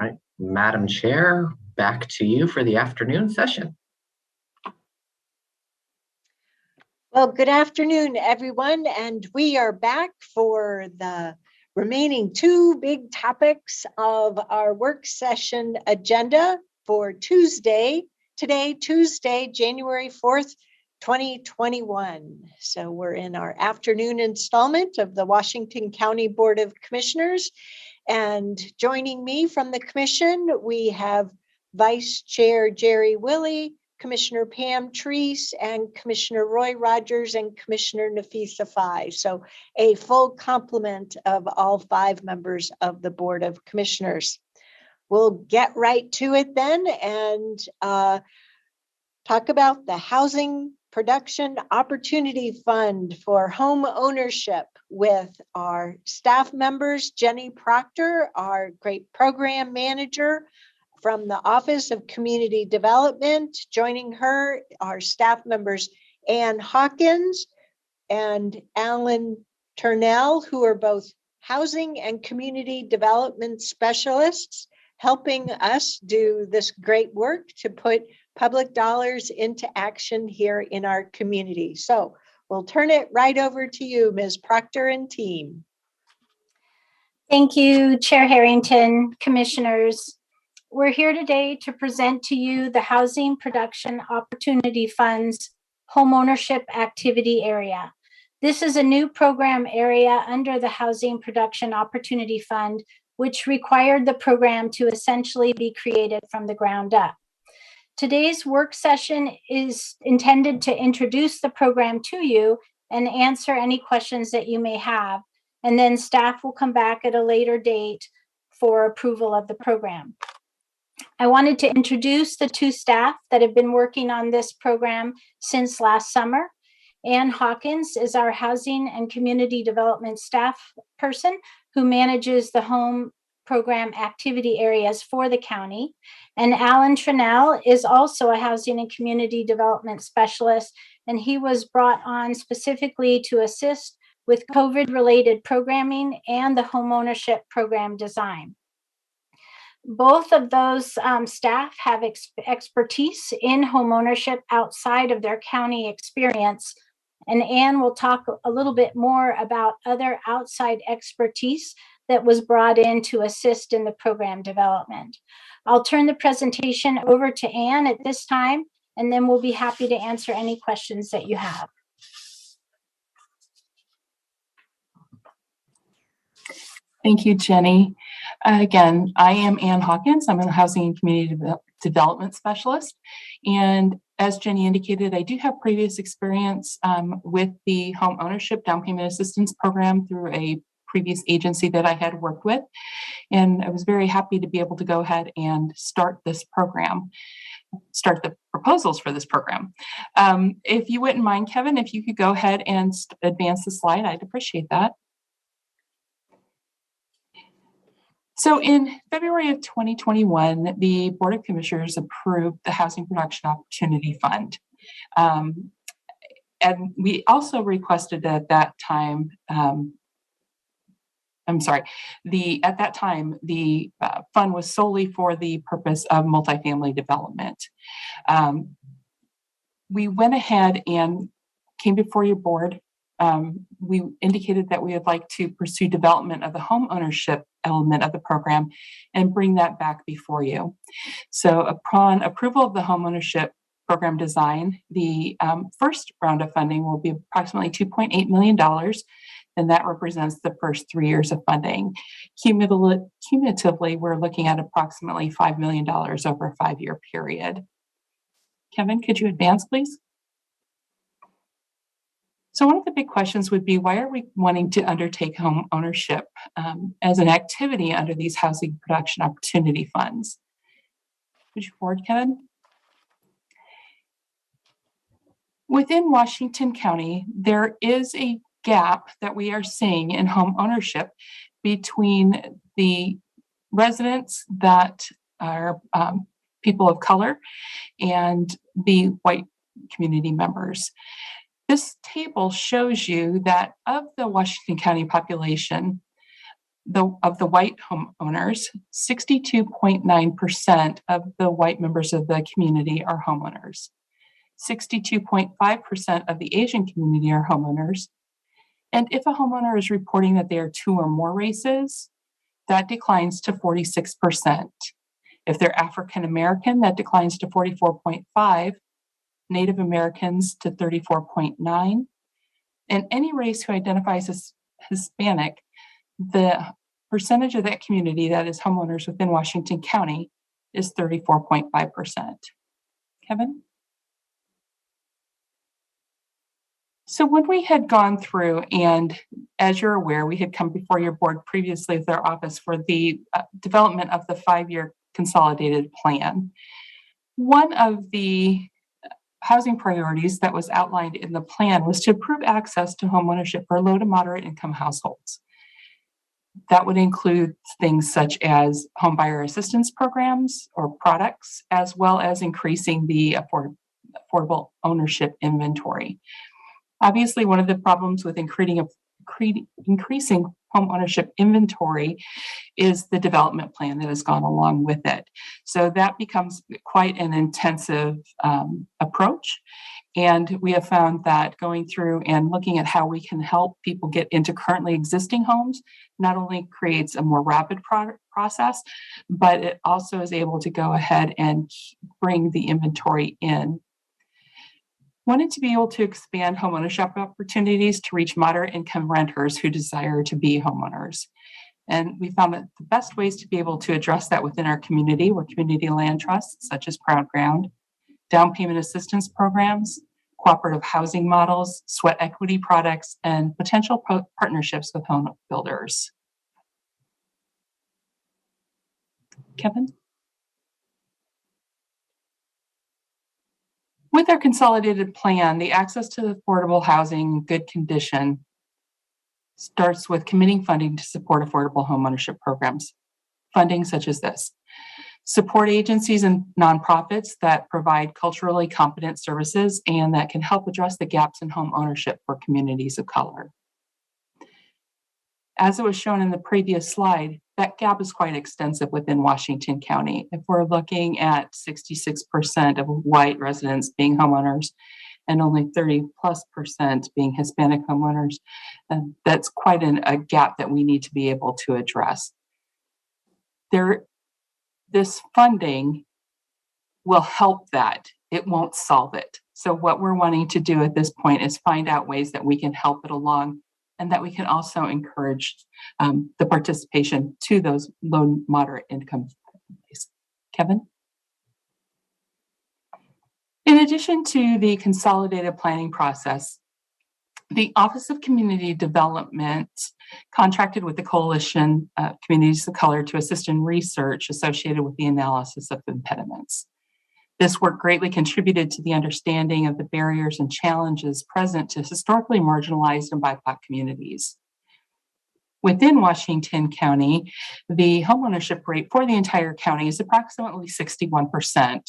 All right, Madam Chair, back to you for the afternoon session. Well, good afternoon, everyone, and we are back for the remaining two big topics of our work session agenda for Tuesday, January 4th, 2021. So we're in our afternoon installment of the Washington County Board of Commissioners. And joining me from the commission, we have Vice Chair Jerry Willey, Commissioner Pam Treese, and Commissioner Roy Rogers, and Commissioner Nafisa Fai. So a full complement of all 5 members of the Board of Commissioners. We'll get right to it then and talk about the Housing Production Opportunity Fund for Home Ownership with our staff members, Jenny Proctor, our great program manager, from the Office of Community Development. Joining her are staff members Ann Hawkins and Alan Turnell, who are both housing and community development specialists, helping us do this great work to put public dollars into action here in our community. So we'll turn it right over to you, Ms. Proctor and team. Thank you, Chair Harrington, commissioners. We're here today to present to you the Housing Production Opportunity Fund's Homeownership Activity Area. This is a new program area under the Housing Production Opportunity Fund, which required the program to essentially be created from the ground up. Today's work session is intended to introduce the program to you and answer any questions that you may have, and then staff will come back at a later date for approval of the program. I wanted to introduce the 2 staff that have been working on this program since last summer. Ann Hawkins is our Housing and Community Development staff person who manages the home program activity areas for the county. And Alan Turnell is also a Housing and Community Development specialist, and he was brought on specifically to assist with COVID-related programming and the homeownership program design. Both of those staff have expertise in homeownership outside of their county experience. And Ann will talk a little bit more about other outside expertise that was brought in to assist in the program development. I'll turn the presentation over to Ann at this time, and then we'll be happy to answer any questions that you have. Thank you, Jenny. Again, I am Ann Hawkins. I'm a Housing and Community Development Specialist. And as Jenny indicated, I do have previous experience with the Home Ownership Down Payment Assistance Program through a previous agency that I had worked with. And I was very happy to be able to go ahead and start this program, start the proposals for this program. If you wouldn't mind, Kevin, if you could go ahead and advance the slide, I'd appreciate that. So in February of 2021, the Board of Commissioners approved the Housing Production Opportunity Fund. And we also requested at that time, at that time, the fund was solely for the purpose of multifamily development. We went ahead and came before your board. We indicated that we would like to pursue development of the home ownership element of the program and bring that back before you. So upon approval of the home ownership program design, the first round of funding will be approximately $2.8 million, and that represents the first 3 years of funding. Cumulatively, we're looking at approximately $5 million over a 5-year period. Kevin, could you advance, please? So one of the big questions would be, why are we wanting to undertake home ownership as an activity under these housing production opportunity funds? Would you forward, Kevin? Within Washington County, there is a gap that we are seeing in home ownership between the residents that are people of color and the white community members. This table shows you that of the Washington County population, of the white homeowners, 62.9% of the white members of the community are homeowners. 62.5% of the Asian community are homeowners. And if a homeowner is reporting that they are two or more races, that declines to 46%. If they're African American, that declines to 44.5%, Native Americans to 34.9%, and any race who identifies as Hispanic, the percentage of that community that is homeowners within Washington County is 34.5%. Kevin? So when we had gone through, and as you're aware, we had come before your board previously with our office for the development of the 5-year consolidated plan. One of the housing priorities that was outlined in the plan was to improve access to homeownership for low to moderate income households. That would include things such as homebuyer assistance programs or products, as well as increasing the affordable ownership inventory. Obviously, one of the problems with increasing home ownership inventory is the development plan that has gone along with it. So that becomes quite an intensive approach. And we have found that going through and looking at how we can help people get into currently existing homes not only creates a more rapid process, but it also is able to go ahead and bring the inventory in. Wanted to be able to expand homeownership opportunities to reach moderate income renters who desire to be homeowners. And we found that the best ways to be able to address that within our community were community land trusts, such as Proud Ground, down payment assistance programs, cooperative housing models, sweat equity products, and potential partnerships with home builders. Kevin? With our consolidated plan, the access to affordable housing in good condition starts with committing funding to support affordable homeownership programs. Funding such as this: support agencies and nonprofits that provide culturally competent services and that can help address the gaps in home ownership for communities of color. As it was shown in the previous slide, that gap is quite extensive within Washington County. If we're looking at 66% of white residents being homeowners and only 30+% being Hispanic homeowners, that's quite a gap that we need to be able to address. This funding will help that. It won't solve it. So what we're wanting to do at this point is find out ways that we can help it along, and that we can also encourage the participation to those low, moderate income families. Kevin? In addition to the consolidated planning process, the Office of Community Development contracted with the Coalition Communities of Color to assist in research associated with the analysis of impediments. This work greatly contributed to the understanding of the barriers and challenges present to historically marginalized and BIPOC communities. Within Washington County, the homeownership rate for the entire county is approximately 61%,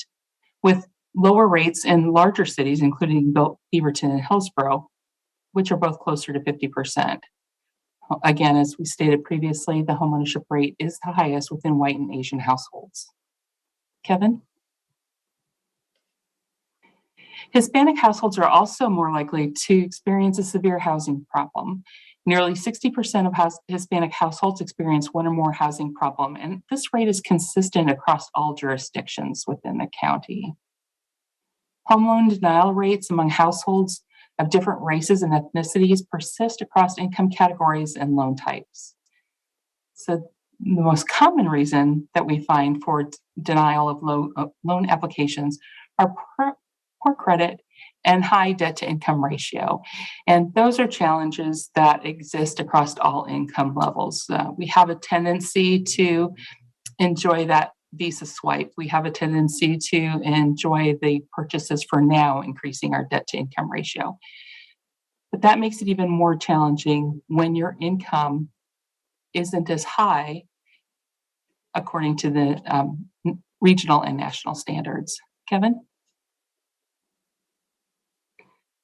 with lower rates in larger cities, including Beaverton and Hillsborough, which are both closer to 50%. Again, as we stated previously, the homeownership rate is the highest within white and Asian households. Kevin? Hispanic households are also more likely to experience a severe housing problem. Nearly 60% of Hispanic households experience one or more housing problem, and this rate is consistent across all jurisdictions within the county. Home loan denial rates among households of different races and ethnicities persist across income categories and loan types. So the most common reason that we find for denial of loan applications are poor credit and high debt to income ratio. And those are challenges that exist across all income levels. We have a tendency to enjoy that Visa swipe. We have a tendency to enjoy the purchases for now, increasing our debt to income ratio. But that makes it even more challenging when your income isn't as high according to the regional and national standards. Kevin?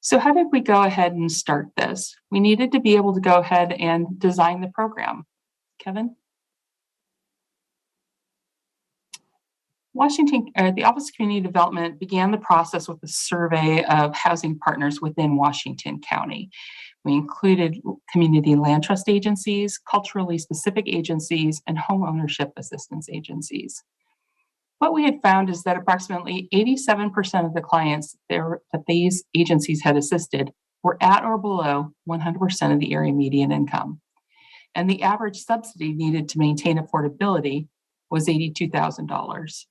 So how did we go ahead and start this? We needed to be able to go ahead and design the program. Kevin? The Office of Community Development began the process with a survey of housing partners within Washington County. We included community land trust agencies, culturally specific agencies, and home ownership assistance agencies. What we had found is that approximately 87% of the clients that these agencies had assisted were at or below 100% of the area median income. And the average subsidy needed to maintain affordability was $82,000.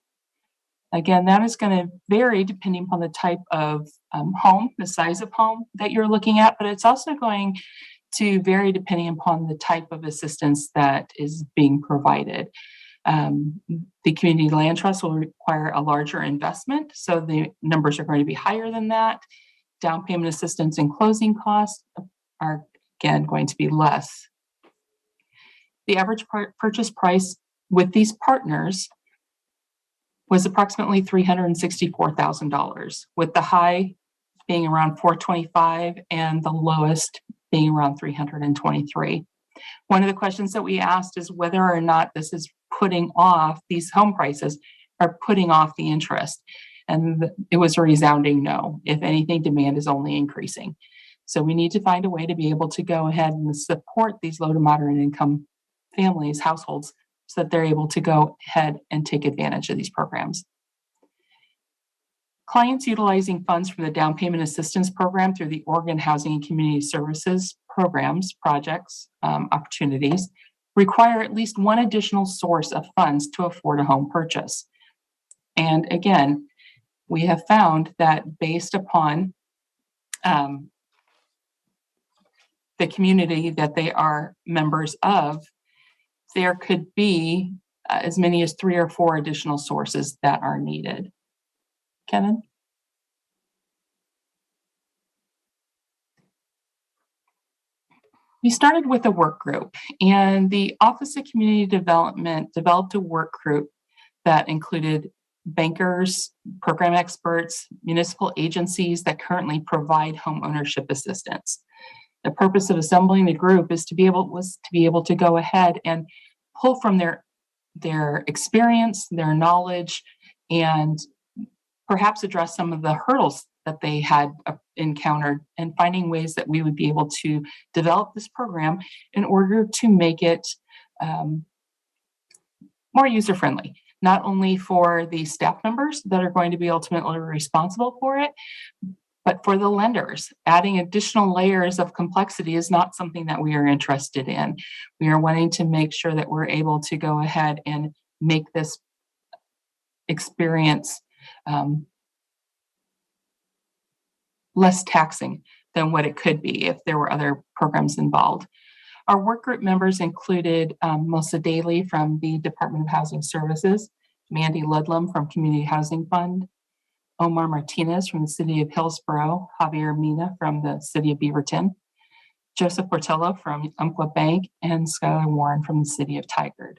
Again, that is going to vary depending upon the type of home, the size of home that you're looking at, but it's also going to vary depending upon the type of assistance that is being provided. The community land trust will require a larger investment, so the numbers are going to be higher than that. Down payment assistance and closing costs are, again, going to be less. The average purchase price with these partners was approximately $364,000, with the high being around $425,000 and the lowest being around $323,000. One of the questions that we asked is whether or not this is putting off, these home prices are putting off the interest. And it was a resounding no. If anything, demand is only increasing. So we need to find a way to be able to go ahead and support these low to moderate income families, households, so that they're able to go ahead and take advantage of these programs. Clients utilizing funds from the Down Payment Assistance Program through the Oregon Housing and Community Services programs, projects, opportunities, require at least one additional source of funds to afford a home purchase. And again, we have found that based upon the community that they are members of, there could be as many as 3 or 4 additional sources that are needed. Kevin? We started with a work group, and the Office of Community Development developed a work group that included bankers, program experts, municipal agencies that currently provide home ownership assistance. The purpose of assembling the group was to be able to go ahead and pull from their experience, their knowledge, and perhaps address some of the hurdles that they had encountered, and finding ways that we would be able to develop this program in order to make it more user-friendly, not only for the staff members that are going to be ultimately responsible for it, but for the lenders. Adding additional layers of complexity is not something that we are interested in. We are wanting to make sure that we're able to go ahead and make this experience less taxing than what it could be if there were other programs involved. Our work group members included Melissa Daly from the Department of Housing Services, Mandy Ludlam from Community Housing Fund, Omar Martinez from the City of Hillsborough, Javier Mina from the City of Beaverton, Joseph Portillo from Umpqua Bank, and Skylar Warren from the City of Tigard.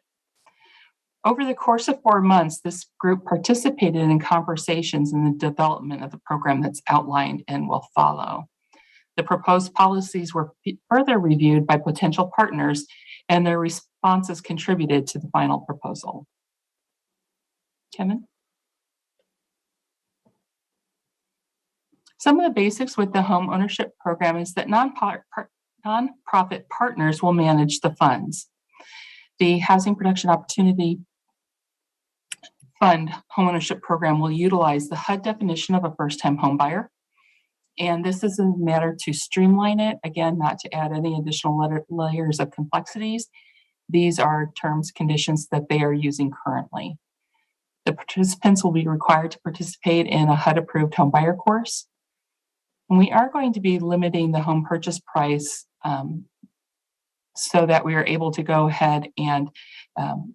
Over the course of 4 months, this group participated in conversations in the development of the program that's outlined and will follow. The proposed policies were further reviewed by potential partners, and their responses contributed to the final proposal. Kevin? Some of the basics with the home ownership program is that nonprofit partners will manage the funds. The Housing Production Opportunity Fund homeownership program will utilize the HUD definition of a first-time home buyer. And this is a matter to streamline it, again, not to add any additional layers of complexities. These are terms, conditions that they are using currently. The participants will be required to participate in a HUD-approved home buyer course. And we are going to be limiting the home purchase price so that we are able to go ahead and,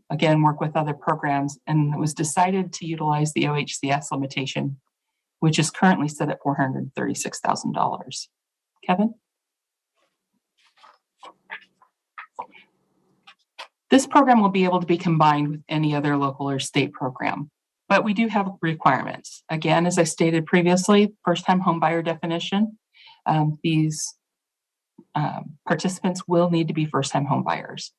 again, work with other programs. And it was decided to utilize the OHCS limitation, which is currently set at $436,000. Kevin? This program will be able to be combined with any other local or state program, but we do have requirements. Again, as I stated previously, first-time home buyer definition, these participants will need to be first-time home buyers.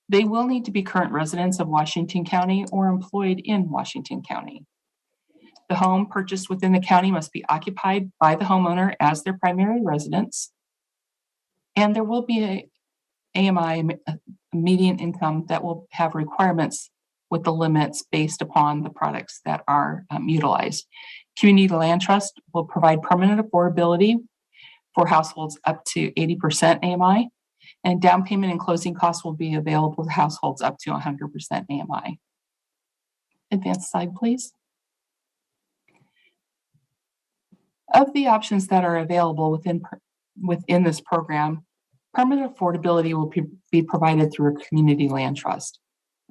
They will need to be current residents of Washington County or employed in Washington County. The home purchased within the county must be occupied by the homeowner as their primary residence. And there will be a AMI, a median income, that will have requirements with the limits based upon the products that are utilized. Community Land Trust will provide permanent affordability for households up to 80% AMI, and down payment and closing costs will be available to households up to 100% AMI. Advanced slide, please. Of the options that are available within this program, permanent affordability will be provided through a community land trust.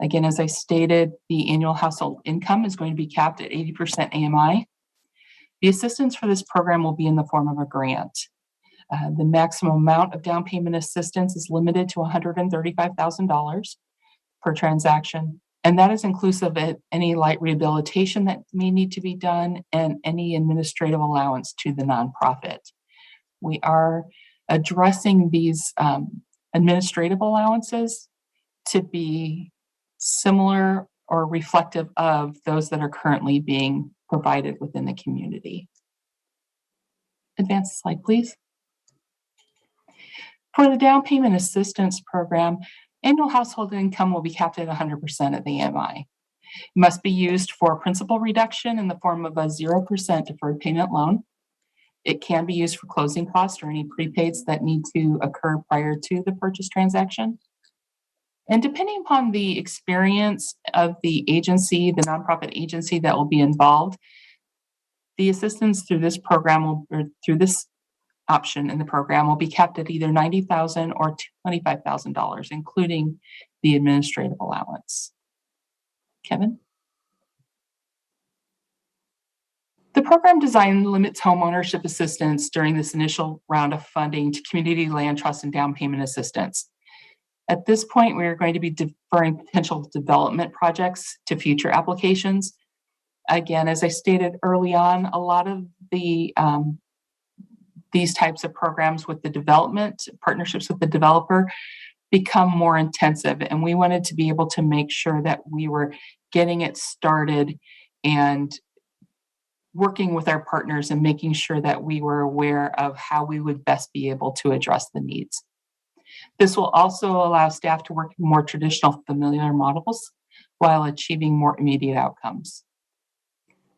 Again, as I stated, the annual household income is going to be capped at 80% AMI. The assistance for this program will be in the form of a grant. The maximum amount of down payment assistance is limited to $135,000 per transaction, and that is inclusive of any light rehabilitation that may need to be done and any administrative allowance to the nonprofit. We are addressing these administrative allowances to be similar or reflective of those that are currently being provided within the community. Advance the slide, please. For the down payment assistance program, annual household income will be capped at 100% of the AMI. It must be used for principal reduction in the form of a 0% deferred payment loan. It can be used for closing costs or any prepaids that need to occur prior to the purchase transaction. And depending upon the experience of the agency, the nonprofit agency that will be involved, the assistance through this program through this option in the program will be capped at either $90,000 or $25,000, including the administrative allowance. Kevin? The program design limits homeownership assistance during this initial round of funding to community land trust and down payment assistance. At this point, we are going to be deferring potential development projects to future applications. Again, as I stated early on, a lot of the these types of programs with the development, partnerships with the developer, become more intensive. And we wanted to be able to make sure that we were getting it started and working with our partners and making sure that we were aware of how we would best be able to address the needs. This will also allow staff to work in more traditional familiar models while achieving more immediate outcomes.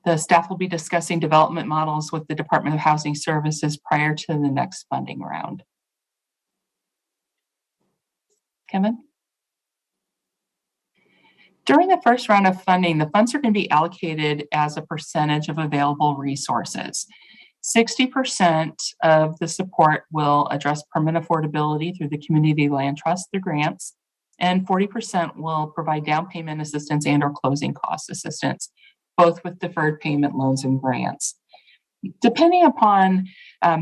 The staff will be discussing development models with the Department of Housing Services prior to the next funding round. Kevin? During the first round of funding, the funds are going to be allocated as a percentage of available resources. 60% of the support will address permanent affordability through the Community Land Trust through grants, and 40% will provide down payment assistance and or closing cost assistance, both with deferred payment loans and grants. Depending upon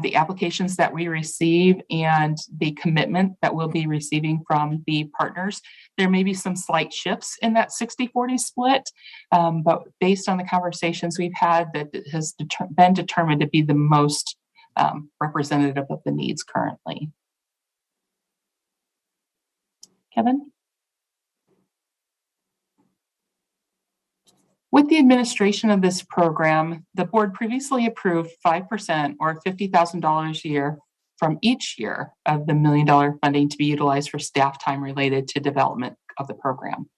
the applications that we receive and the commitment that we'll be receiving from the partners, there may be some slight shifts in that 60-40 split, but based on the conversations we've had, that has been determined to be the most representative of the needs currently. Kevin? With the administration of this program, the board previously approved 5% or $50,000 a year from each year of the $1 million funding to be utilized for staff time related to development of the program.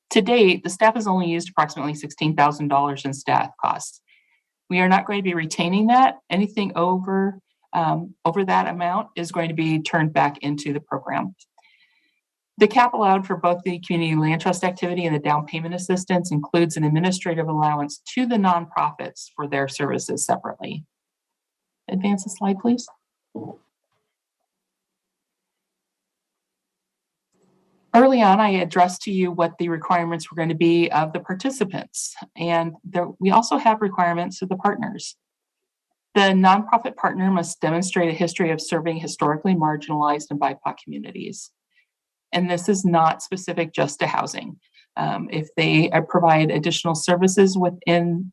To date, the staff has only used approximately $16,000 in staff costs. We are not going to be retaining that. Anything over that amount is going to be turned back into the program. The cap allowed for both the community land trust activity and the down payment assistance includes an administrative allowance to the nonprofits for their services separately. Advance the slide, please. Early on, I addressed to you what the requirements were going to be of the participants, and we also have requirements of the partners. The nonprofit partner must demonstrate a history of serving historically marginalized and BIPOC communities. And this is not specific just to housing. If they provide additional services within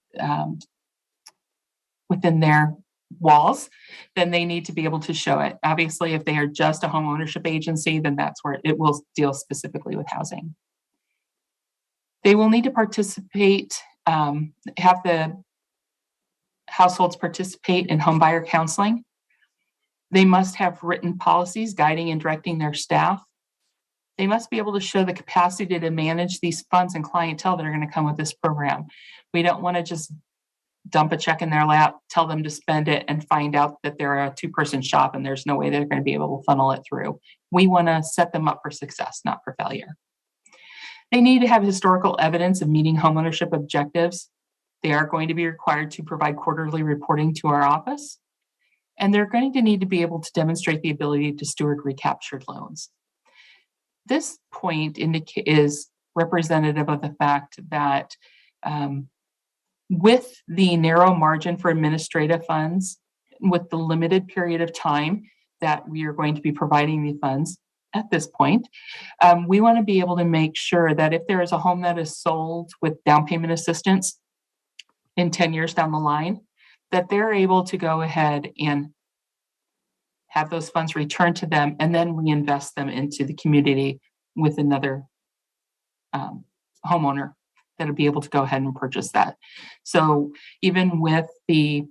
their walls, then they need to be able to show it. Obviously, if they are just a home ownership agency, then that's where it will deal specifically with housing. They will need to participate, have the households participate in homebuyer counseling. They must have written policies guiding and directing their staff. They must be able to show the capacity to manage these funds and clientele that are going to come with this program. We don't want to just dump a check in their lap, tell them to spend it, and find out that they're a two-person shop and there's no way they're going to be able to funnel it through. We want to set them up for success, not for failure. They need to have historical evidence of meeting homeownership objectives. They are going to be required to provide quarterly reporting to our office, and they're going to need to be able to demonstrate the ability to steward recaptured loans. This point is representative of the fact that with the narrow margin for administrative funds, with the limited period of time that we are going to be providing the funds at this point, we want to be able to make sure that if there is a home that is sold with down payment assistance in 10 years down the line, that they're able to go ahead and have those funds returned to them and then reinvest them into the community with another homeowner that'll be able to go ahead and purchase that. So even with the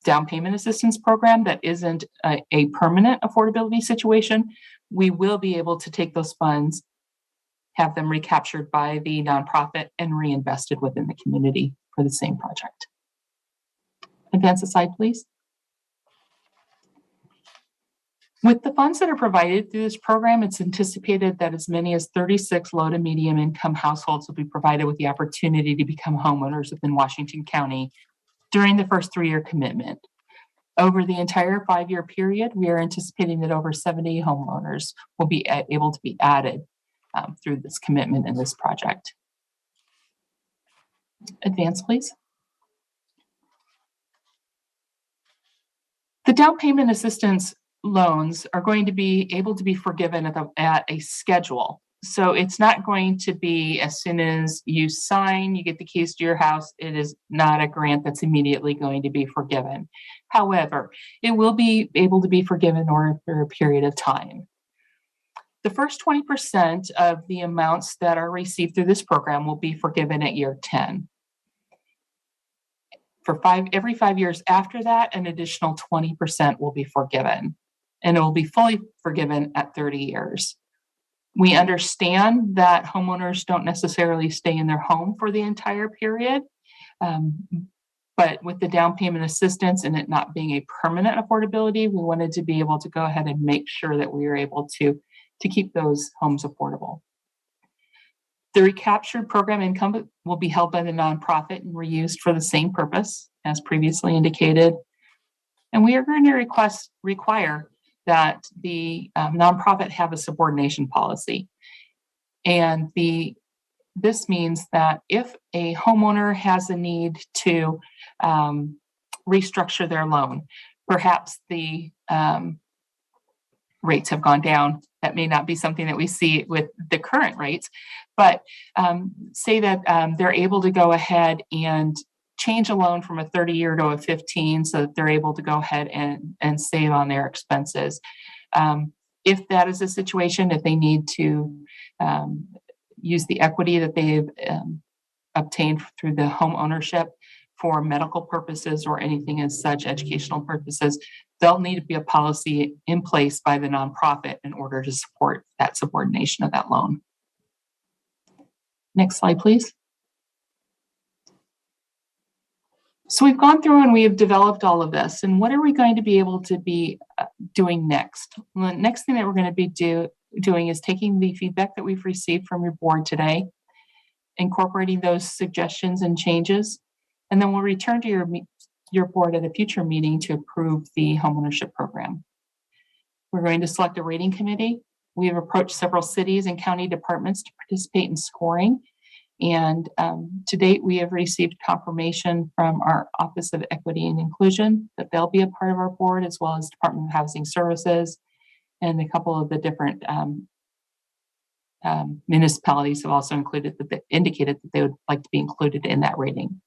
down payment assistance program that isn't a permanent affordability situation, we will be able to take those funds, have them recaptured by the nonprofit and reinvested within the community for the same project. Advance the slide, please. With the funds that are provided through this program, it's anticipated that as many as 36 low to medium income households will be provided with the opportunity to become homeowners within Washington County during the first 3-year commitment. Over the entire 5-year period, we are anticipating that over 70 homeowners will be able to be added through this commitment in this project. Advance, please. The down payment assistance loans are going to be able to be forgiven at a schedule. So it's not going to be as soon as you sign, you get the keys to your house. It is not a grant that's immediately going to be forgiven. However, it will be able to be forgiven over a period of time. The first 20% of the amounts that are received through this program will be forgiven at year 10. For every 5 years after that, an additional 20% will be forgiven, and it will be fully forgiven at 30 years. We understand that homeowners don't necessarily stay in their home for the entire period, but with the down payment assistance and it not being a permanent affordability, we wanted to be able to go ahead and make sure that we were able to keep those homes affordable. The recaptured program income will be held by the nonprofit and reused for the same purpose as previously indicated. And we are going to require that the nonprofit have a subordination policy. And this means that if a homeowner has a need to restructure their loan, perhaps the rates have gone down. That may not be something that we see with the current rates, but say that they're able to go ahead and change a loan from a 30-year to a 15 so that they're able to go ahead and save on their expenses. If that is a situation, if they need to use the equity that they've obtained through the home ownership for medical purposes or anything as such, educational purposes, there'll need to be a policy in place by the nonprofit in order to support that subordination of that loan. Next slide, please. So we've gone through and we have developed all of this. And what are we going to be able to be doing next? Well, the next thing that we're going to be doing is taking the feedback that we've received from your board today, incorporating those suggestions and changes, and then we'll return to your board at a future meeting to approve the homeownership program. We're going to select a rating committee. We have approached several cities and county departments to participate in scoring. And to date, we have received confirmation from our Office of Equity and Inclusion that they'll be a part of our board, as well as Department of Housing Services, and a couple of the different municipalities have also indicated that they would like to be included in that rating.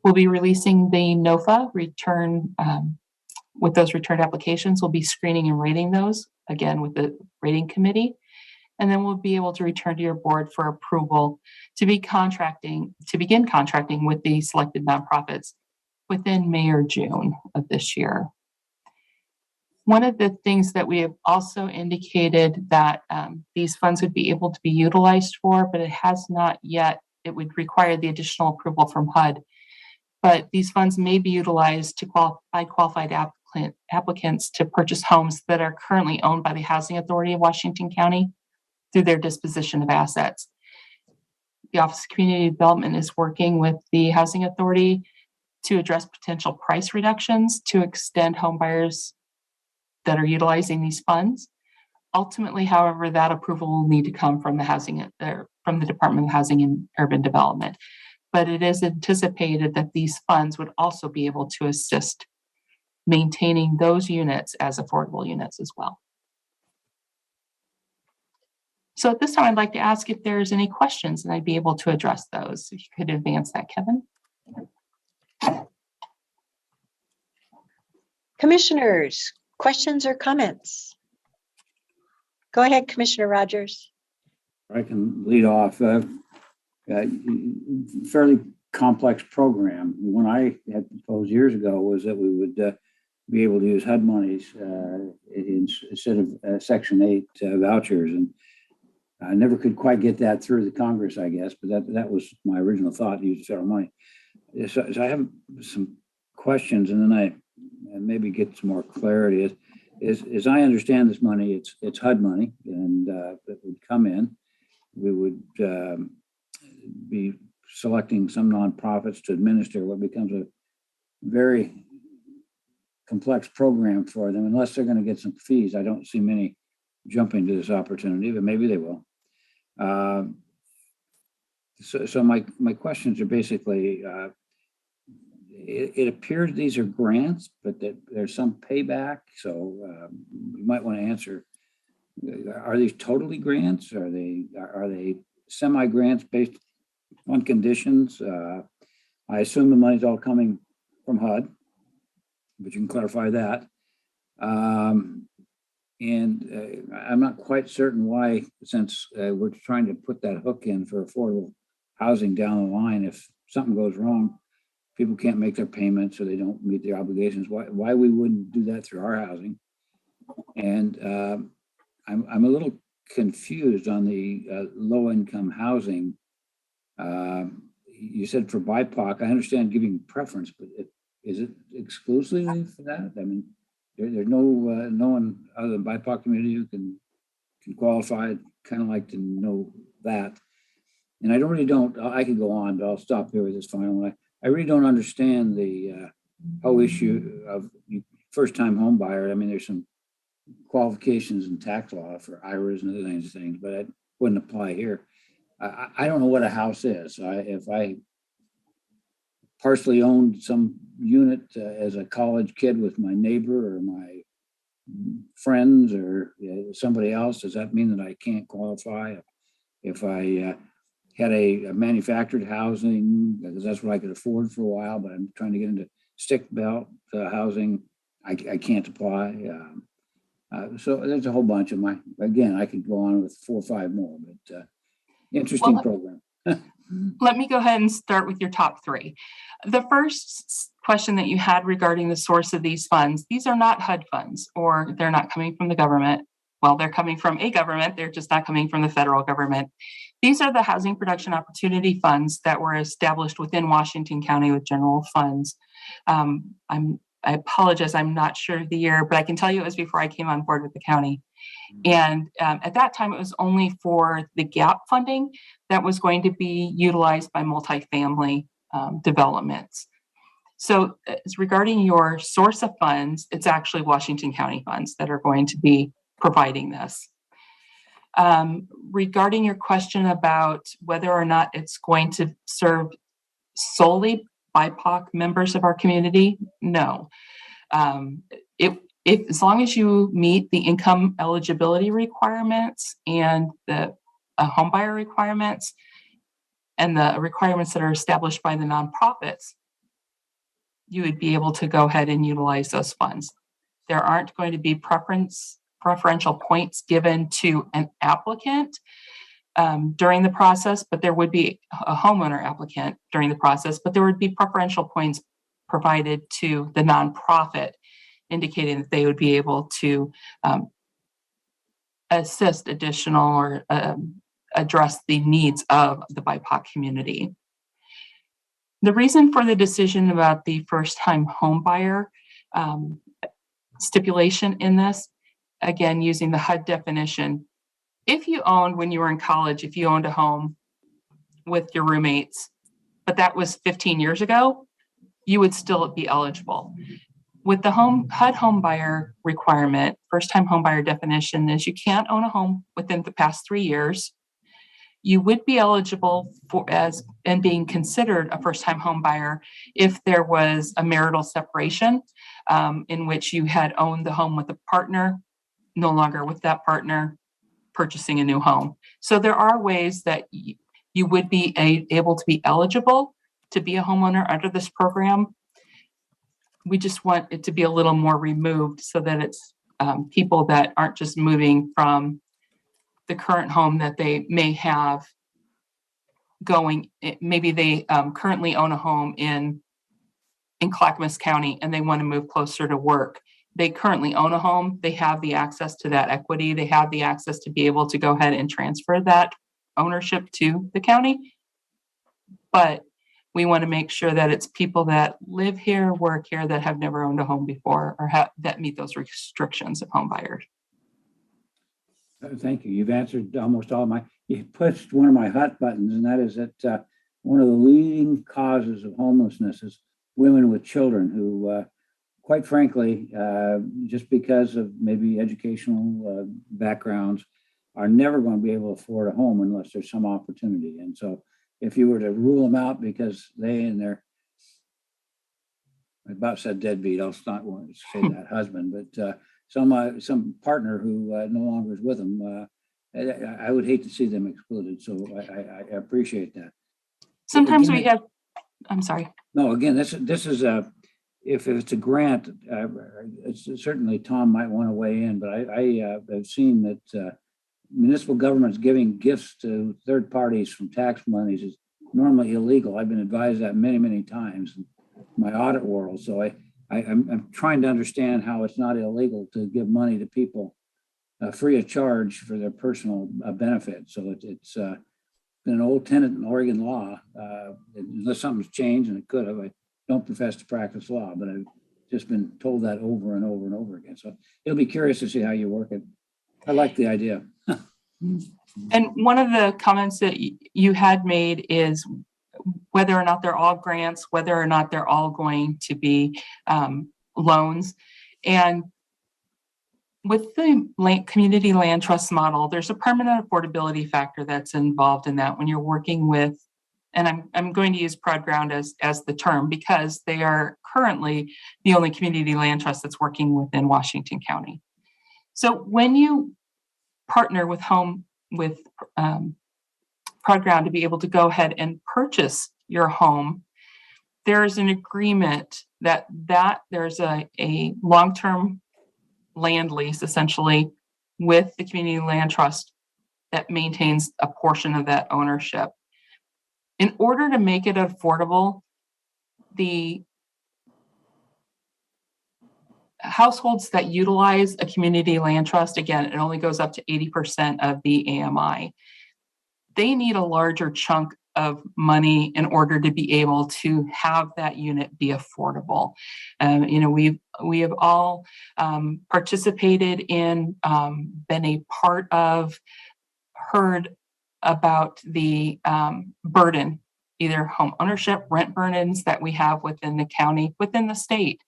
We'll be releasing the NOFA return. With those returned applications, we'll be screening and rating those, again, with the rating committee. And then we'll be able to return to your board for approval to begin contracting with the selected nonprofits within May or June of this year. One of the things that we have also indicated that these funds would be able to be utilized for, but it has not yet, it would require the additional approval from HUD. But these funds may be utilized by qualified applicants to purchase homes that are currently owned by the Housing Authority of Washington County through their disposition of assets. The Office of Community Development is working with the Housing Authority to address potential price reductions to extend home buyers that are utilizing these funds. Ultimately, however, that approval will need to come from the Department of Housing and Urban Development. But it is anticipated that these funds would also be able to assist maintaining those units as affordable units as well. So at this time, I'd like to ask if there's any questions, and I'd be able to address those. If you could advance that, Kevin. Commissioners, questions or comments? Go ahead, Commissioner Rogers. I can lead off. Fairly complex program. One I had proposed years ago was that we would be able to use HUD monies instead of Section 8 vouchers. And I never could quite get that through the Congress, I guess, but that was my original thought, to use federal money. So I have some questions, and then I maybe get some more clarity. As I understand this money, it's HUD money, and it would come in. We would be selecting some nonprofits to administer what becomes a very complex program for them. Unless they're going to get some fees, I don't see many jumping to this opportunity, but maybe they will. So my questions are basically, it appears these are grants, but that there's some payback. So you might want to answer, are these totally grants? Are they semi-grants based on conditions? I assume the money's all coming from HUD, but you can clarify that. And I'm not quite certain why, since we're trying to put that hook in for affordable housing down the line, if something goes wrong, people can't make their payments or they don't meet their obligations, why we wouldn't do that through our housing. And I'm a little confused on the low-income housing. You said for BIPOC, I understand giving preference, but is it exclusively for that? I mean, there's no one other than BIPOC community who can qualify. I'd kind of like to know that. And I I could go on, but I'll stop there with this final one. I really don't understand the whole issue of first-time home buyer. I mean, there's some qualifications in tax law for IRAs and other things, but it wouldn't apply here. I don't know what a house is. If I partially owned some unit as a college kid with my neighbor or my friends or somebody else, does that mean that I can't qualify? If I had a manufactured housing, because that's what I could afford for a while, but I'm trying to get into stick belt housing, I can't apply. So there's a whole bunch of again, I could go on with 4 or 5 more, but interesting program. Let me go ahead and start with your top 3. The first question that you had regarding the source of these funds, these are not HUD funds, or they're not coming from the government. Well, they're coming from a government, they're just not coming from the federal government. These are the Housing Production Opportunity Funds that were established within Washington County with general funds. I apologize, I'm not sure of the year, but I can tell you it was before I came on board with the county. And at that time, it was only for the gap funding that was going to be utilized by multifamily developments. So regarding your source of funds, it's actually Washington County funds that are going to be providing this. Regarding your question about whether or not it's going to serve solely BIPOC members of our community, no. As long as you meet the income eligibility requirements and the homebuyer requirements and the requirements that are established by the nonprofits, you would be able to go ahead and utilize those funds. There aren't going to be preferential points given to an applicant during the process, but there would be a homeowner applicant during the process, but there would be preferential points provided to the nonprofit, indicating that they would be able to assist additional or address the needs of the BIPOC community. The reason for the decision about the first-time home buyer stipulation in this, again, using the HUD definition, if you owned, when you were in college, if you owned a home with your roommates, but that was 15 years ago, you would still be eligible. With the HUD home buyer requirement, first-time home buyer definition is you can't own a home within the past 3 years. You would be eligible for and being considered a first-time home buyer if there was a marital separation in which you had owned the home with a partner, no longer with that partner, purchasing a new home. So there are ways that you would be able to be eligible to be a homeowner under this program. We just want it to be a little more removed so that it's people that aren't just moving from the current home that they may have going. Maybe they currently own a home in Clackamas County and they want to move closer to work. They currently own a home. They have the access to that equity. They have the access to be able to go ahead and transfer that ownership to the county. But we want to make sure that it's people that live here, work here, that have never owned a home before, or that meet those restrictions of home buyers. Thank you. You've answered almost all my, you pushed one of my hot buttons, and that is that one of the leading causes of homelessness is women with children who, quite frankly, just because of maybe educational backgrounds, are never going to be able to afford a home unless there's some opportunity. And so if you were to rule them out because they and their, I about said deadbeat, I'll not want to say that husband, but some partner who no longer is with them, I would hate to see them excluded. So I appreciate that. Sometimes again, we have, I'm sorry. No, again, this is a, if it's a grant, it's certainly Tom might want to weigh in, but I have seen that municipal governments giving gifts to third parties from tax monies is normally illegal. I've been advised that many, many times in my audit world. So I'm trying to understand how it's not illegal to give money to people free of charge for their personal benefit. So it's been an old tenet in Oregon law, unless something's changed, and it could have. I don't profess to practice law, but I've just been told that over and over and over again. So it'll be curious to see how you work it. I like the idea. And one of the comments that you had made is whether or not they're all grants, whether or not they're all going to be loans. And with the community land trust model, there's a permanent affordability factor that's involved in that when you're working with, and I'm going to use Proud Ground as the term because they are currently the only community land trust that's working within Washington County. So when you partner with Proud Ground to be able to go ahead and purchase your home, there's an agreement that there's a long-term land lease essentially with the community land trust that maintains a portion of that ownership. In order to make it affordable, the households that utilize a community land trust, again, it only goes up to 80% of the AMI. They need a larger chunk of money in order to be able to have that unit be affordable. We have all participated in, been a part of, heard about the burden, either home ownership, rent burdens that we have within the county, within the state.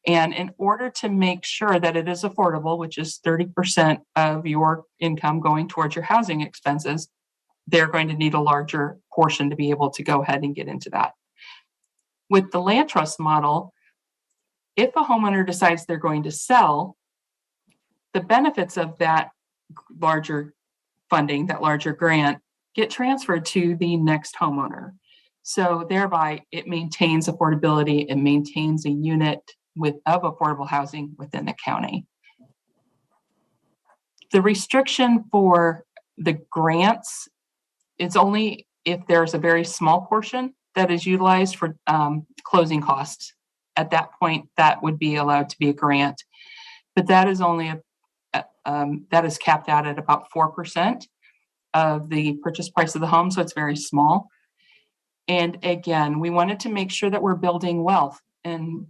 And in order to make sure that it is affordable, which is 30% of your income going towards your housing expenses, they're going to need a larger portion to be able to go ahead and get into that. With the land trust model, if a homeowner decides they're going to sell, the benefits of that larger funding, that larger grant, get transferred to the next homeowner. So thereby it maintains affordability, it maintains a unit of affordable housing within the county. The restriction for the grants is only if there's a very small portion that is utilized for closing costs. At that point, that would be allowed to be a grant, but that is only that is capped out at about 4% of the purchase price of the home, so it's very small. And again, we wanted to make sure that we're building wealth and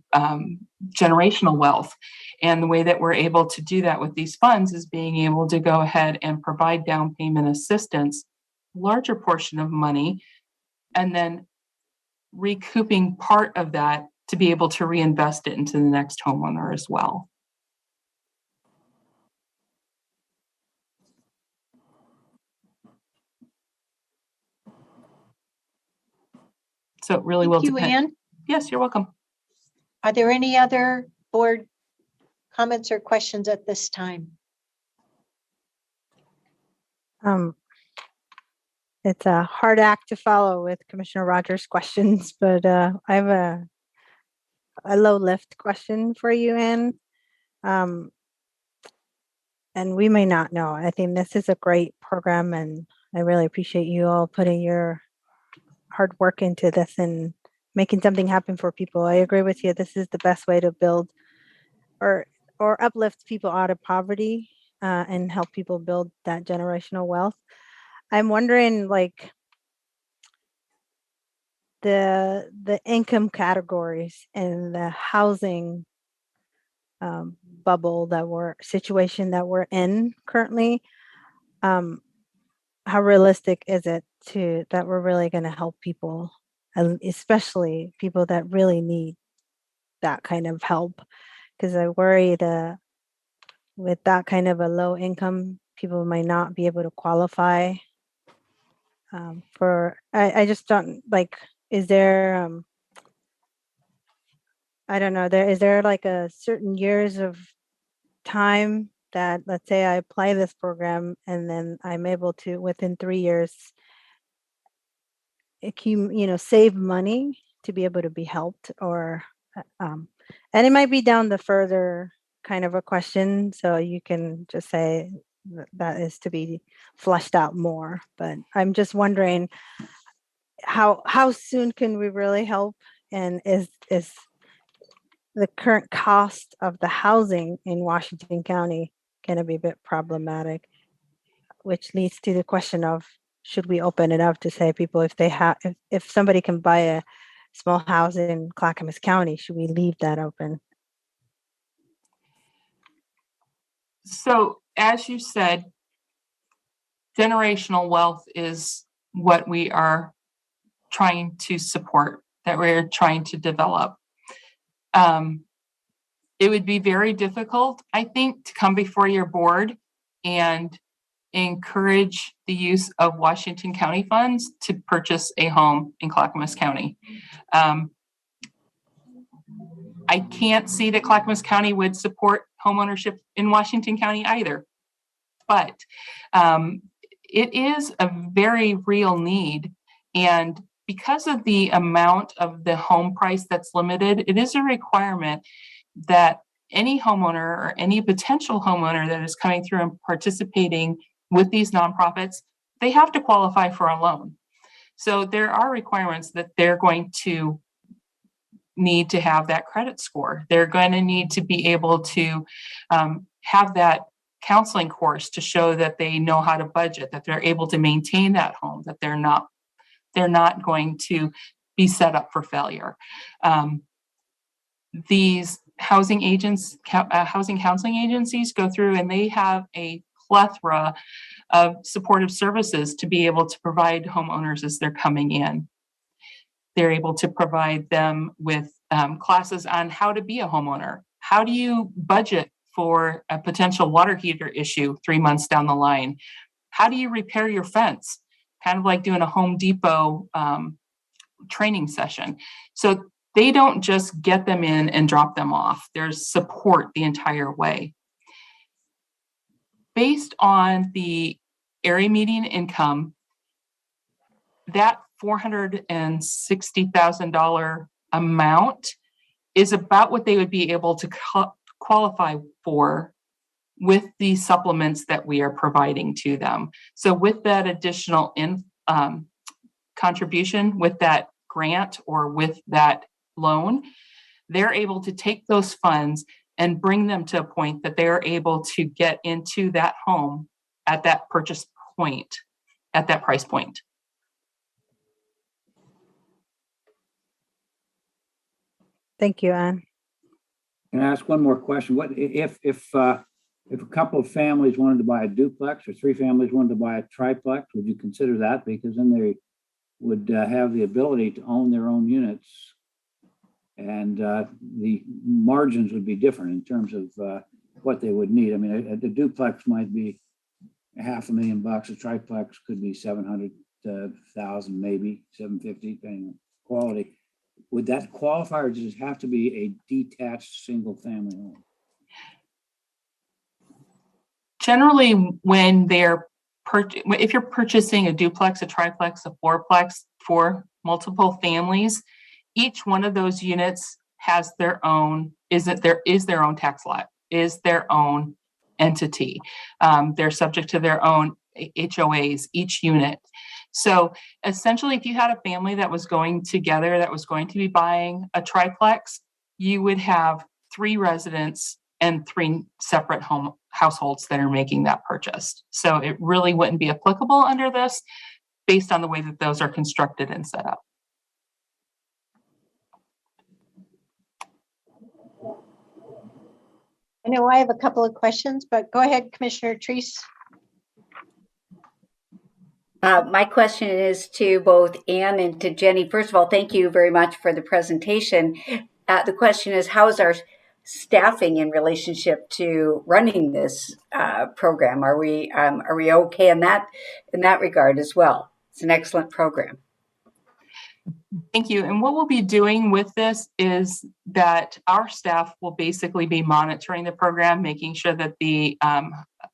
generational wealth. And the way that we're able to do that with these funds is being able to go ahead and provide down payment assistance, larger portion of money, and then recouping part of that to be able to reinvest it into the next homeowner as well. So it really will Thank you, depend. Ann. Yes, you're welcome. Are there any other board comments or questions at this time? It's a hard act to follow with Commissioner Rogers' questions, but I have a low lift question for you, Ann. And we may not know. I think this is a great program, and I really appreciate you all putting your hard work into this and making something happen for people. I agree with you. This is the best way to build or uplift people out of poverty and help people build that generational wealth. I'm wondering, like, the income categories and the housing bubble situation that we're in currently. How realistic is it that we're really going to help people, especially people that really need that kind of help? Because I worry that with that kind of a low income, people might not be able to qualify for. I just don't like. Is there? I don't know. Is there like a certain years of time that, let's say I apply this program and then I'm able to, within 3 years, save money to be able to be helped, or and it might be down the further kind of a question, so you can just say that is to be fleshed out more. But I'm just wondering how soon can we really help, and is the current cost of the housing in Washington County going to be a bit problematic, which leads to the question of, should we open it up to say people, if somebody can buy a small house in Clackamas County, should we leave that open? So as you said, generational wealth is what we are trying to support, that we're trying to develop. It would be very difficult, I think, to come before your board and encourage the use of Washington County funds to purchase a home in Clackamas County. I can't see that Clackamas County would support homeownership in Washington County either, but it is a very real need. And because of the amount of the home price that's limited, it is a requirement that any homeowner or any potential homeowner that is coming through and participating with these nonprofits, they have to qualify for a loan. So there are requirements that they're going to need to have that credit score. They're going to need to be able to have that counseling course to show that they know how to budget, that they're able to maintain that home, that they're not going to be set up for failure. These housing counseling agencies go through and they have a plethora of supportive services to be able to provide homeowners as they're coming in. They're able to provide them with classes on how to be a homeowner. How do you budget for a potential water heater issue 3 months down the line? How do you repair your fence? Kind of like doing a Home Depot training session. So they don't just get them in and drop them off. There's support the entire way. Based on the area median income, that $460,000 amount is about what they would be able to qualify for with the supplements that we are providing to them. So with that additional contribution, with that grant or with that loan, they're able to take those funds and bring them to a point that they're able to get into that home at that purchase point, at that price point. Thank you, Anne. Can I ask one more question? What if a couple of families wanted to buy a duplex, or 3 families wanted to buy a triplex? Would you consider that? Because then they would have the ability to own their own units, and the margins would be different in terms of what they would need. I mean, the duplex might be $500,000. A triplex could be 700,000, maybe 750, depending on quality. Would that qualify, or does it have to be a detached single family home? Generally, when if you're purchasing a duplex, a triplex, a fourplex for multiple families, each one of those units has their own, is their own tax lot, is their own entity. They're subject to their own HOAs, each unit. So essentially, if you had a family that was going together, that was going to be buying a triplex, you would have 3 residents and 3 separate households that are making that purchase. So it really wouldn't be applicable under this based on the way that those are constructed and set up. I know I have a couple of questions, but go ahead, Commissioner Treese. My question is to both Anne and to Jenny. First of all, thank you very much for the presentation. The question is, how is our staffing in relationship to running this program? Are we okay in that regard as well? It's an excellent program. Thank you. And what we'll be doing with this is that our staff will basically be monitoring the program, making sure that the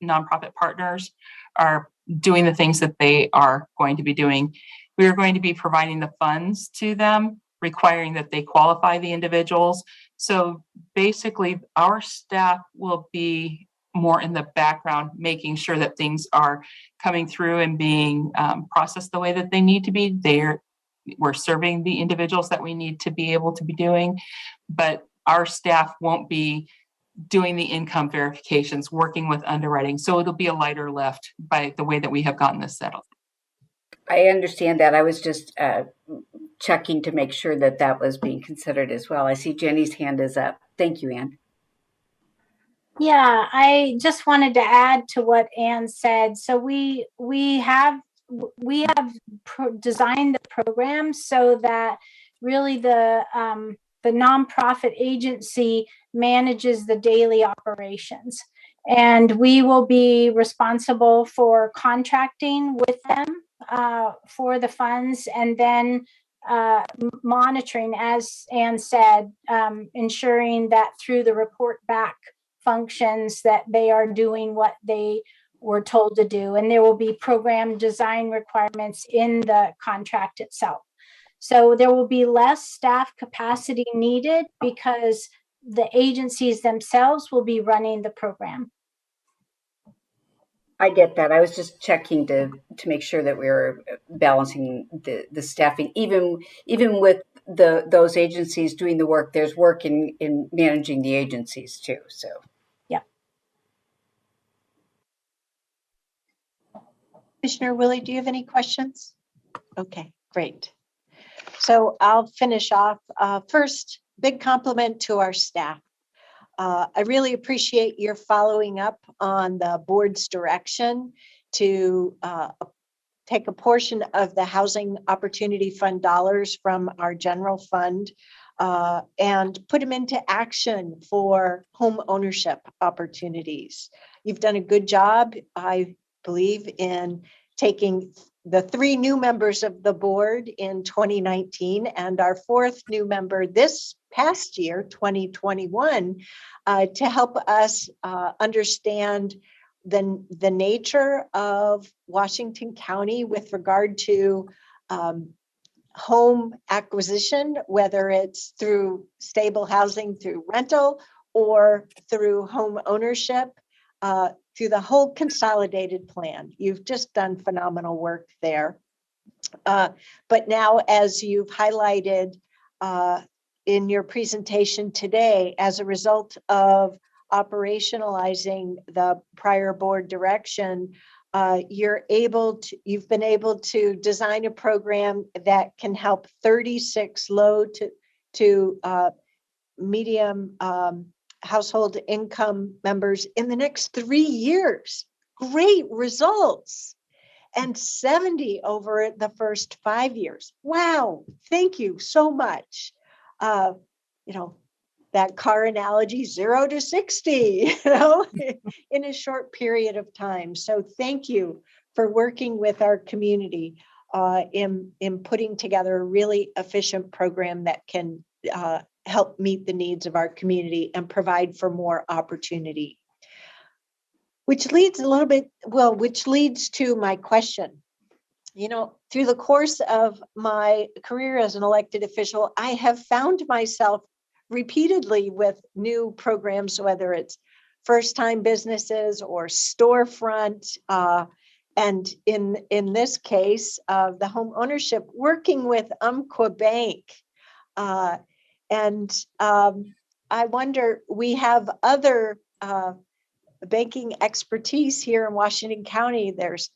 nonprofit partners are doing the things that they are going to be doing. We are going to be providing the funds to them, requiring that they qualify the individuals. So basically, our staff will be more in the background, making sure that things are coming through and being processed the way that they need to be. We're serving the individuals that we need to be able to be doing, but our staff won't be doing the income verifications, working with underwriting. So it'll be a lighter lift by the way that we have gotten this settled. I understand that. I was just checking to make sure that that was being considered as well. I see Jenny's hand is up. Thank you, Anne. Yeah, I just wanted to add to what Anne said. So we have designed the program so that really the nonprofit agency manages the daily operations, and we will be responsible for contracting with them for the funds, and then monitoring, as Anne said, ensuring that through the report back functions that they are doing what they were told to do. And there will be program design requirements in the contract itself. So there will be less staff capacity needed because the agencies themselves will be running the program. I get that. I was just checking to make sure that we were balancing the staffing, even with those agencies doing the work. There's work in managing the agencies too. So yeah. Commissioner Willie, do you have any questions? Okay, great. So I'll finish off. First, big compliment to our staff. I really appreciate your following up on the board's direction to take a portion of the Housing Opportunity Fund dollars from our general fund and put them into action for home ownership opportunities. You've done a good job, I believe, in taking the 3 new members of the board in 2019 and our 4th new member this past year, 2021, to help us understand the nature of Washington County with regard to home acquisition, whether it's through stable housing, through rental, or through home ownership, through the whole consolidated plan. You've just done phenomenal work there. But now, as you've highlighted in your presentation today, as a result of operationalizing the prior board direction, you've been able to design a program that can help 36 low to medium household income members in the next 3 years. Great results. And 70 over the first 5 years. Wow, thank you so much. That car analogy, 0 to 60, in a short period of time. So thank you for working with our community in putting together a really efficient program that can help meet the needs of our community and provide for more opportunity. Which leads to my question. Through the course of my career as an elected official, I have found myself repeatedly with new programs, whether it's first-time businesses or storefront, and in this case, the home ownership, working with Umpqua Bank. And I wonder, we have other banking expertise here in Washington County. There's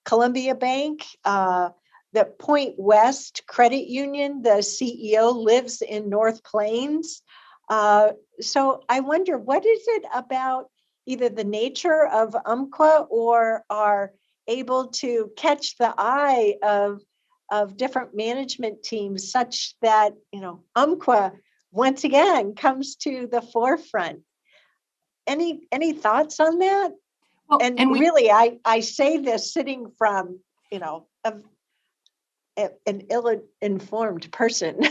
Columbia Bank, the Point West Credit Union. The CEO lives in North Plains. So I wonder, what is it about either the nature of Umpqua or are able to catch the eye of different management teams such that, Umpqua once again comes to the forefront? Any thoughts on that? Well, And we, really, I say this sitting from, an ill-informed person.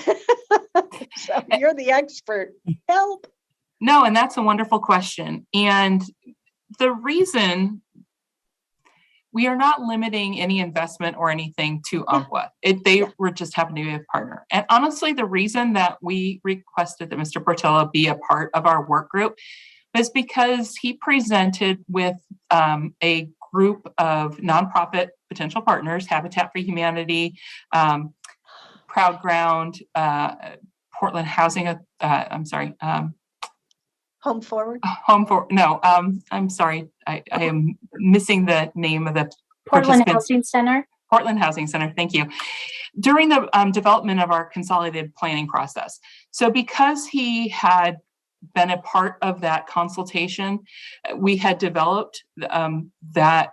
So you're the expert. Help. no, and that's a wonderful question. And the reason we are not limiting any investment or anything to Umpqua. They were just happen to be a partner. And honestly, the reason that we requested that Mr. Portillo be a part of our work group was because he presented with a group of nonprofit potential partners, Habitat for Humanity, Proud Ground, Portland Housing, Home Forward? I'm sorry. I am missing the name of the Portland participant. Housing Center. Portland Housing Center, thank you. During the development of our consolidated planning process. So because he had been a part of that consultation, we had developed that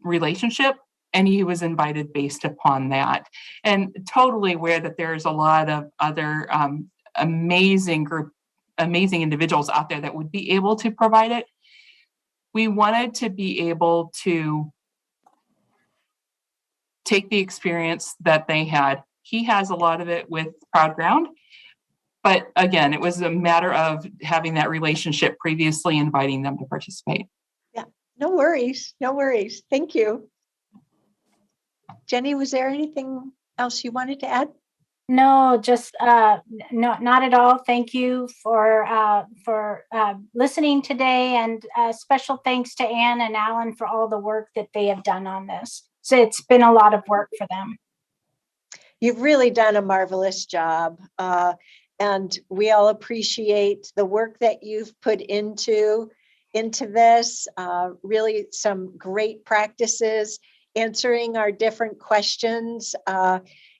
relationship, and he was invited based upon that. And totally aware that there's a lot of other amazing individuals out there that would be able to provide it. We wanted to be able to take the experience that they had. He has a lot of it with Proud Ground, but again, it was a matter of having that relationship previously, inviting them to participate. Yeah, no worries. Thank you. Jenny, was there anything else you wanted to add? No, just not at all. Thank you for listening today, and special thanks to Anne and Alan for all the work that they have done on this. So it's been a lot of work for them. You've really done a marvelous job, and we all appreciate the work that you've put into this. Really, some great practices, answering our different questions.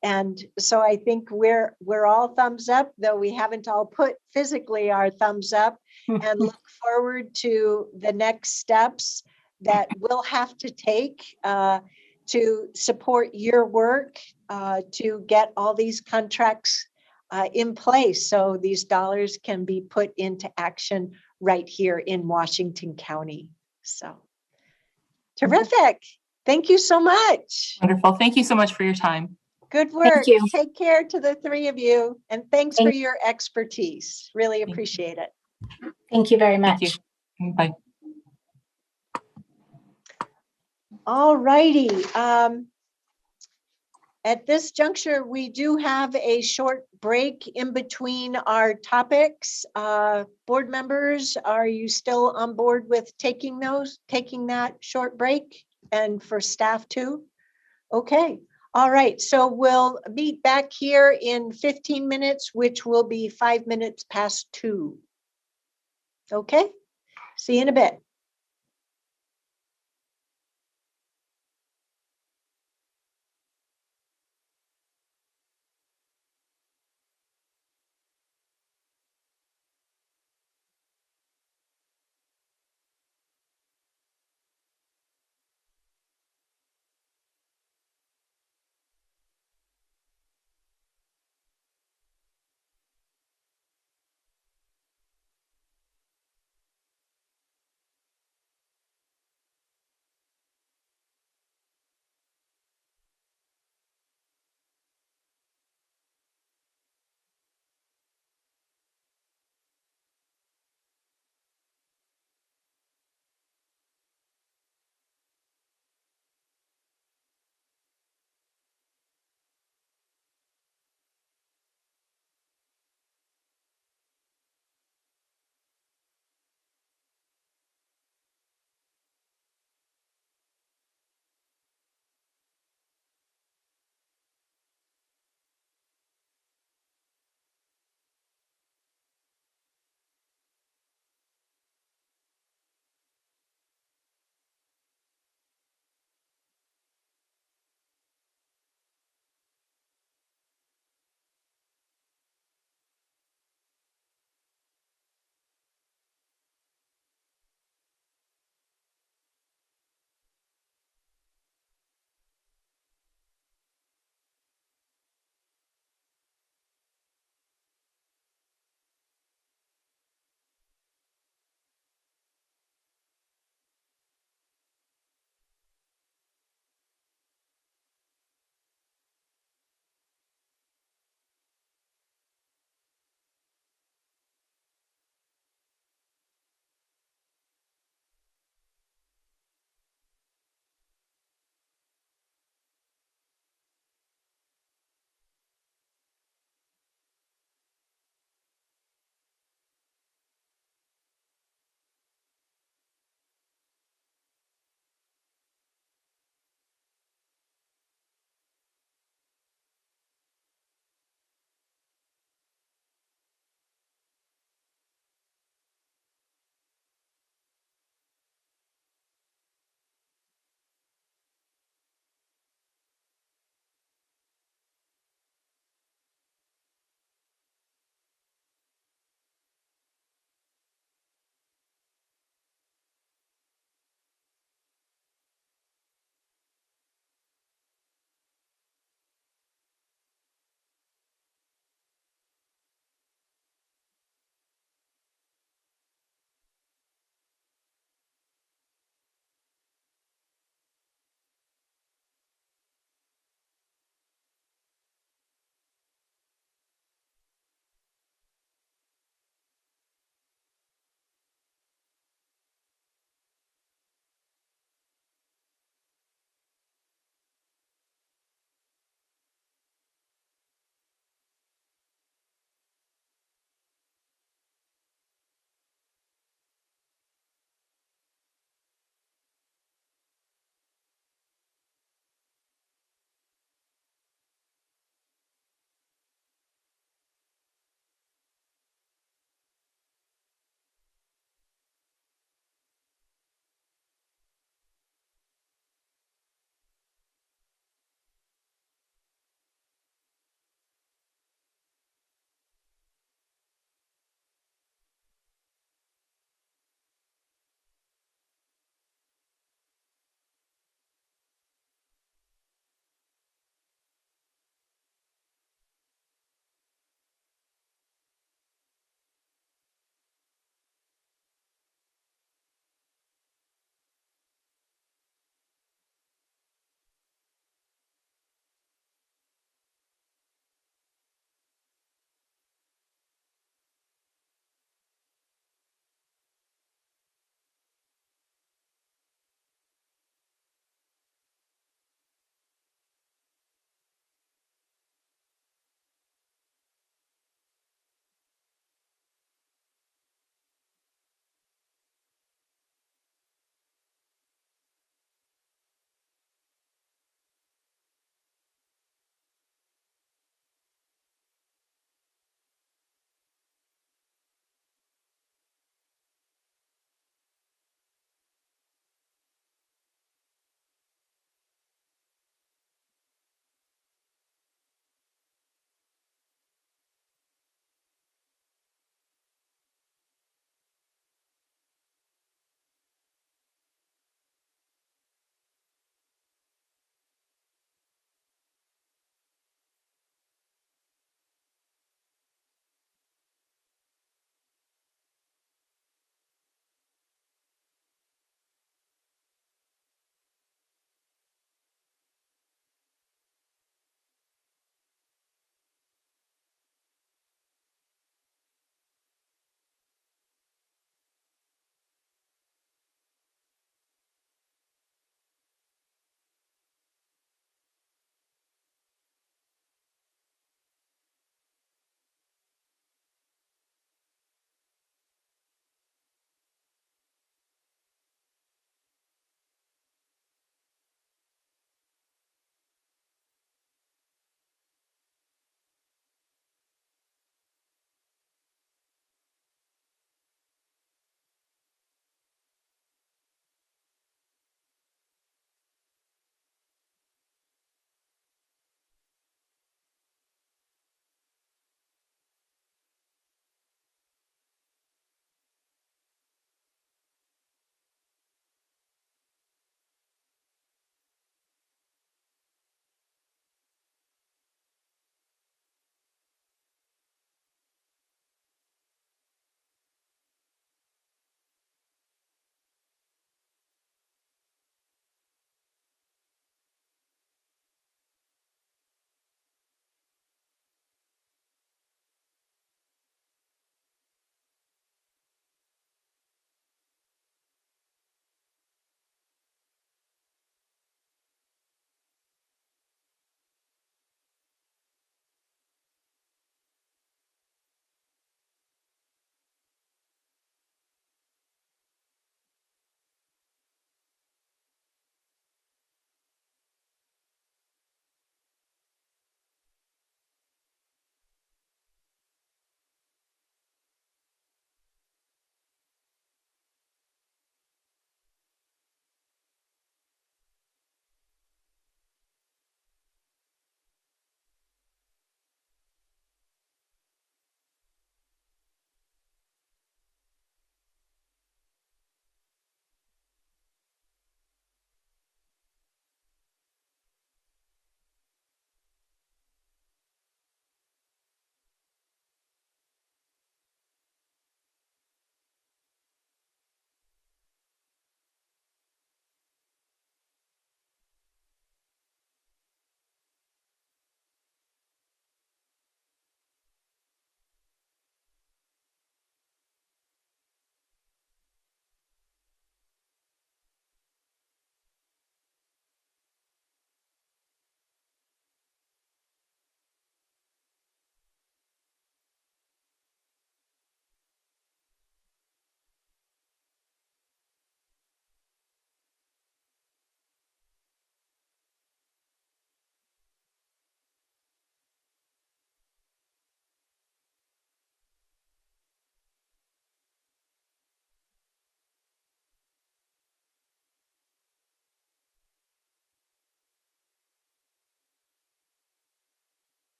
And so I think we're all thumbs up, though we haven't all put physically our thumbs up, and look forward to the next steps that we'll have to take to support your work to get all these contracts in place so these dollars can be put into action right here in Washington County. So terrific. Thank you so much. Wonderful. Thank you so much for your time. Good work. Thank you. Take care to the three of you. And thanks for your expertise. Really appreciate it. Thank you very much. Thank you. Bye. All righty. At this juncture, we do have a short break in between our topics. Board members, are you still on board with taking that short break? And for staff too? Okay, all right. So we'll meet back here in 15 minutes, which will be 5 minutes past 2. Okay, see you in a bit.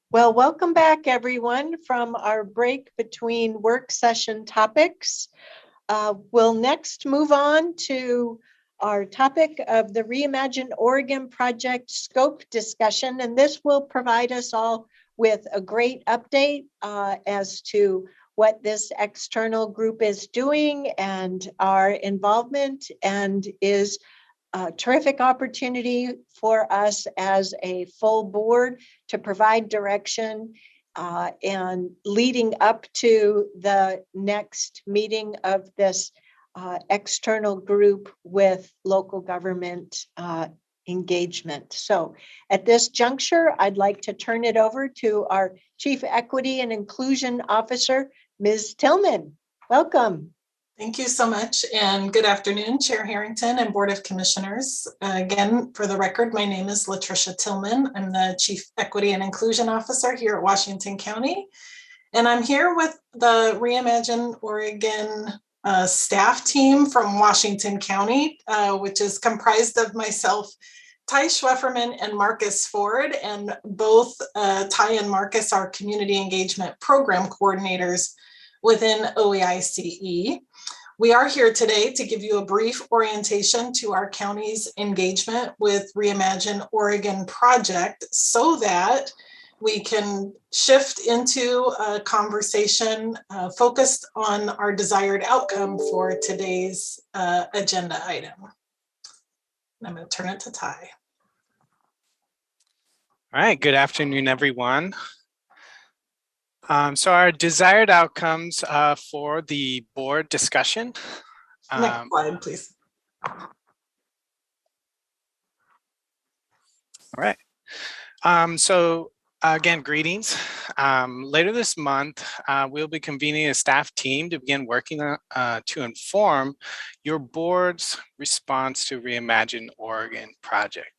Well, welcome back, everyone, from our break between work session topics. We'll next move on to our topic of the Reimagine Oregon project scope discussion, and this will provide us all with a great update as to what this external group is doing and our involvement, and is a terrific opportunity for us as a full board to provide direction and leading up to the next meeting of this external group with local government engagement. So at this juncture, I'd like to turn it over to our Chief Equity and Inclusion Officer, Ms. Tillman. Welcome. Thank you so much, and good afternoon, Chair Harrington and Board of Commissioners. Again, for the record, my name is Latricia Tillman. I'm the Chief Equity and Inclusion Officer here at Washington County, and I'm here with the Reimagine Oregon staff team from Washington County, which is comprised of myself, Ty Schwefferman and Marcus Ford, and both Ty and Marcus are Community Engagement Program Coordinators within OEICE. We are here today to give you a brief orientation to our county's engagement with Reimagine Oregon project so that we can shift into a conversation focused on our desired outcome for today's agenda item. I'm going to turn it to Ty. All right, good afternoon, everyone. So our desired outcomes for the board discussion. Next slide, please. All right. So again, greetings. Later this month, we'll be convening a staff team to begin working to inform your board's response to Reimagine Oregon project.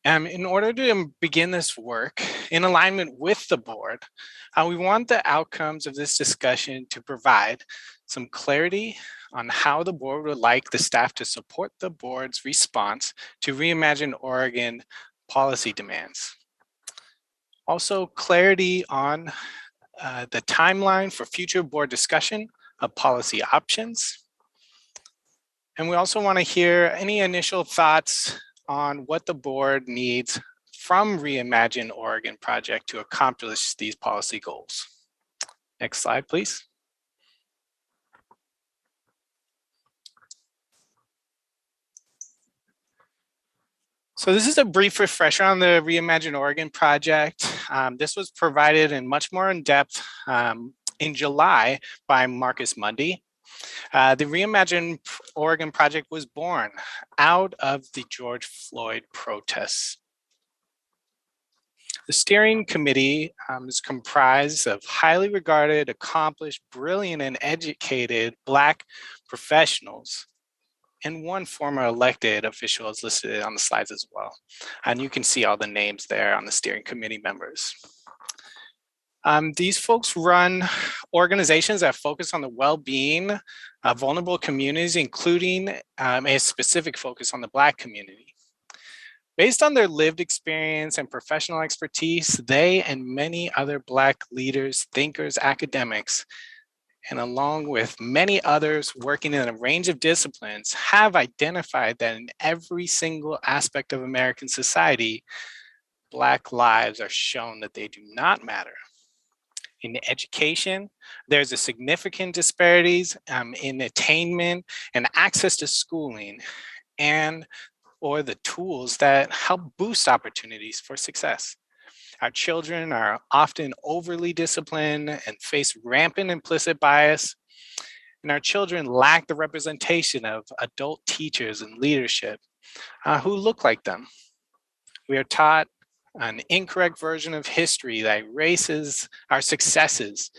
In order to begin this work in alignment with the board, we want the outcomes of this discussion to provide some clarity on how the board would like the staff to support the board's response to Reimagine Oregon policy demands. Also, clarity on the timeline for future board discussion of policy options. And we also want to hear any initial thoughts on what the board needs from Reimagine Oregon project to accomplish these policy goals. Next slide, please. So this is a brief refresher on the Reimagine Oregon project. This was provided in much more in depth in July by Marcus Mundy. The Reimagine Oregon project was born out of the George Floyd protests. The steering committee is comprised of highly regarded, accomplished, brilliant, and educated Black professionals, and one former elected official is listed on the slides as well. And you can see all the names there on the steering committee members. These folks run organizations that focus on the well-being of vulnerable communities, including a specific focus on the Black community. Based on their lived experience and professional expertise, they and many other Black leaders, thinkers, academics, and along with many others working in a range of disciplines, have identified that in every single aspect of American society, Black lives are shown that they do not matter. In education, there's a significant disparities in attainment and access to schooling and or the tools that help boost opportunities for success. Our children are often overly disciplined and face rampant implicit bias, and our children lack the representation of adult teachers and leadership who look like them. We are taught an incorrect version of history that erases our successes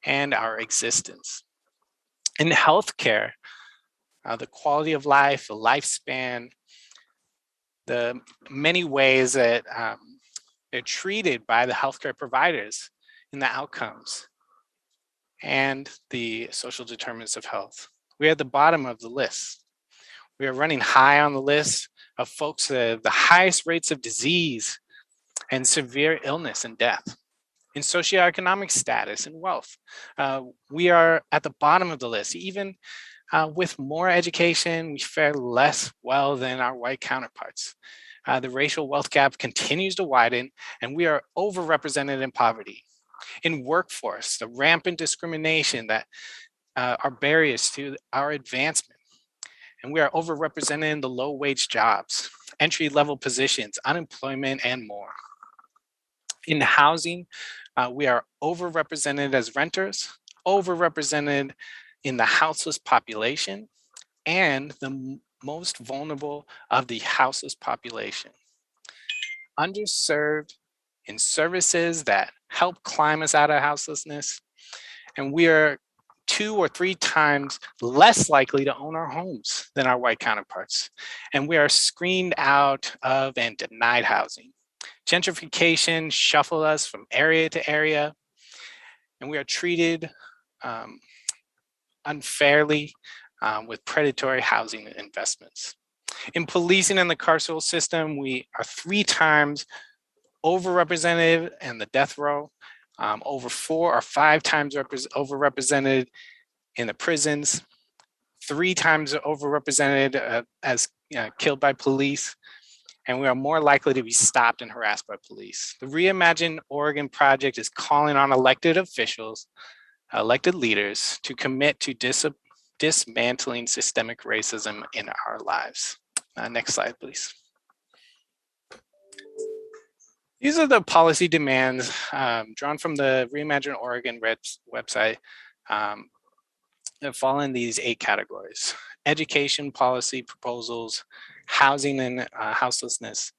and our existence. In healthcare, the quality of life, the lifespan, the many ways that they're treated by the healthcare providers in the outcomes and the social determinants of health. We're at the bottom of the list. We are running high on the list of folks that have the highest rates of disease and severe illness and death. In socioeconomic status and wealth, we are at the bottom of the list. Even with more education, we fare less well than our white counterparts. The racial wealth gap continues to widen, and we are overrepresented in poverty. In workforce, the rampant discrimination that are barriers to our advancement, and we are overrepresented in the low-wage jobs, entry-level positions, unemployment, and more. In housing, we are overrepresented as renters, overrepresented in the houseless population, and the most vulnerable of the houseless population. Underserved in services that help climb us out of houselessness, and we are 2 or 3 times less likely to own our homes than our white counterparts. And we are screened out of and denied housing. Gentrification shuffles us from area to area, and we are treated unfairly with predatory housing investments. In policing and the carceral system, we are 3 times overrepresented in the death row, over 4 or 5 times overrepresented in the prisons, 3 times overrepresented as killed by police, and we are more likely to be stopped and harassed by police. The Reimagine Oregon project is calling on elected officials, elected leaders to commit to dismantling systemic racism in our lives. Next slide, please. These are the policy demands drawn from the Reimagine Oregon website that fall in these 8 categories: education policy proposals, housing and houselessness,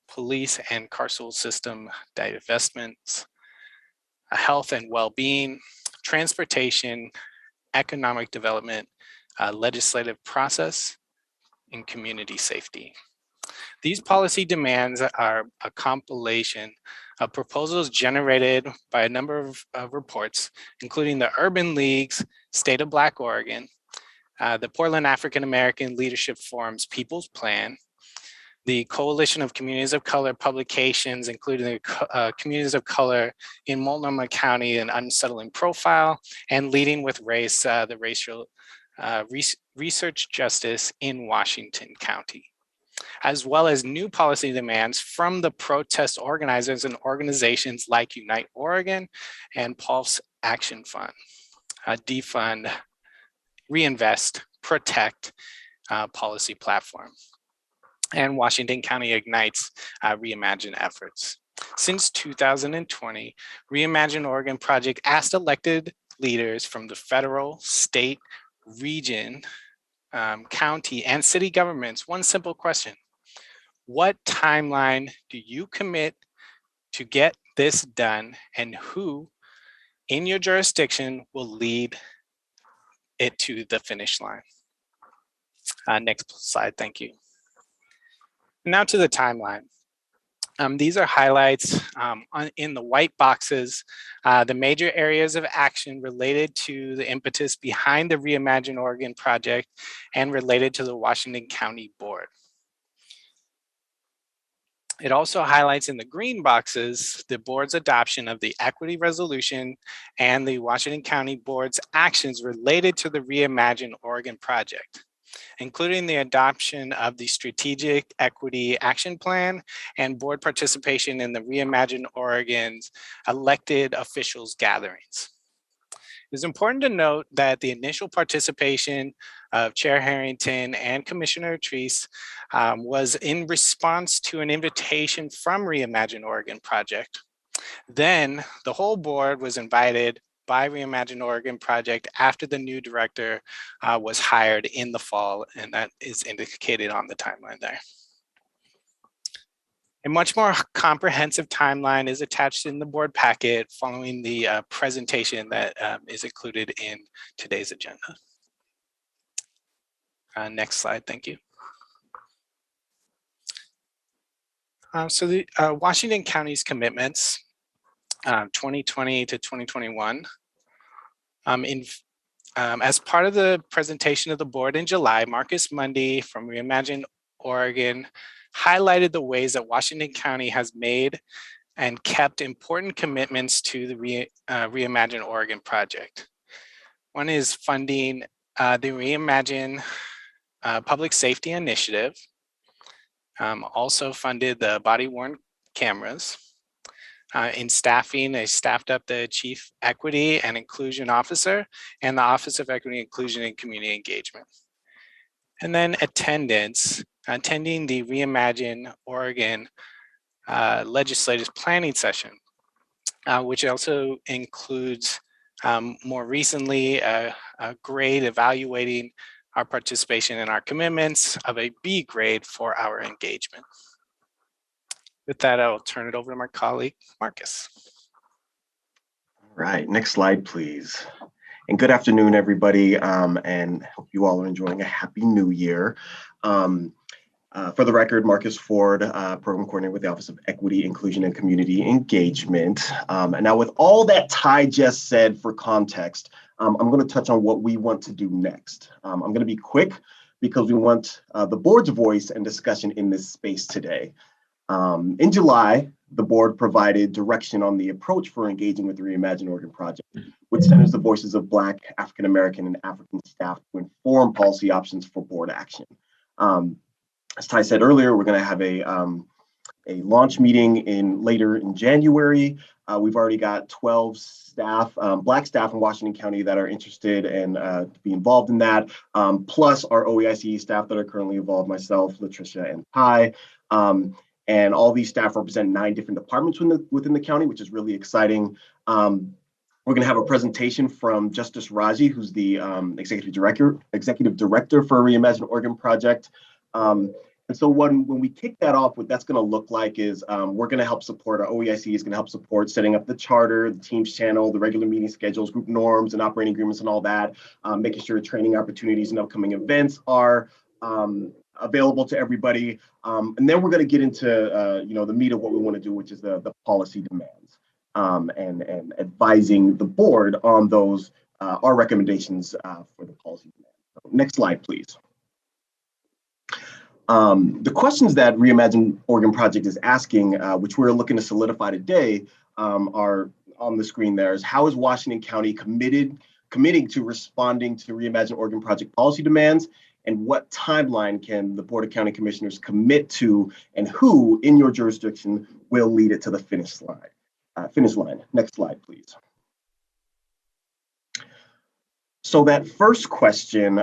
police and carceral system divestments, health and well-being, transportation, economic development, legislative process, and community safety. These policy demands are a compilation of proposals generated by a number of reports, including the Urban League's State of Black Oregon, the Portland African American Leadership Forum's People's Plan, the Coalition of Communities of Color publications, including the Communities of Color in Multnomah County, an Unsettling Profile, and Leading with Race, the Racial Research Justice in Washington County, as well as new policy demands from the protest organizers and organizations like Unite Oregon and Pulse Action Fund, Defund, Reinvest, Protect policy platform, and Washington County Ignites Reimagine efforts. Since 2020, Reimagine Oregon project asked elected leaders from the federal, state, region, county, and city governments one simple question: what timeline do you commit to get this done, and who in your jurisdiction will lead it to the finish line? Next slide, thank you. Now to the timeline. These are highlights in the white boxes, the major areas of action related to the impetus behind the Reimagine Oregon project and related to the Washington County Board. It also highlights in the green boxes the board's adoption of the equity resolution and the Washington County Board's actions related to the Reimagine Oregon project, including the adoption of the Strategic Equity Action Plan and board participation in the Reimagine Oregon's elected officials gatherings. It's important to note that the initial participation of Chair Harrington and Commissioner Treese was in response to an invitation from Reimagine Oregon project. Then the whole board was invited by Reimagine Oregon project after the new director was hired in the fall, and that is indicated on the timeline there. A much more comprehensive timeline is attached in the board packet following the presentation that is included in today's agenda. Next slide, thank you. So the Washington County's commitments, 2020 to 2021, as part of the presentation of the board in July, Marcus Mundy from Reimagine Oregon highlighted the ways that Washington County has made and kept important commitments to the Reimagine Oregon project. One is funding the Reimagine Public Safety Initiative, also funded the body-worn cameras. In staffing, they staffed up the Chief Equity and Inclusion Officer and the Office of Equity, Inclusion, and Community Engagement. And then attendance, attending the Reimagine Oregon legislative planning session, which also includes more recently a grade evaluating our participation in our commitments of a B grade for our engagement. With that, I'll turn it over to my colleague, Marcus. All right, next slide, please. And good afternoon, everybody, and hope you all are enjoying a happy new year. For the record, Marcus Ford, Program Coordinator with the Office of Equity, Inclusion, and Community Engagement. And now with all that Ty just said for context, I'm going to touch on what we want to do next. I'm going to be quick because we want the board's voice and discussion in this space today. In July, the board provided direction on the approach for engaging with the Reimagine Oregon project, which centers the voices of Black, African American, and African staff to inform policy options for board action. As Ty said earlier, we're going to have a launch meeting later in January. We've already got 12 staff, Black staff in Washington County that are interested and to be involved in that, plus our OEICE staff that are currently involved, myself, Latricia, and Ty. And all these staff represent 9 different departments within the county, which is really exciting. We're going to have a presentation from Justice Raji, who's the executive director for Reimagine Oregon Project. And so when we kick that off, what that's going to look like is we're going to help support, our OEIC is going to help support setting up the charter, the Teams channel, the regular meeting schedules, group norms, and operating agreements and all that, making sure training opportunities and upcoming events are available to everybody. And then we're going to get into the meat of what we want to do, which is the policy demands and advising the board on those, our recommendations for the policy demands. So next slide, please. The questions that Reimagine Oregon Project is asking, which we're looking to solidify today, are on the screen there. Is how is Washington County committing to responding to Reimagine Oregon Project policy demands, and what timeline can the Board of County Commissioners commit to, and who in your jurisdiction will lead it to the finish line? Next slide, please. So that first question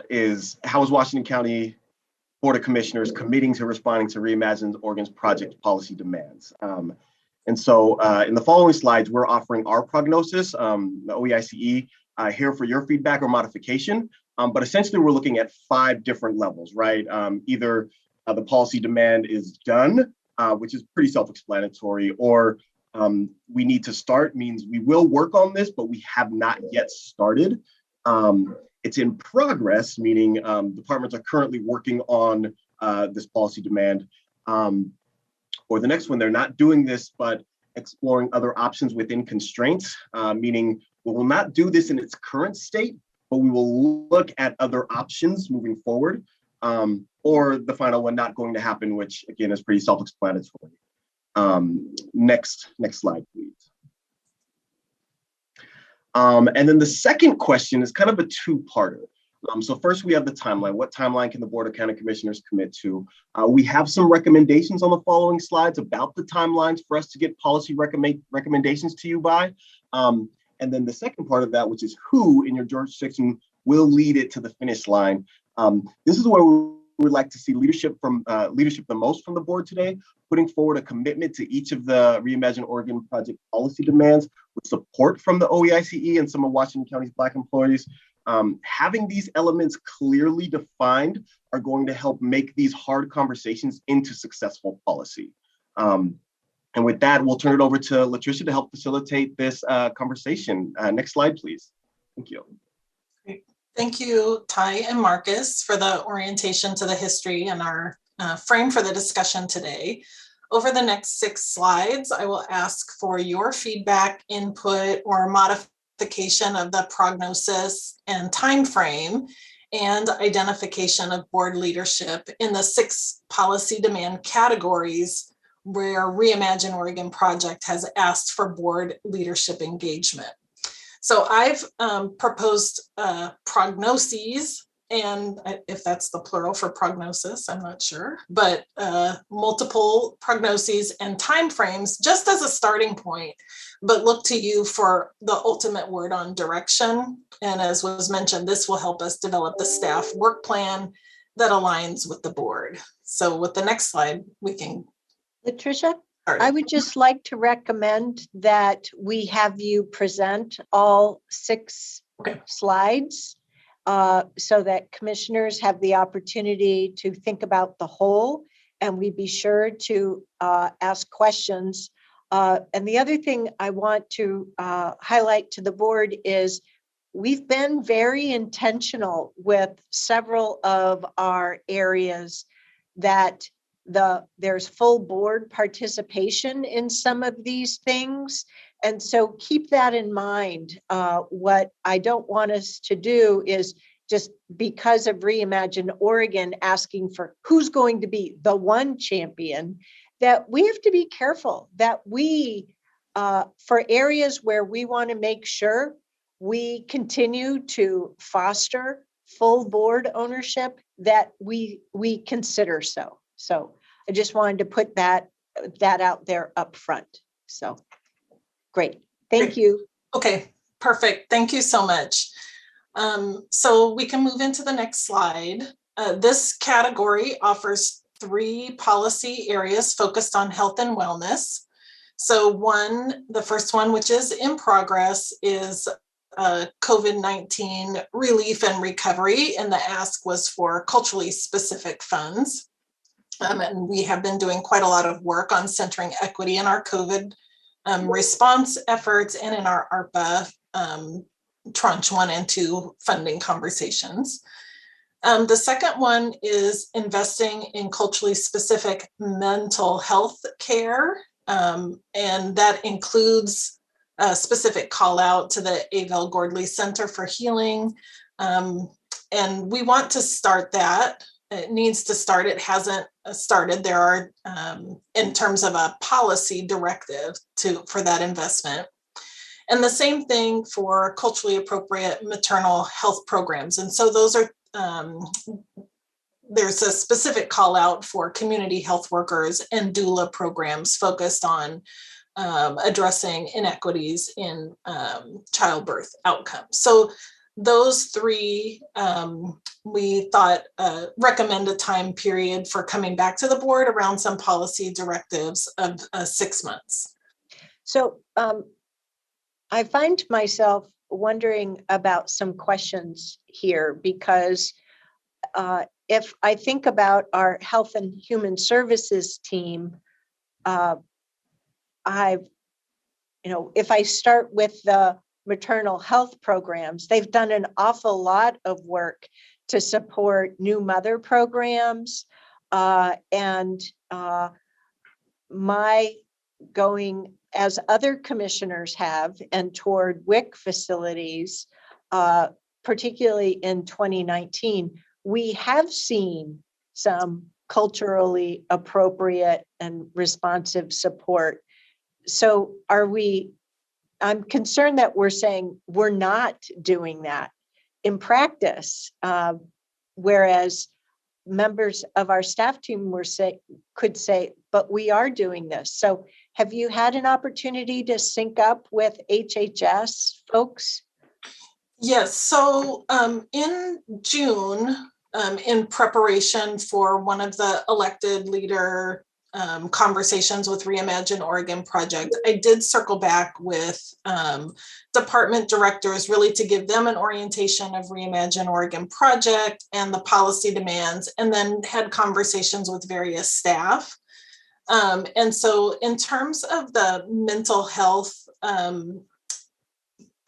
is how is Washington County Board of Commissioners committing to responding to Reimagine Oregon's project policy demands? And so in the following slides, we're offering our prognosis, the OEICE, here for your feedback or modification. But essentially, we're looking at 5 different levels, right? Either the policy demand is done, which is pretty self-explanatory, or we need to start, means we will work on this, but we have not yet started. It's in progress, meaning departments are currently working on this policy demand. Or the next one, they're not doing this, but exploring other options within constraints, meaning we will not do this in its current state, but we will look at other options moving forward. Or the final one, not going to happen, which again is pretty self-explanatory. Next slide, please. And then the second question is kind of a 2-parter. So first we have the timeline. What timeline can the Board of County Commissioners commit to? We have some recommendations on the following slides about the timelines for us to get policy recommendations to you by. And then the second part of that, which is who in your jurisdiction will lead it to the finish line. This is where we would like to see leadership the most from the board today, putting forward a commitment to each of the Reimagine Oregon project policy demands with support from the OEICE and some of Washington County's Black employees. Having these elements clearly defined are going to help make these hard conversations into successful policy. And with that, we'll turn it over to Latricia to help facilitate this conversation. Next slide, please. Thank you. Great. Thank you, Ty and Marcus, for the orientation to the history and our frame for the discussion today. Over the next 6 slides, I will ask for your feedback, input, or modification of the prognosis and time frame. and identification of board leadership in the 6 policy demand categories where Reimagine Oregon project has asked for board leadership engagement. So I've proposed prognoses, and if that's the plural for prognosis, I'm not sure, but multiple prognoses and timeframes just as a starting point, but look to you for the ultimate word on direction. And as was mentioned, this will help us develop the staff work plan that aligns with the board. So with the next slide, we can. Latricia, start. I would just like to recommend that we have you present all 6 slides so that commissioners have the opportunity to think about the whole, and we be sure to ask questions. And the other thing I want to highlight to the board is we've been very intentional with several of our areas that there's full board participation in some of these things. And so keep that in mind. What I don't want us to do is just because of Reimagine Oregon asking for who's going to be the one champion, that we have to be careful that we, for areas where we want to make sure we continue to foster full board ownership, that we consider so. So I just wanted to put that out there up front. So great. Thank you. Okay, perfect. Thank you so much. So we can move into the next slide. This category offers 3 policy areas focused on health and wellness. So the first one, which is in progress, is COVID-19 relief and recovery, and the ask was for culturally specific funds. And we have been doing quite a lot of work on centering equity in our COVID response efforts and in our ARPA tranche 1 and 2 funding conversations. The second one is investing in culturally specific mental health care. And that includes a specific call out to the Avell Gordley Center for Healing. And we want to start that. It needs to start. It hasn't started. There are, in terms of a policy directive for that investment. And the same thing for culturally appropriate maternal health programs. And so those are, there's a specific call out for community health workers and doula programs focused on addressing inequities in childbirth outcomes. So those 3, we thought recommend a time period for coming back to the board around some policy directives of 6 months. So I find myself wondering about some questions here, because if I think about our Health and Human Services team, if I start with the maternal health programs, they've done an awful lot of work to support new mother programs, and my going, as other commissioners have, and toward WIC facilities, particularly in 2019, we have seen some culturally appropriate and responsive support. So I'm concerned that we're saying we're not doing that in practice, whereas members of our staff team could say, but we are doing this. So have you had an opportunity to sync up with HHS folks? Yes, so in June, in preparation for one of the elected leader conversations with Reimagine Oregon project, I did circle back with department directors really to give them an orientation of Reimagine Oregon project and the policy demands, and then had conversations with various staff. And so in terms of the mental health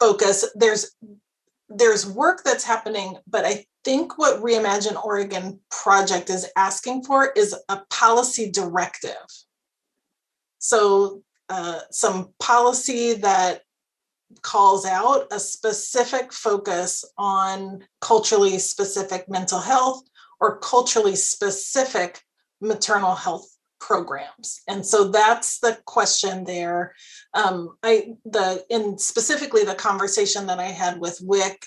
focus, there's work that's happening, but I think what Reimagine Oregon project is asking for is a policy directive. So some policy that calls out a specific focus on culturally specific mental health or culturally specific maternal health programs. And so that's the question there. In specifically the conversation that I had with WIC,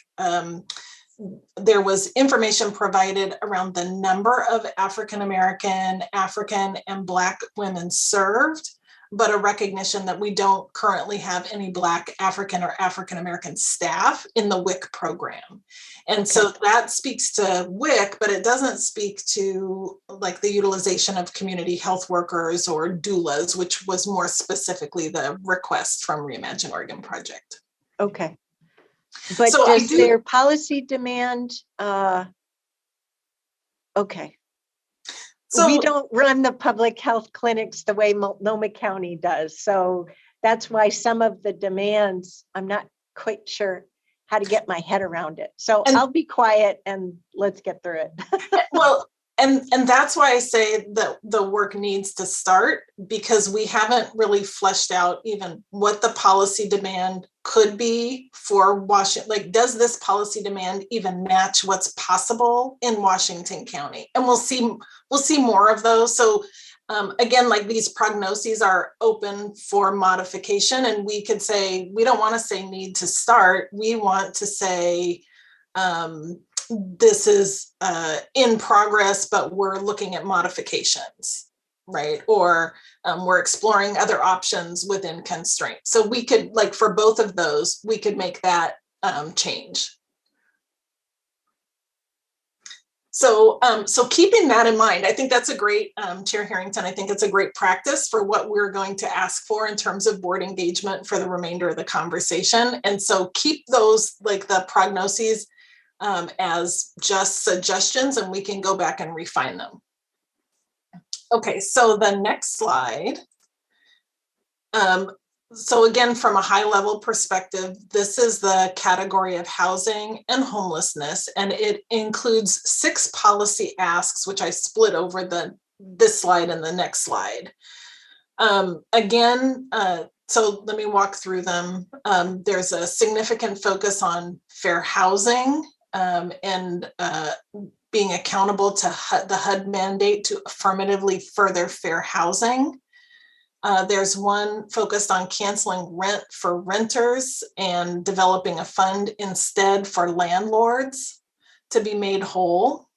there was information provided around the number of African, and Black women served, but a recognition that we don't currently have any Black, African, or African American staff in the WIC program. And so that speaks to WIC, but it doesn't speak to like the utilization of community health workers or doulas, which was more specifically the request from Reimagine Oregon Project. Okay. But So does their policy demand, okay. So we don't run the public health clinics the way Multnomah County does. So that's why some of the demands, I'm not quite sure how to get my head around it. So I'll be quiet and let's get through it. Well, and that's why I say that the work needs to start, because we haven't really fleshed out even what the policy demand could be for Washington. Like, does this policy demand even match what's possible in Washington County? And we'll see more of those. So again, like, these prognoses are open for modification, and we could say, we don't want to say need to start. We want to say, this is in progress, but we're looking at modifications, right? Or we're exploring other options within constraints. So we could, like, for both of those, we could make that change. So keeping that in mind, I think that's a great, Chair Harrington, I think it's a great practice for what we're going to ask for in terms of board engagement for the remainder of the conversation. And so keep those, like the prognoses, as just suggestions, and we can go back and refine them. Okay, so the next slide. So again, from a high level perspective, this is the category of housing and homelessness, and it includes 6 policy asks, which I split over this slide and the next slide. Again, so let me walk through them. There's a significant focus on fair housing, and being accountable to the HUD mandate to affirmatively further fair housing. There's one focused on canceling rent for renters and developing a fund instead for landlords to be made whole,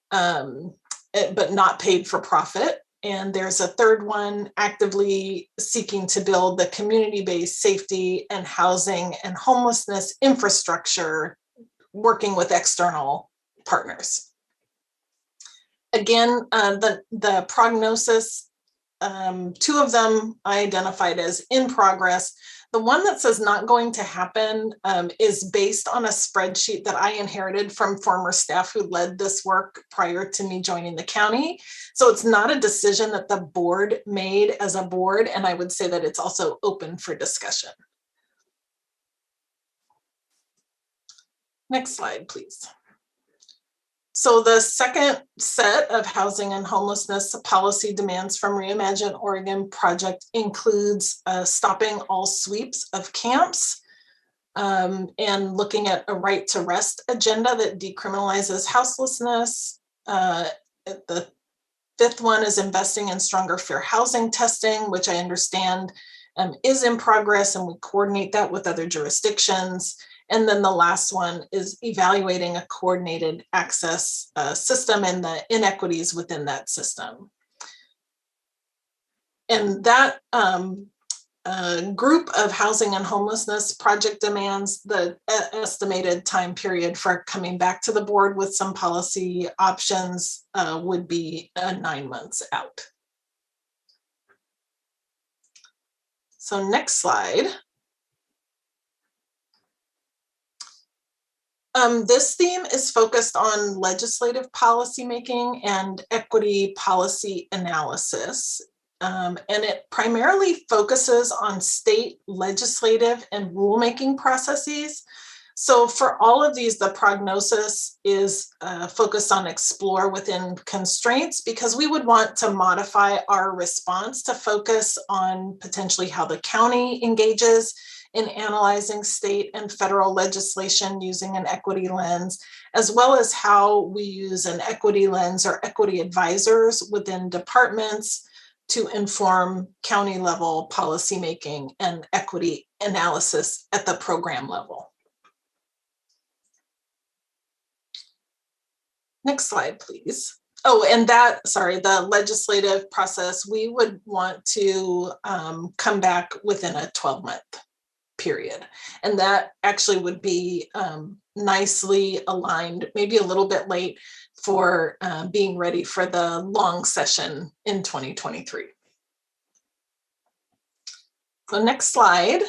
but not paid for profit. And there's a third one, actively seeking to build the community-based safety and housing and homelessness infrastructure, working with external partners. Again, the prognosis, 2 of them I identified as in progress. The one that says not going to happen is based on a spreadsheet that I inherited from former staff who led this work prior to me joining the county. So it's not a decision that the board made as a board, and I would say that it's also open for discussion. Next slide, please. So the second set of housing and homelessness policy demands from Reimagine Oregon Project includes stopping all sweeps of camps, and looking at a right to rest agenda that decriminalizes houselessness. The 5th one is investing in stronger fair housing testing, which I understand is in progress, and we coordinate that with other jurisdictions. And then the last one is evaluating a coordinated access system and the inequities within that system. And that group of housing and homelessness project demands, the estimated time period for coming back to the board with some policy options would be 9 months out. So next slide. This theme is focused on legislative policymaking and equity policy analysis. And it primarily focuses on state legislative and rulemaking processes. So for all of these, the prognosis is focused on explore within constraints, because we would want to modify our response to focus on potentially how the county engages in analyzing state and federal legislation using an equity lens, as well as how we use an equity lens or equity advisors within departments to inform county level policymaking and equity analysis at the program level. Next slide, please. Oh, and the legislative process, we would want to come back within a 12-month period. And that actually would be nicely aligned, maybe a little bit late for being ready for the long session in 2023. So next slide.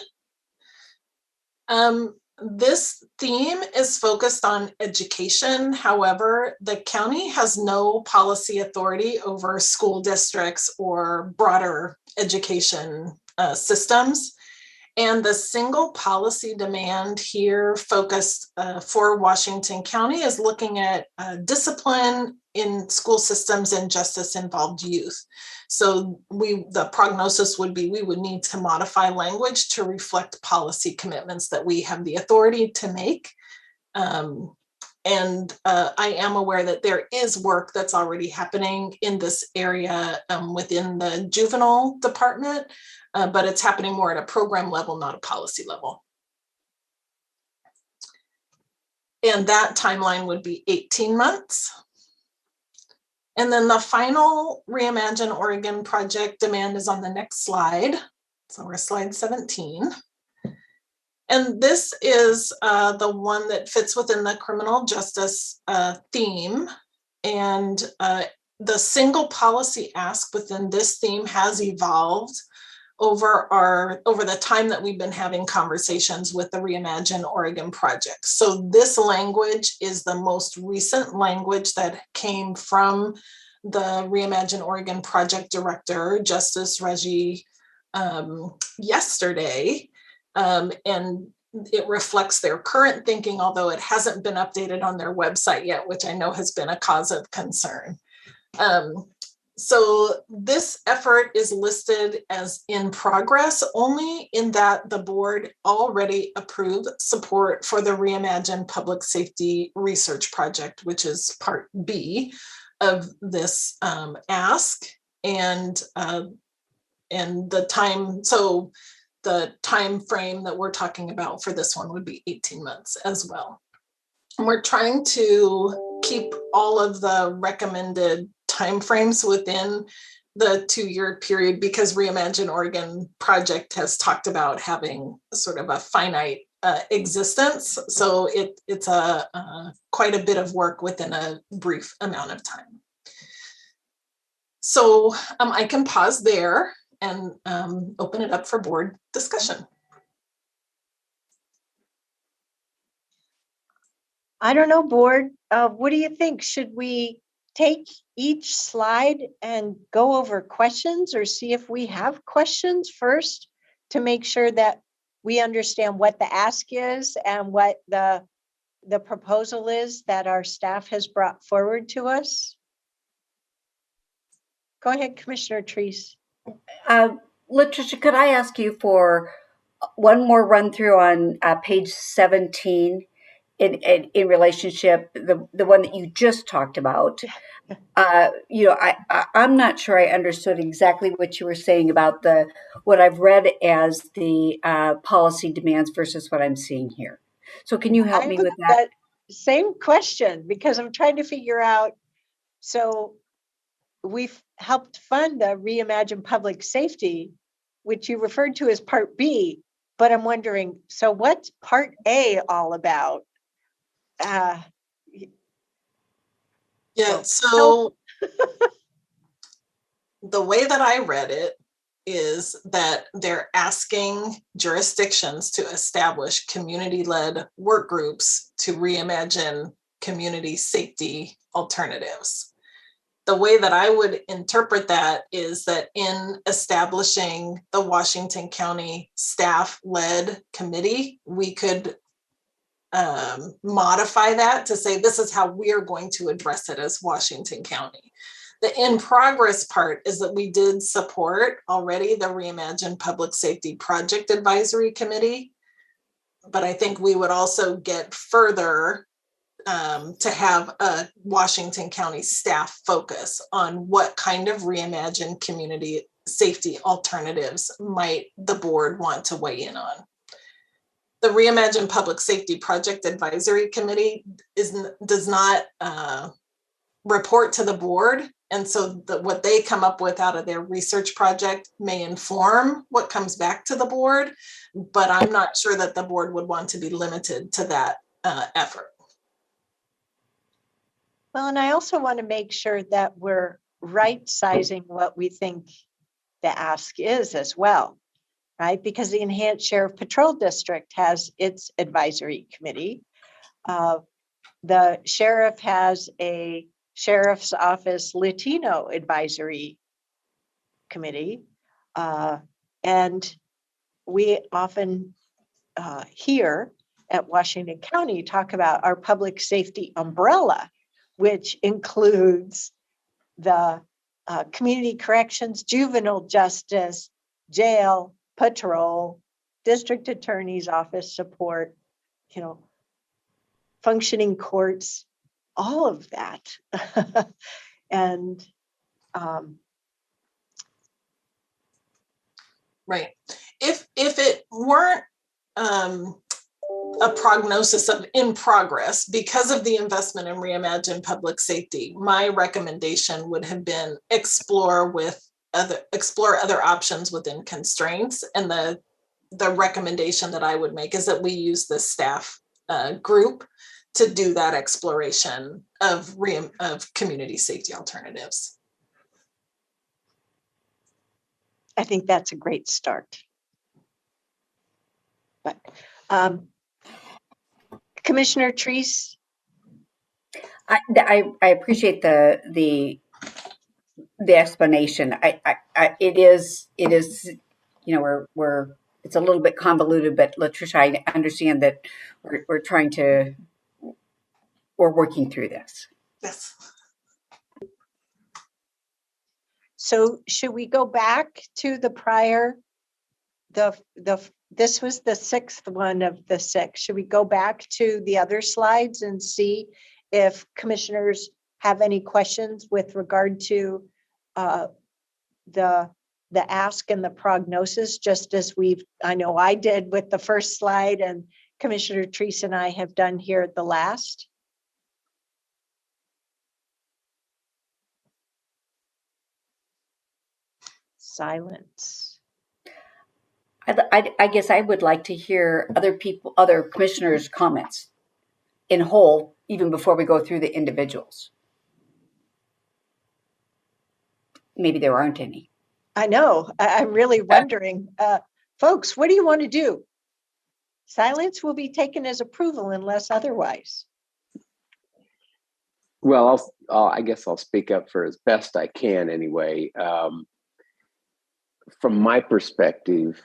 This theme is focused on education. However, the county has no policy authority over school districts or broader education systems. And the single policy demand here focused for Washington County is looking at discipline in school systems and justice-involved youth. So the prognosis would be we would need to modify language to reflect policy commitments that we have the authority to make. I am aware that there is work that's already happening in this area within the juvenile department, but it's happening more at a program level, not a policy level. And that timeline would be 18 months. And then the final Reimagine Oregon project demand is on the next slide. So we're slide 17. And this is the one that fits within the criminal justice theme. And the single policy ask within this theme has evolved over the time that we've been having conversations with the Reimagine Oregon project. So this language is the most recent language that came from the Reimagine Oregon project director, Justice Reggie, yesterday. And it reflects their current thinking, although it hasn't been updated on their website yet, which I know has been a cause of concern. So this effort is listed as in progress only in that the board already approved support for the Reimagine Public Safety Research Project, which is part B of this ask. And the time frame that we're talking about for this one would be 18 months as well. And we're trying to keep all of the recommended timeframes within the 2-year period because Reimagine Oregon project has talked about having sort of a finite existence. So it's quite a bit of work within a brief amount of time. So I can pause there and open it up for board discussion. I don't know, board. What do you think? Should we take each slide and go over questions or see if we have questions first to make sure that we understand what the ask is and what the proposal is that our staff has brought forward to us? Go ahead, Commissioner Treese. Latricia, could I ask you for one more run through on page 17 in relationship, the one that you just talked about? I'm not sure I understood exactly what you were saying about what I've read as the policy demands versus what I'm seeing here. So can you help me with that? Same question, because I'm trying to figure out, so we've helped fund the Reimagine Public Safety, which you referred to as Part B, but I'm wondering, so what's Part A all about? Yeah, so the way that I read it is that they're asking jurisdictions to establish community-led work groups to reimagine community safety alternatives. The way that I would interpret that is that in establishing the Washington County staff-led committee, we could modify that to say this is how we are going to address it as Washington County. The in progress part is that we did support already the Reimagine Public Safety Project Advisory Committee. But I think we would also get further to have a Washington County staff focus on what kind of reimagined community safety alternatives might the board want to weigh in on. The Reimagine Public Safety Project Advisory Committee does not report to the board. And so what they come up with out of their research project may inform what comes back to the board, but I'm not sure that the board would want to be limited to that effort. Well, and I also want to make sure that we're right sizing what we think the ask is as well, right? Because the Enhanced Sheriff Patrol District has its advisory committee. The sheriff has a Sheriff's Office Latino advisory committee. And we often here at Washington County talk about our public safety umbrella, which includes the community corrections, juvenile justice, jail, patrol, district attorney's office support, functioning courts, all of that. And right. If it weren't a prognosis of in progress because of the investment in Reimagine Public Safety, my recommendation would have been explore other options within constraints. And the recommendation that I would make is that we use the staff group to do that exploration of community safety alternatives. I think that's a great start. But Commissioner Treese. I appreciate the explanation. It is we're it's a little bit convoluted, but Latricia, I understand that we're working through this. Yes. So should we go back to the prior, this was the sixth one of the six. Should we go back to the other slides and see if commissioners have any questions with regard to the ask and the prognosis, just as I know I did with the first slide and Commissioner Treese and I have done here at the last? Silence. I guess I would like to hear other commissioners' comments in whole, even before we go through the individuals. Maybe there aren't any. I know. I'm really wondering, folks, what do you want to do? Silence will be taken as approval unless otherwise. Well, I guess I'll speak up for as best I can anyway. From my perspective,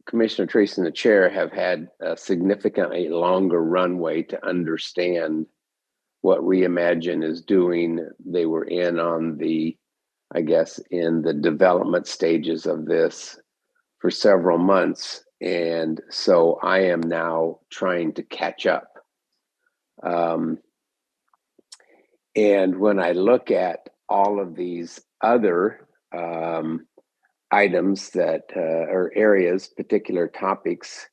Commissioner Treese and the chair have had a significantly longer runway to understand what Reimagine is doing. They were in the development stages of this for several months. And so I am now trying to catch up. And when I look at all of these other items that or areas, particular topics,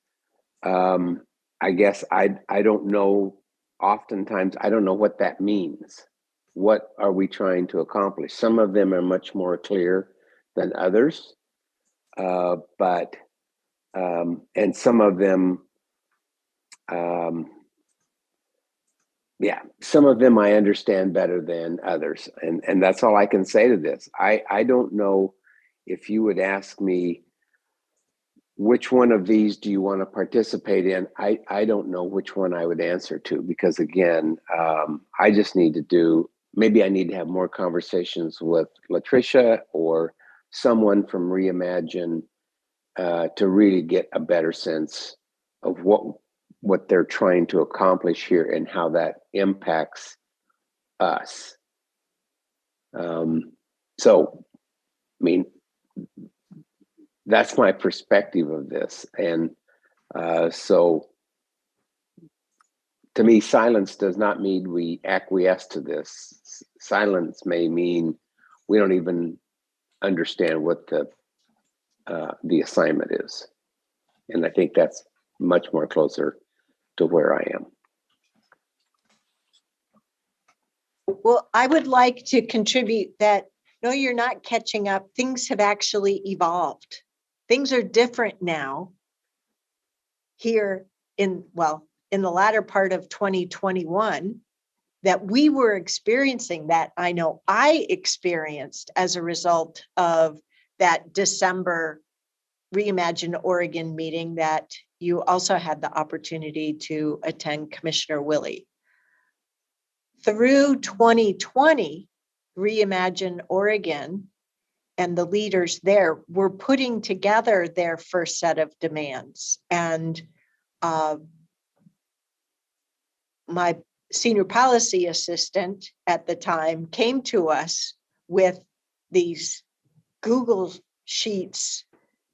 I guess I don't know. Oftentimes, I don't know what that means. What are we trying to accomplish? Some of them are much more clear than others, but and some of them, some of them I understand better than others, and that's all I can say to this. I don't know if you would ask me, which one of these do you want to participate in? I don't know which one I would answer to, because again, I just need to maybe I need to have more conversations with Latricia or someone from Reimagine to really get a better sense of what they're trying to accomplish here and how that impacts us. So, I mean, that's my perspective of this. And So to me, silence does not mean we acquiesce to this. Silence may mean we don't even understand what the assignment is. And I think that's much more closer to where I am. Well, I would like to contribute that, no, you're not catching up. Things have actually evolved. Things are different now here in the latter part of 2021 that we were experiencing, that I know I experienced as a result of that December Reimagine Oregon meeting that you also had the opportunity to attend, Commissioner Willie. Through 2020, Reimagine Oregon and the leaders there were putting together their first set of demands. And my senior policy assistant at the time came to us with these Google Sheets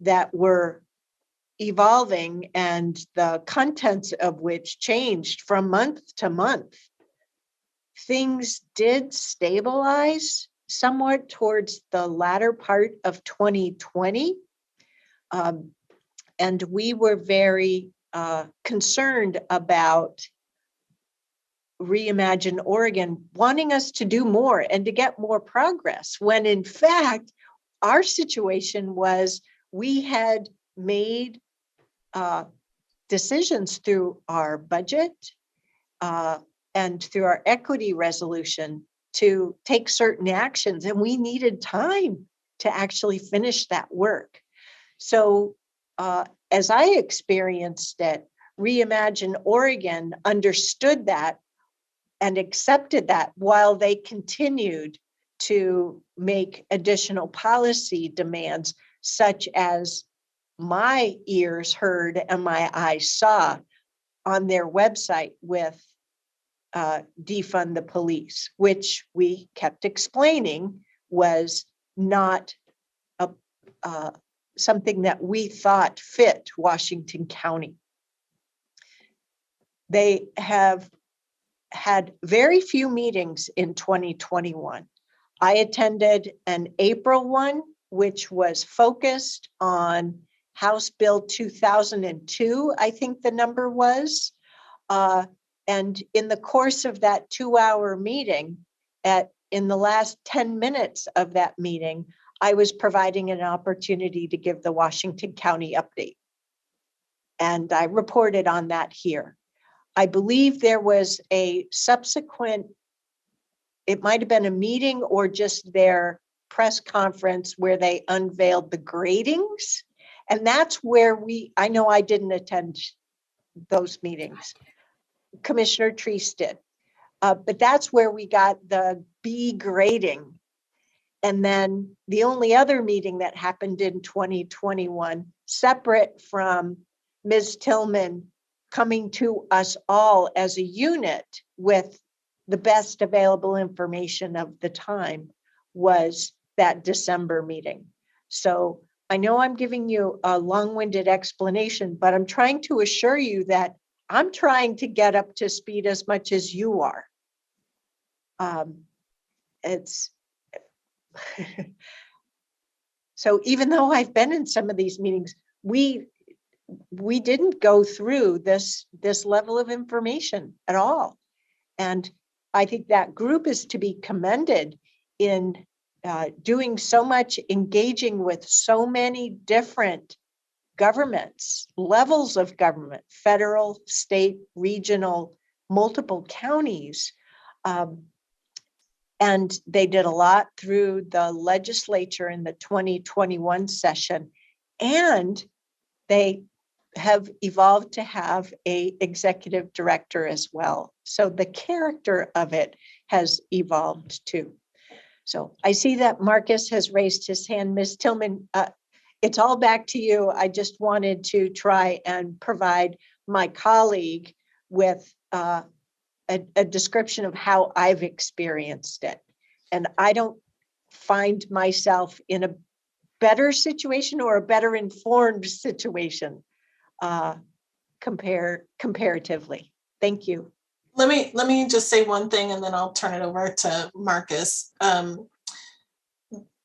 that were evolving and the contents of which changed from month to month. Things did stabilize somewhat towards the latter part of 2020. And we were very concerned about Reimagine Oregon wanting us to do more and to get more progress, when in fact, our situation was we had made decisions through our budget and through our equity resolution to take certain actions, and we needed time to actually finish that work. So as I experienced it, Reimagine Oregon understood that and accepted that while they continued to make additional policy demands, such as my ears heard and my eyes saw on their website with defund the police, which we kept explaining was not something that we thought fit Washington County. They have had very few meetings in 2021. I attended an April one, which was focused on House Bill 2002, I think the number was. And in the course of that 2-hour meeting, in the last 10 minutes of that meeting, I was providing an opportunity to give the Washington County update. And I reported on that here. I believe there was a subsequent, it might have been a meeting or just their press conference where they unveiled the gradings. And that's where I know I didn't attend those meetings. Commissioner Treese did. But that's where we got the B grading. And then the only other meeting that happened in 2021, separate from Ms. Tillman coming to us all as a unit with the best available information of the time, was that December meeting. So I know I'm giving you a long-winded explanation, but I'm trying to assure you that I'm trying to get up to speed as much as you are. So even though I've been in some of these meetings, we didn't go through this level of information at all. And I think that group is to be commended in doing so much, engaging with so many different governments, levels of government, federal, state, regional, multiple counties. And they did a lot through the legislature in the 2021 session. And they have evolved to have an executive director as well. So the character of it has evolved too. So I see that Marcus has raised his hand. Ms. Tillman, it's all back to you. I just wanted to try and provide my colleague with a description of how I've experienced it. And I don't find myself in a better situation or a better informed situation comparatively. Thank you. Let me just say one thing, and then I'll turn it over to Marcus. The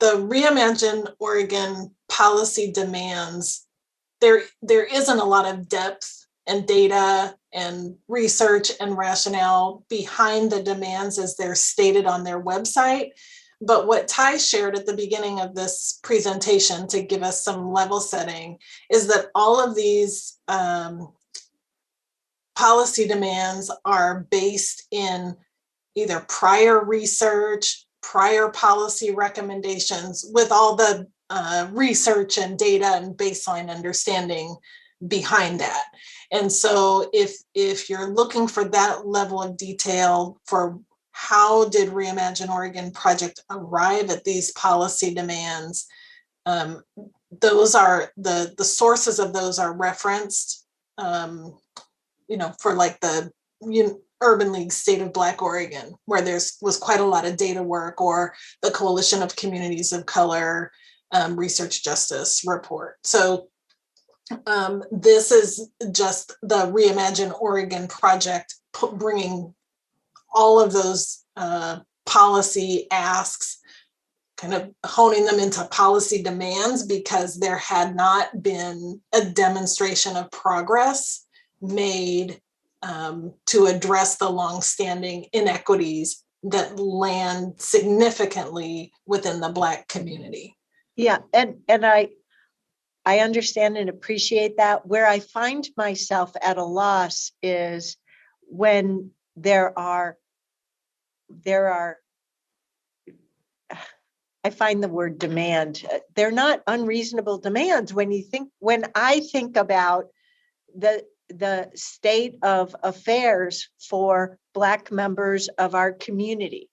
Reimagine Oregon policy demands, there isn't a lot of depth and data and research and rationale behind the demands as they're stated on their website. But what Ty shared at the beginning of this presentation to give us some level setting is that all of these policy demands are based in either prior research, prior policy recommendations with all the research and data and baseline understanding behind that. And so if you're looking for that level of detail for how did Reimagine Oregon project arrive at these policy demands, those are the sources of those are referenced, for like the Urban League State of Black Oregon, where was quite a lot of data work, or the Coalition of Communities of Color Research Justice report. So this is just the Reimagine Oregon project, bringing all of those policy asks, kind of honing them into policy demands, because there had not been a demonstration of progress made to address the longstanding inequities that land significantly within the Black community. Yeah, and I understand and appreciate that. Where I find myself at a loss is when there are, I find the word demand, they're not unreasonable demands. When I think about the state of affairs for Black members of our community,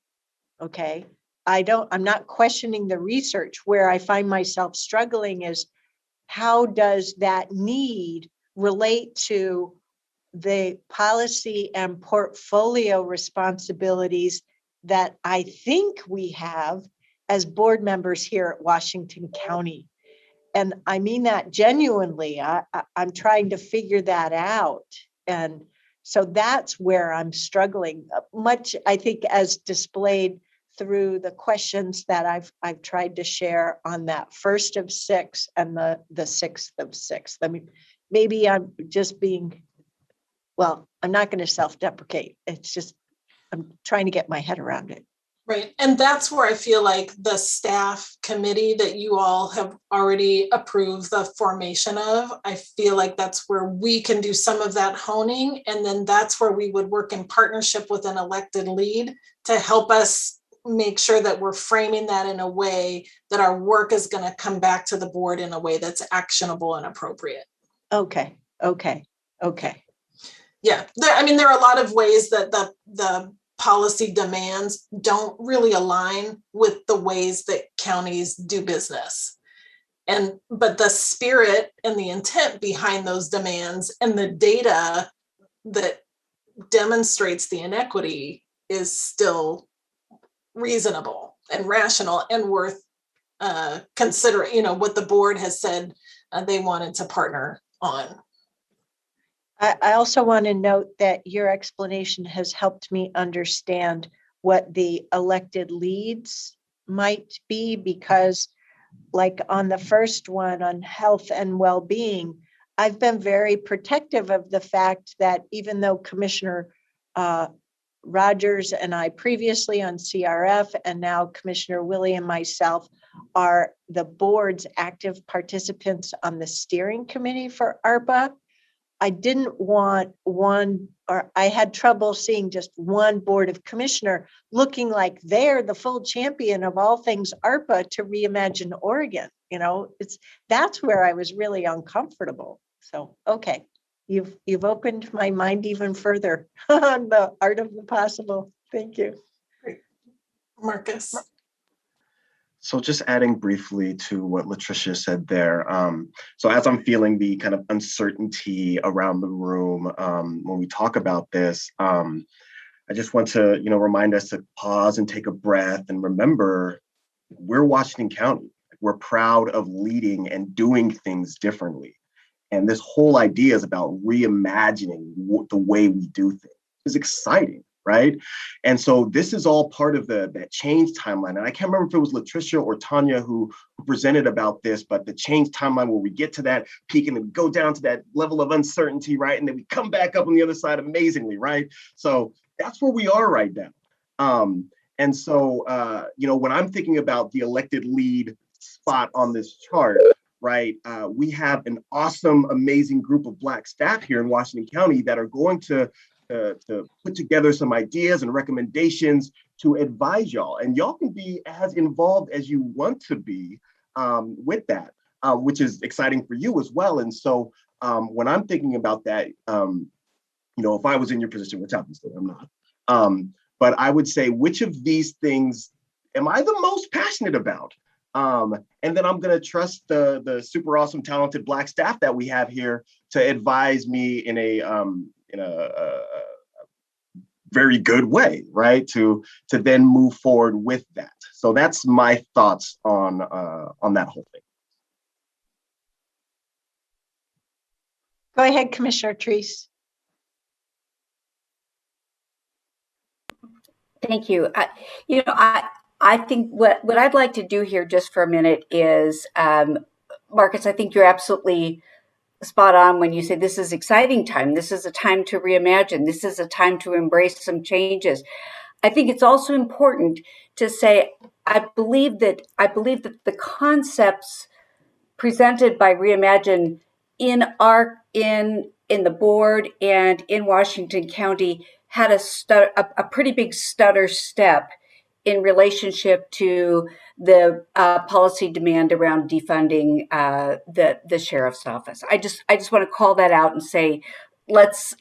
okay? I'm not questioning the research. Where I find myself struggling is, how does that need relate to the policy and portfolio responsibilities that I think we have as board members here at Washington County? And I mean that genuinely. I'm trying to figure that out. And so that's where I'm struggling much, I think, as displayed through the questions that I've tried to share on that first of 6 and the 6th of 6. I mean, maybe I'm just being, well, I'm not going to self-deprecate. It's just, I'm trying to get my head around it. Right. And that's where I feel like the staff committee that you all have already approved the formation of, I feel like that's where we can do some of that honing. And then that's where we would work in partnership with an elected lead to help us make sure that we're framing that in a way that our work is going to come back to the board in a way that's actionable and appropriate. Okay. Yeah. There are a lot of ways that the policy demands don't really align with the ways that counties do business. But the spirit and the intent behind those demands and the data that demonstrates the inequity is still reasonable and rational and worth considering, what the board has said they wanted to partner on. I also want to note that your explanation has helped me understand what the elected leads might be, because like on the first one on health and well-being, I've been very protective of the fact that even though Commissioner Rogers and I previously on CRF, and now Commissioner Willie and myself are the board's active participants on the steering committee for ARPA, I didn't want I had trouble seeing just one board of commissioner looking like they're the full champion of all things ARPA to Reimagine Oregon. That's where I was really uncomfortable. So, okay, you've opened my mind even further on the art of the possible. Thank you. Great. Marcus. So just adding briefly to what Latricia said there. So as I'm feeling the kind of uncertainty around the room when we talk about this, I just want to, remind us to pause and take a breath and remember we're Washington County. We're proud of leading and doing things differently. And this whole idea is about reimagining the way we do things. It's exciting, right? And so this is all part of that change timeline. And I can't remember if it was Latricia or Tanya who presented about this, but the change timeline where we get to that peak and then we go down to that level of uncertainty, right? And then we come back up on the other side amazingly, right? So that's where we are right now. And so, when I'm thinking about the elected lead spot on this chart, right, we have an awesome, amazing group of Black staff here in Washington County that are going to put together some ideas and recommendations to advise y'all. And y'all can be as involved as you want to be with that, which is exciting for you as well. And so when I'm thinking about that, if I was in your position, which obviously I'm not, but I would say, which of these things am I the most passionate about? And then I'm going to trust the super awesome, talented Black staff that we have here to advise me in a very good way, right? To then move forward with that. So that's my thoughts on that whole thing. Go ahead, Commissioner Treese. Thank you. I think what I'd like to do here just for a minute is, Marcus, I think you're absolutely spot on when you say this is exciting time. This is a time to reimagine. This is a time to embrace some changes. I think it's also important to say, I believe that the concepts presented by Reimagine in the board and in Washington County had a pretty big stutter step in relationship to the policy demand around defunding the sheriff's office. I just want to call that out and say, let's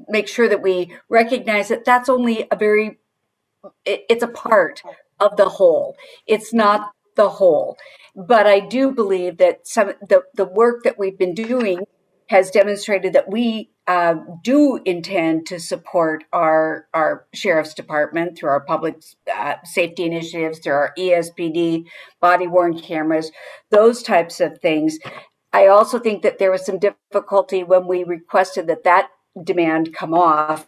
make sure that we recognize that that's only it's a part of the whole. It's not the whole. But I do believe that the work that we've been doing has demonstrated that we do intend to support our sheriff's department through our public safety initiatives, through our ESPD, body-worn cameras, those types of things. I also think that there was some difficulty when we requested that demand come off,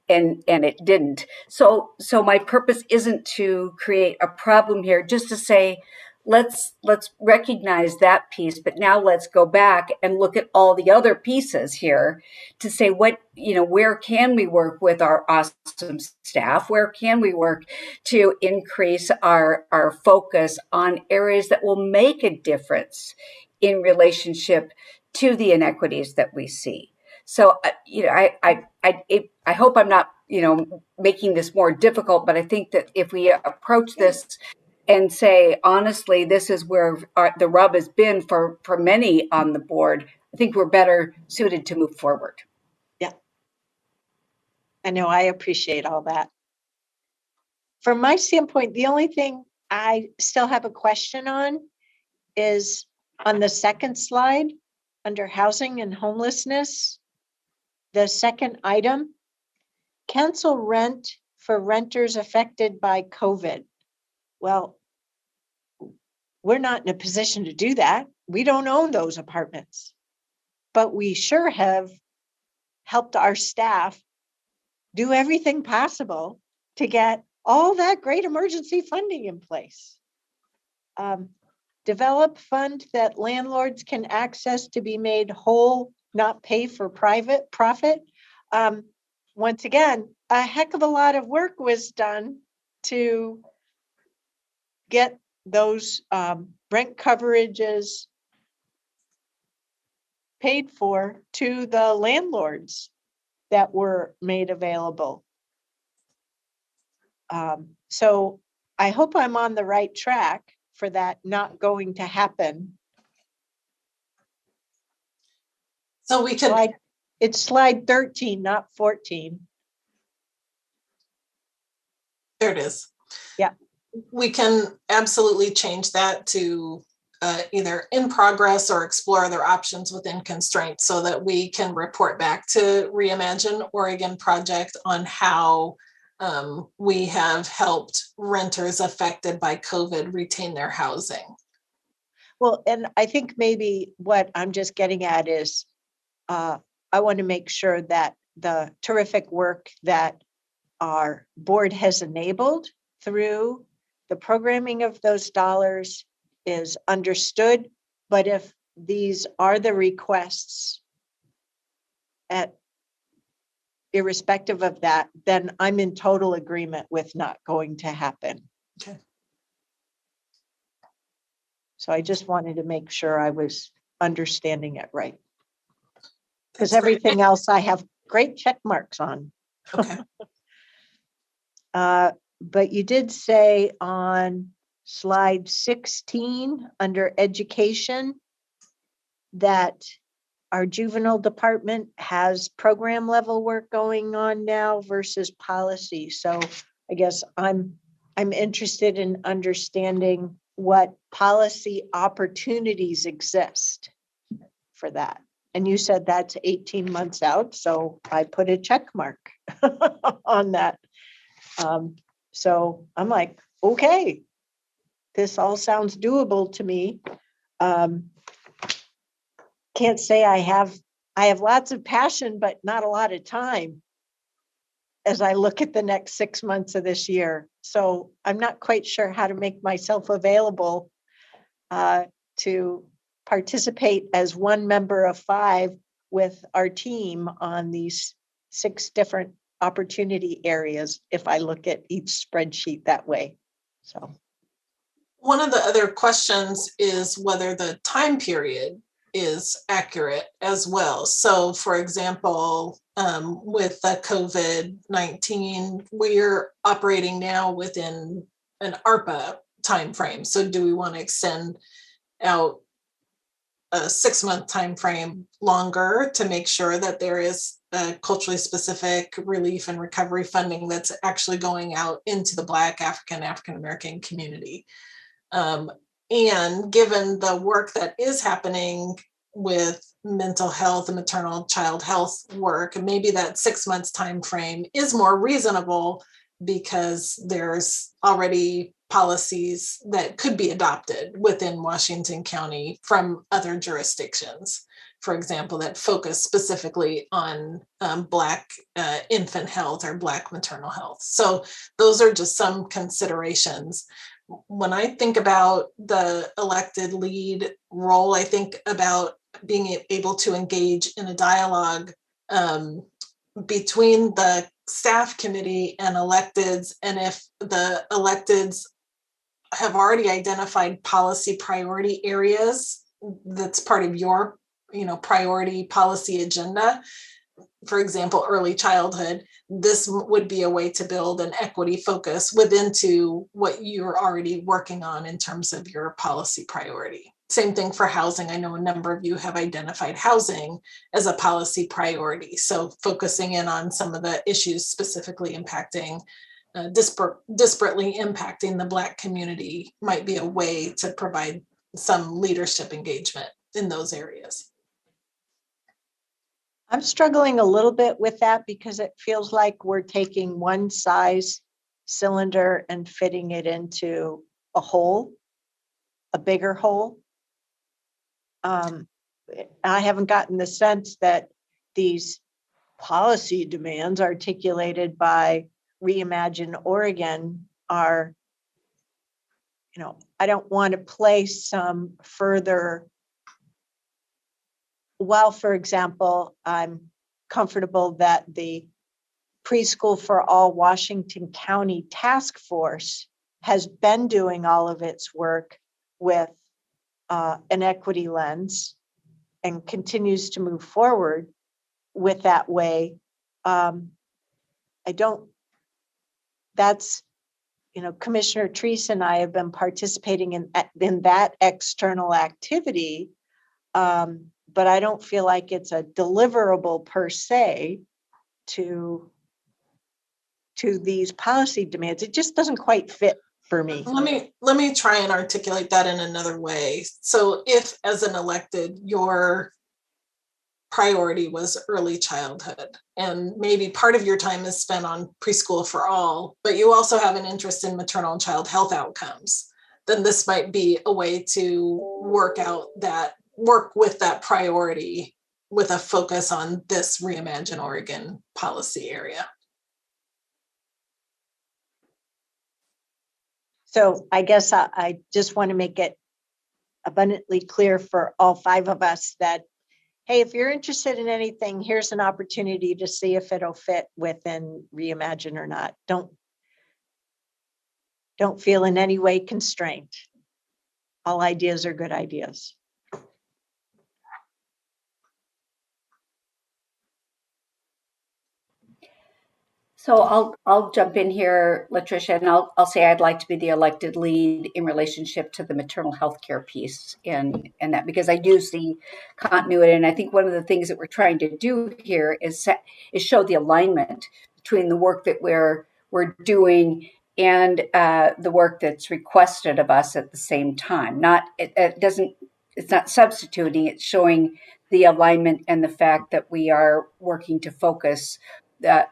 and it didn't. So my purpose isn't to create a problem here, just to say, let's recognize that piece, but now let's go back and look at all the other pieces here to say where can we work with our awesome staff? Where can we work to increase our focus on areas that will make a difference in relationship to the inequities that we see? So, I hope I'm not, making this more difficult, but I think that if we approach this and say, honestly, this is where the rub has been for many on the board, I think we're better suited to move forward. Yeah. I know, I appreciate all that. From my standpoint, the only thing I still have a question on is on the second slide under housing and homelessness, the second item, cancel rent for renters affected by COVID. Well, we're not in a position to do that. We don't own those apartments, but we sure have helped our staff do everything possible to get all that great emergency funding in place. Develop fund that landlords can access to be made whole, not pay for private profit. Once again, a heck of a lot of work was done to get those rent coverages paid for to the landlords that were made available. So I hope I'm on the right track for that not going to happen. So we can. It's slide 13, not 14. There it is. Yeah. We can absolutely change that to either in progress or explore other options within constraints so that we can report back to Reimagine Oregon Project on how we have helped renters affected by COVID retain their housing. Well, and I think maybe what I'm just getting at is I want to make sure that the terrific work that our board has enabled through the programming of those dollars is understood. But if these are the requests irrespective of that, then I'm in total agreement with not going to happen. Okay. So I just wanted to make sure I was understanding it right. Because That's great. everything else I have great check marks on. Okay. But you did say on slide 16 under education that our juvenile department has program level work going on now versus policy. So I guess I'm interested in understanding what policy opportunities exist for that. And you said that's 18 months out, so I put a check mark on that. So I'm like, okay, this all sounds doable to me. Can't say I have lots of passion, but not a lot of time as I look at the next 6 months of this year. So I'm not quite sure how to make myself available to participate as one member of 5 with our team on these 6 different opportunity areas if I look at each spreadsheet that way. So one of the other questions is whether the time period is accurate as well. So for example, with the COVID-19, we're operating now within an ARPA timeframe. So do we want to extend out a 6-month timeframe longer to make sure that there is culturally specific relief and recovery funding that's actually going out into the Black, African-American community? And given the work that is happening with mental health and maternal child health work, maybe that 6 months time frame is more reasonable because there's already policies that could be adopted within Washington County from other jurisdictions, for example, that focus specifically on Black infant health or Black maternal health. So those are just some considerations. When I think about the elected lead role, I think about being able to engage in a dialogue between the staff committee and electeds. And if the electeds have already identified policy priority areas, that's part of your, priority policy agenda. For example, early childhood, this would be a way to build an equity focus within to what you're already working on in terms of your policy priority. Same thing for housing. I know a number of you have identified housing as a policy priority. So focusing in on some of the issues specifically impacting, disparately impacting the Black community might be a way to provide some leadership engagement in those areas. I'm struggling a little bit with that because it feels like we're taking one size cylinder and fitting it into a hole, a bigger hole. I haven't gotten the sense that these policy demands articulated by Reimagine Oregon are, I don't want to place some further. While, for example, I'm comfortable that the Preschool for All Washington County Task Force has been doing all of its work with an equity lens and continues to move forward with that way. Commissioner Treese and I have been participating in that external activity. But I don't feel like it's a deliverable per se to these policy demands. It just doesn't quite fit for me. Let me try and articulate that in another way. So if as an elected, your priority was early childhood, and maybe part of your time is spent on Preschool for All, but you also have an interest in maternal and child health outcomes, then this might be a way to work with that priority with a focus on this Reimagine Oregon policy area. So I guess I just want to make it abundantly clear for all 5 of us that, hey, if you're interested in anything, here's an opportunity to see if it'll fit within Reimagine or not. Don't feel in any way constrained. All ideas are good ideas. So I'll jump in here, Latricia, and I'll say I'd like to be the elected lead in relationship to the maternal health care piece and that, because I do see continuity. And I think one of the things that we're trying to do here is show the alignment between the work that we're doing and the work that's requested of us at the same time. It's not substituting, it's showing the alignment and the fact that we are working to focus the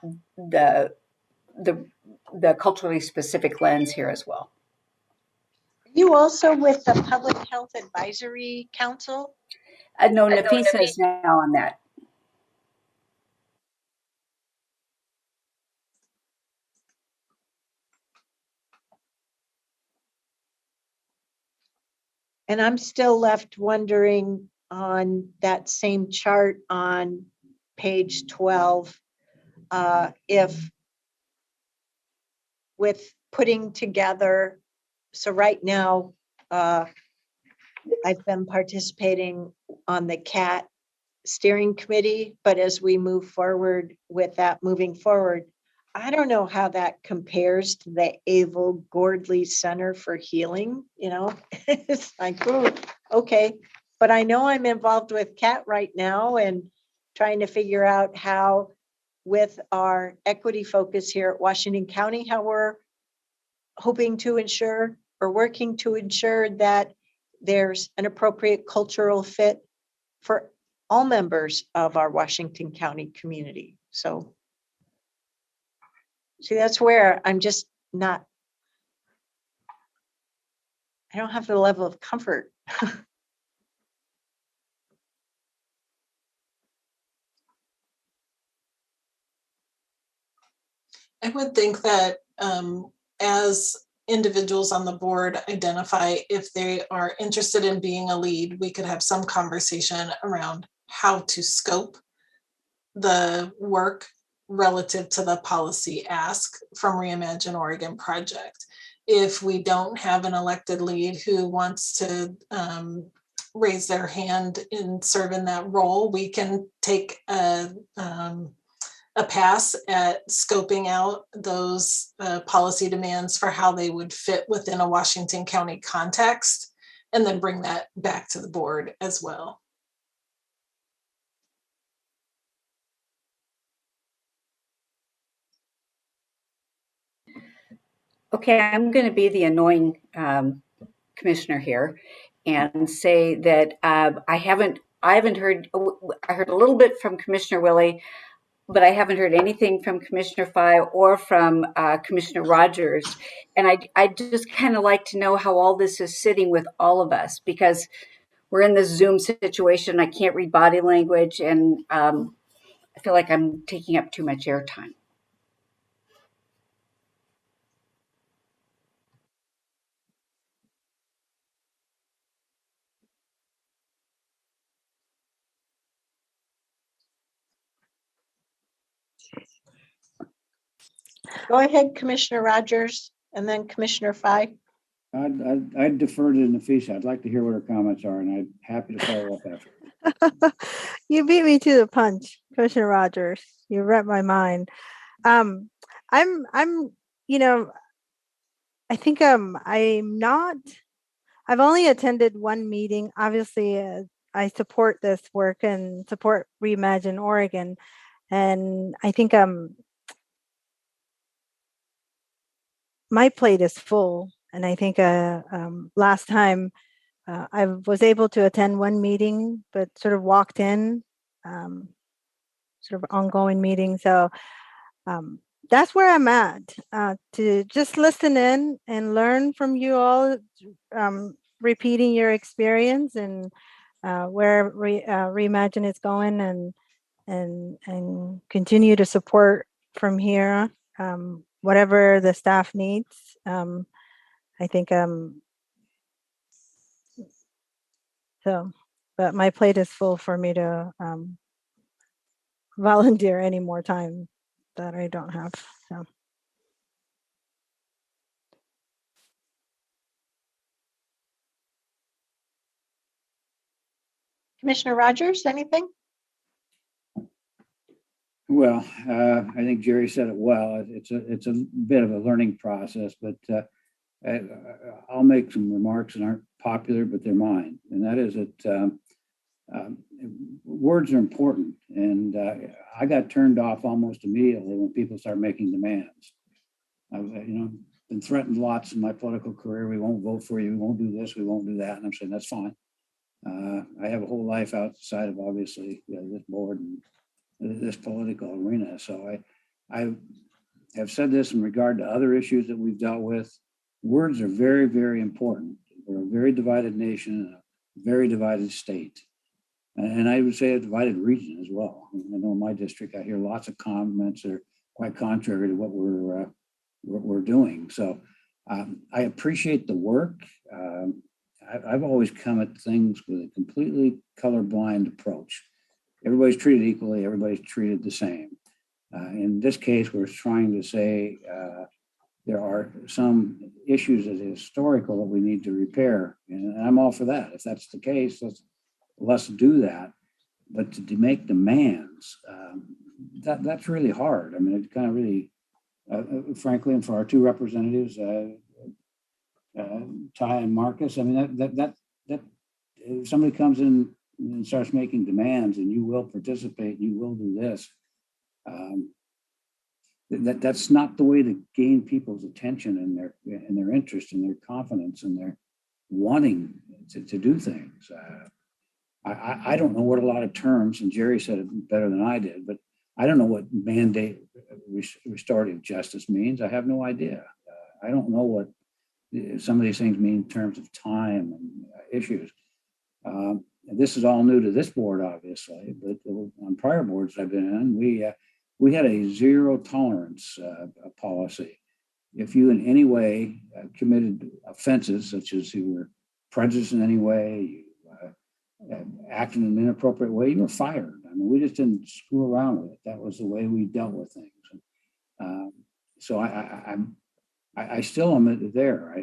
culturally specific lens here as well. You also with the Public Health Advisory Council? No, Nafisa is now on that. And I'm still left wondering on that same chart on page 12, if with putting together, so right now, I've been participating on the CAT steering committee, but as we move forward with that moving forward, I don't know how that compares to the Abel Gordley Center for Healing, you know, it's like, ooh, okay. But I know I'm involved with CAT right now and trying to figure out how with our equity focus here at Washington County, how we're hoping to ensure or working to ensure that there's an appropriate cultural fit for all members of our Washington County community. So, see, that's where I'm just not, I don't have the level of comfort. I would think that as individuals on the board identify if they are interested in being a lead, we could have some conversation around how to scope the work relative to the policy ask from Reimagine Oregon project. If we don't have an elected lead who wants to raise their hand and serve in that role, we can take a pass at scoping out those policy demands for how they would fit within a Washington County context, and then bring that back to the board as well. Okay, I'm going to be the annoying commissioner here and say that I haven't heard. I heard a little bit from Commissioner Willie, but I haven't heard anything from Commissioner Fye or from Commissioner Rogers. And I just kind of like to know how all this is sitting with all of us, because we're in this Zoom situation. I can't read body language, and I feel like I'm taking up too much airtime. Go ahead, Commissioner Rogers, and then Commissioner Fye. I'd defer to Nafisa. I'd like to hear what her comments are, and I'm happy to follow up after. You beat me to the punch, Commissioner Rogers. You read my mind. I'm, you know, I think I've only attended one meeting. Obviously, I support this work and support Reimagine Oregon. And I think my plate is full. And I think last time I was able to attend one meeting, but sort of walked in, sort of ongoing meeting. So that's where I'm at, to just listen in and learn from you all, repeating your experience and where Reimagine is going, and continue to support from here, whatever the staff needs. I think so, but my plate is full for me to volunteer any more time that I don't have. So. Commissioner Rogers, anything? Well, I think Jerry said it well. It's a bit of a learning process, but I'll make some remarks that aren't popular, but they're mine. And that is that words are important. And I got turned off almost immediately when people start making demands. I've been threatened lots in my political career. We won't vote for you. We won't do this. We won't do that. And I'm saying that's fine. I have a whole life outside of obviously this board and this political arena. So I have said this in regard to other issues that we've dealt with. Words are very, very important. We're a very divided nation and a very divided state. And I would say a divided region as well. I know in my district, I hear lots of comments that are quite contrary to what we're doing. So I appreciate the work. I've always come at things with a completely colorblind approach. Everybody's treated equally, everybody's treated the same. In this case, we're trying to say there are some issues that are historical that we need to repair. And I'm all for that. If that's the case, let's do that. But to make demands, that's really hard. I mean, it kind of really, frankly, and for our two representatives, Ty and Marcus, I mean, that if somebody comes in and starts making demands and you will participate, you will do this, that's not the way to gain people's attention and their interest and their confidence and their wanting to do things. I don't know what a lot of terms, and Jerry said it better than I did, but I don't know what mandate restorative justice means. I have no idea. I don't know what some of these things mean in terms of time and issues. This is all new to this board, obviously, but on prior boards I've been in, we had a zero tolerance policy. If you in any way committed offenses, such as you were prejudiced in any way, you acted in an inappropriate way, you were fired. I mean, we just didn't screw around with it. That was the way we dealt with things. So I still am there.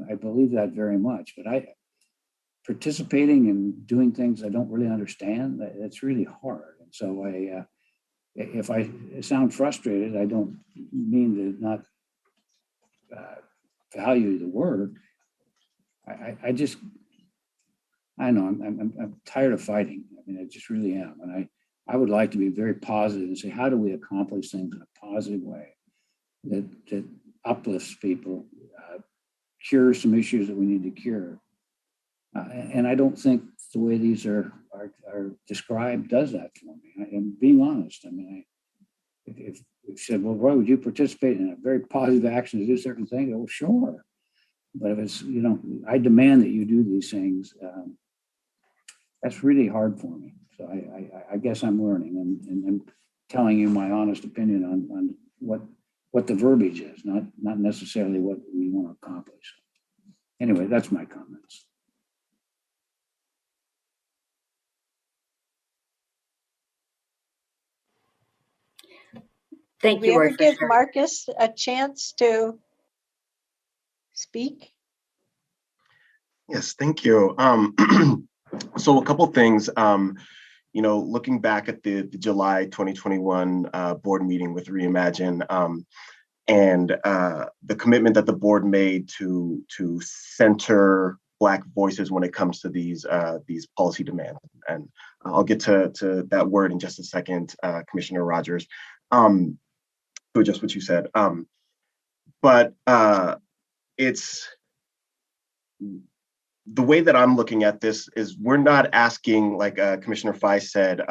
I believe that very much, but participating and doing things I don't really understand, it's really hard. And so if I sound frustrated, I don't mean to not value the work. I know I'm tired of fighting. I mean, I just really am. And I would like to be very positive and say, how do we accomplish things in a positive way that uplifts people, cures some issues that we need to cure. And I don't think the way these are described does that for me. And being honest, I mean, if you said, well, Roy, would you participate in a very positive action to do certain things? Oh, sure. But if it's, I demand that you do these things, that's really hard for me. So I guess I'm learning and telling you my honest opinion on what the verbiage is, not necessarily what we want to accomplish. Anyway, that's my comments. Thank Did you, we ever Roy, for give sharing. Marcus a chance to speak? Yes, thank you. So a couple things, looking back at the July 2021 board meeting with Reimagine, and the commitment that the board made to center Black voices when it comes to these policy demands. And I'll get to that word in just a second, Commissioner Rogers, to just what you said. But it's the way that I'm looking at this is we're not asking, like Commissioner Fye said,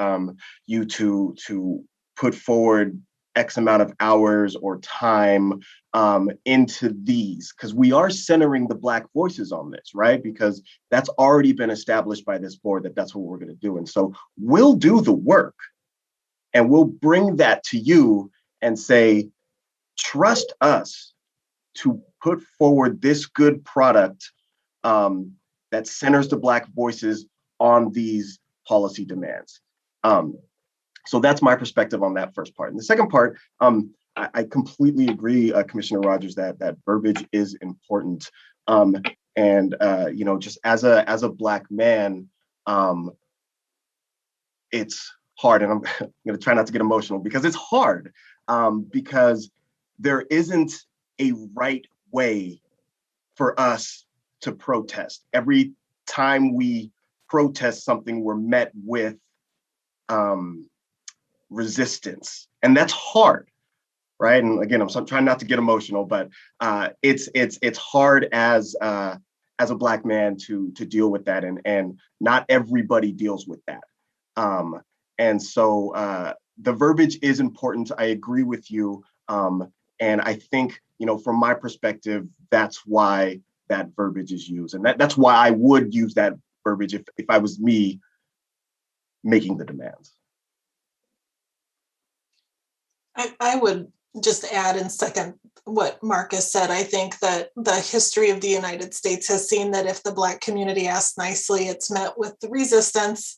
you to put forward X amount of hours or time into these, because we are centering the Black voices on this, right? Because that's already been established by this board that that's what we're going to do. And so we'll do the work and we'll bring that to you and say, trust us to put forward this good product that centers the Black voices on these policy demands. So that's my perspective on that first part. And the second part, I completely agree, Commissioner Rogers, that verbiage is important. Just as a Black man, it's hard, and I'm going to try not to get emotional because it's hard, because there isn't a right way for us to protest. Every time we protest something, we're met with resistance, and that's hard, right? And again, I'm trying not to get emotional, but it's hard as a Black man to deal with that, and not everybody deals with that. And so the verbiage is important. I agree with you, and I think, from my perspective, that's why that verbiage is used, and that's why I would use that verbiage if I was me making the demands. I would just add and second what Marcus said. I think that the history of the United States has seen that if the Black community asks nicely, it's met with the resistance,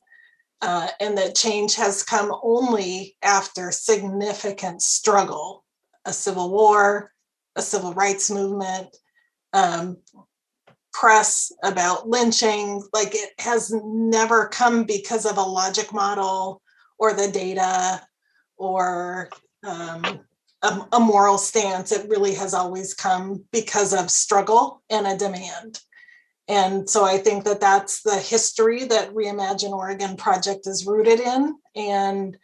and that change has come only after significant struggle, a civil war, a civil rights movement, press about lynching. Like, it has never come because of a logic model or the data or a moral stance. It really has always come because of struggle and a demand. And so I think that that's the history that Reimagine Oregon project is rooted in, and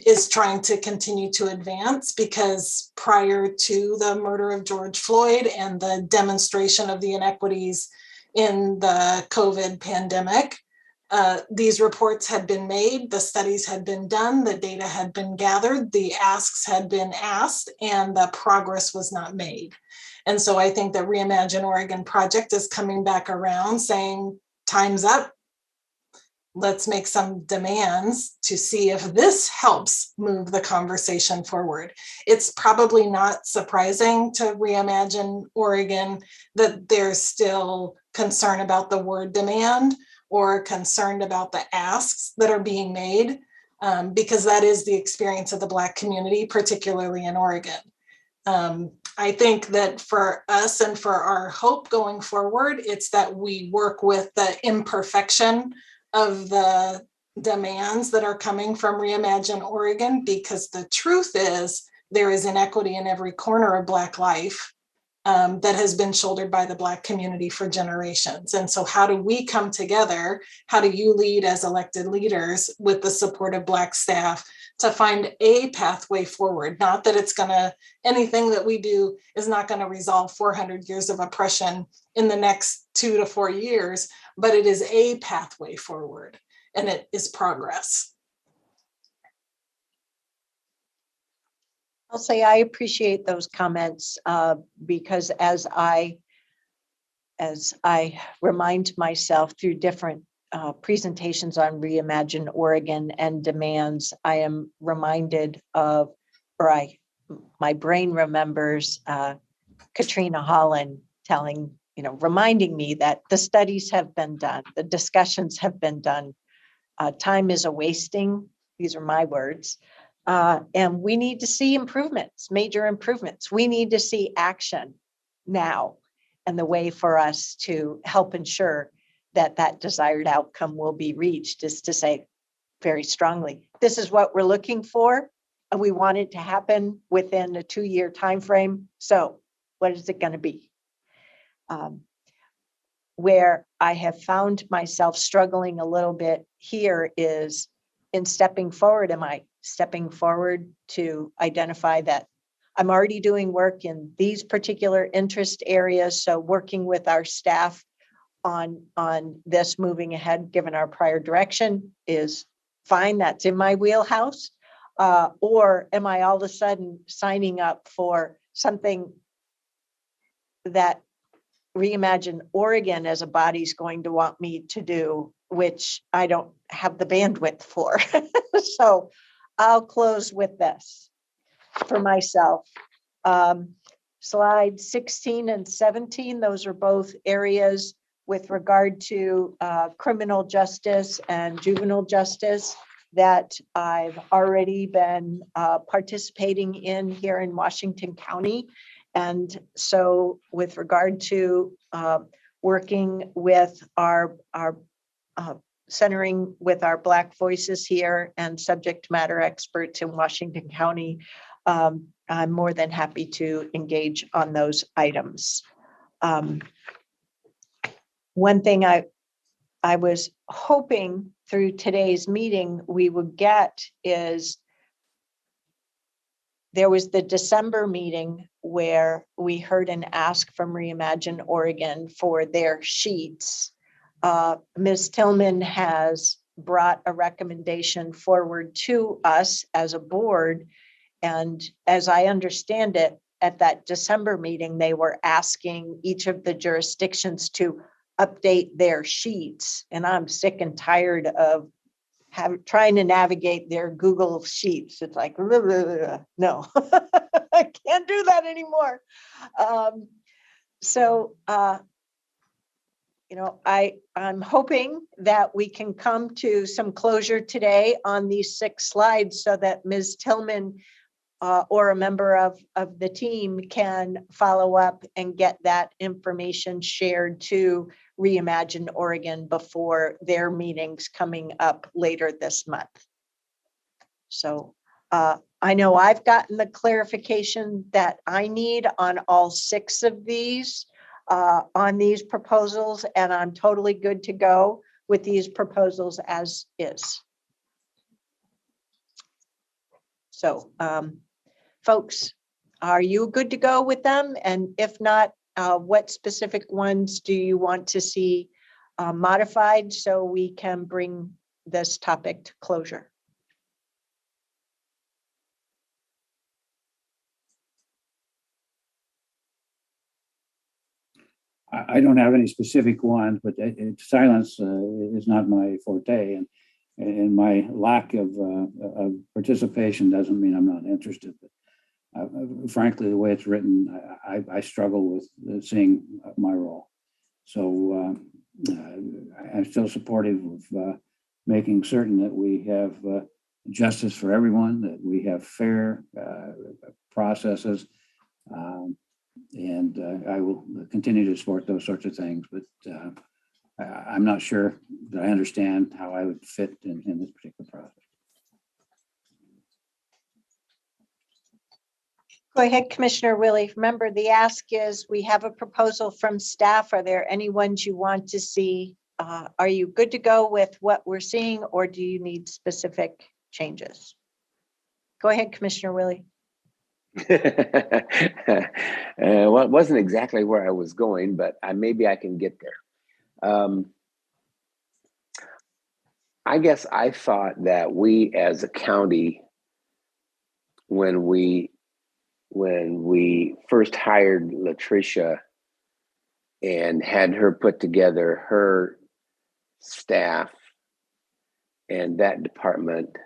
is trying to continue to advance, because prior to the murder of George Floyd and the demonstration of the inequities in the COVID pandemic, these reports had been made, the studies had been done, the data had been gathered, the asks had been asked, and the progress was not made. And so I think the Reimagine Oregon project is coming back around saying, time's up. Let's make some demands to see if this helps move the conversation forward. It's probably not surprising to Reimagine Oregon that there's still concern about the word demand, or concerned about the asks that are being made, because that is the experience of the Black community, particularly in Oregon. I think that for us and for our hope going forward, it's that we work with the imperfection of the demands that are coming from Reimagine Oregon, because the truth is there is inequity in every corner of Black life that has been shouldered by the Black community for generations. And so how do we come together? How do you lead as elected leaders with the support of Black staff to find a pathway forward? Not that it's anything that we do is not going to resolve 400 years of oppression in the next 2 to 4 years, but it is a pathway forward, and it is progress. I'll say I appreciate those comments, because as I remind myself through different presentations on Reimagine Oregon and demands, I am reminded of, my brain remembers Katrina Holland reminding me that the studies have been done, the discussions have been done, time is a wasting. These are my words. And we need to see improvements, major improvements. We need to see action now. And the way for us to help ensure that that desired outcome will be reached is to say very strongly, this is what we're looking for, and we want it to happen within a 2-year time frame. So what is it going to be? Where I have found myself struggling a little bit here is in stepping forward. Am I stepping forward to identify that I'm already doing work in these particular interest areas? So working with our staff on this moving ahead, given our prior direction, is fine. That's in my wheelhouse. Or am I all of a sudden signing up for something that Reimagine Oregon as a body is going to want me to do, which I don't have the bandwidth for. So I'll close with this for myself. Slide 16 and 17, those are both areas with regard to criminal justice and juvenile justice that I've already been participating in here in Washington County. And so with regard to working with our centering with our Black voices here and subject matter experts in Washington County, I'm more than happy to engage on those items. One thing I was hoping through today's meeting we would get is there was the December meeting where we heard an ask from Reimagine Oregon for their sheets. Ms. Tillman has brought a recommendation forward to us as a board. And as I understand it, at that December meeting, they were asking each of the jurisdictions to update their sheets. And I'm sick and tired of trying to navigate their Google Sheets. It's like, no, I can't do that anymore. I'm hoping that we can come to some closure today on these 6 slides so that Ms. Tillman or a member of the team can follow up and get that information shared to Reimagine Oregon before their meetings coming up later this month. So I know I've gotten the clarification that I need on all 6 of these on these proposals, and I'm totally good to go with these proposals as is. So folks, are you good to go with them? And if not, what specific ones do you want to see modified so we can bring this topic to closure? I don't have any specific ones, but silence is not my forte, and my lack of participation doesn't mean I'm not interested. But frankly, the way it's written, I struggle with seeing my role. So I'm still supportive of making certain that we have justice for everyone, that we have fair processes. And I will continue to support those sorts of things, but I'm not sure that I understand how I would fit in this particular process. Go ahead, Commissioner Willie. Remember, the ask is we have a proposal from staff. Are there any ones you want to see? Are you good to go with what we're seeing, or do you need specific changes? Go ahead, Commissioner Willie. Well, it wasn't exactly where I was going, but maybe I can get there. I guess I thought that we as a county, when we first hired Latricia and had her put together her staff and that department,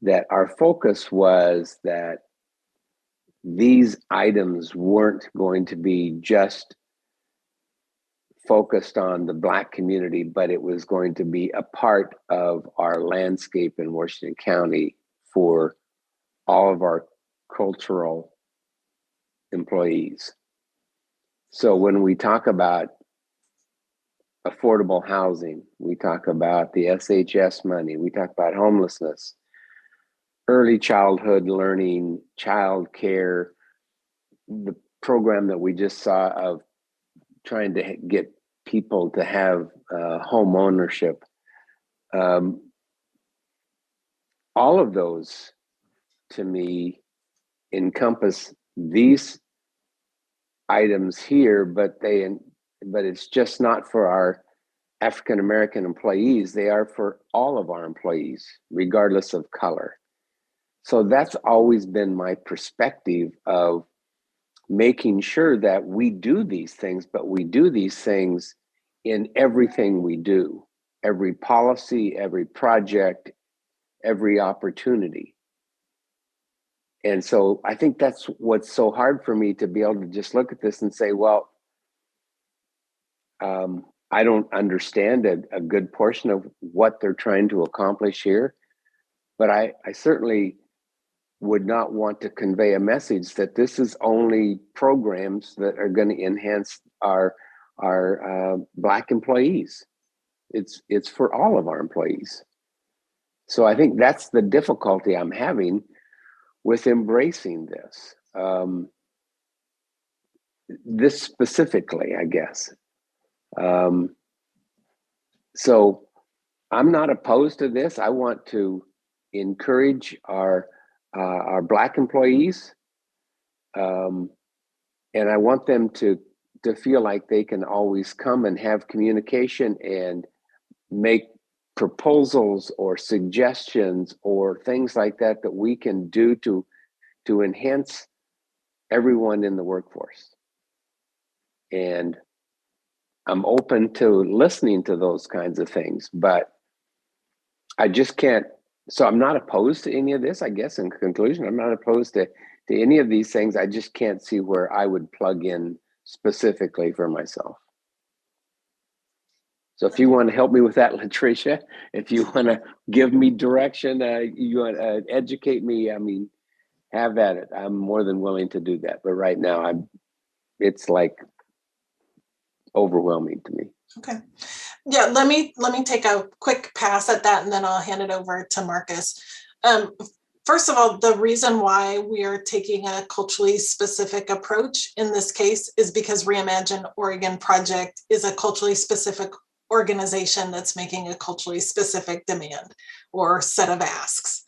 that our focus was that these items weren't going to be just focused on the Black community, but it was going to be a part of our landscape in Washington County for all of our cultural employees. So when we talk about affordable housing, we talk about the SHS money, we talk about homelessness, early childhood learning, child care, the program that we just saw of trying to get people to have home ownership. All of those, to me, encompass these items here, but it's just not for our African American employees. They are for all of our employees, regardless of color. So that's always been my perspective of making sure that we do these things, but we do these things in everything we do, every policy, every project, every opportunity. And so I think that's what's so hard for me, to be able to just look at this and say, well, I don't understand a good portion of what they're trying to accomplish here, but I certainly would not want to convey a message that this is only programs that are going to enhance our Black employees. It's for all of our employees. So I think that's the difficulty I'm having with embracing this. This specifically, I guess. So I'm not opposed to this. I want to encourage our Black employees, and I want them to feel like they can always come and have communication and make proposals or suggestions or things like that we can do to enhance everyone in the workforce. And I'm open to listening to those kinds of things, but I just can't. So I'm not opposed to any of this, I guess. In conclusion, I'm not opposed to any of these things. I just can't see where I would plug in specifically for myself. So if you want to help me with that, Latricia, if you want to give me direction, you want to educate me, I mean, have at it. I'm more than willing to do that. But right now, it's like overwhelming to me. Okay. Yeah, let me take a quick pass at that, and then I'll hand it over to Marcus. First of all, the reason why we are taking a culturally specific approach in this case is because Reimagine Oregon Project is a culturally specific organization that's making a culturally specific demand or set of asks,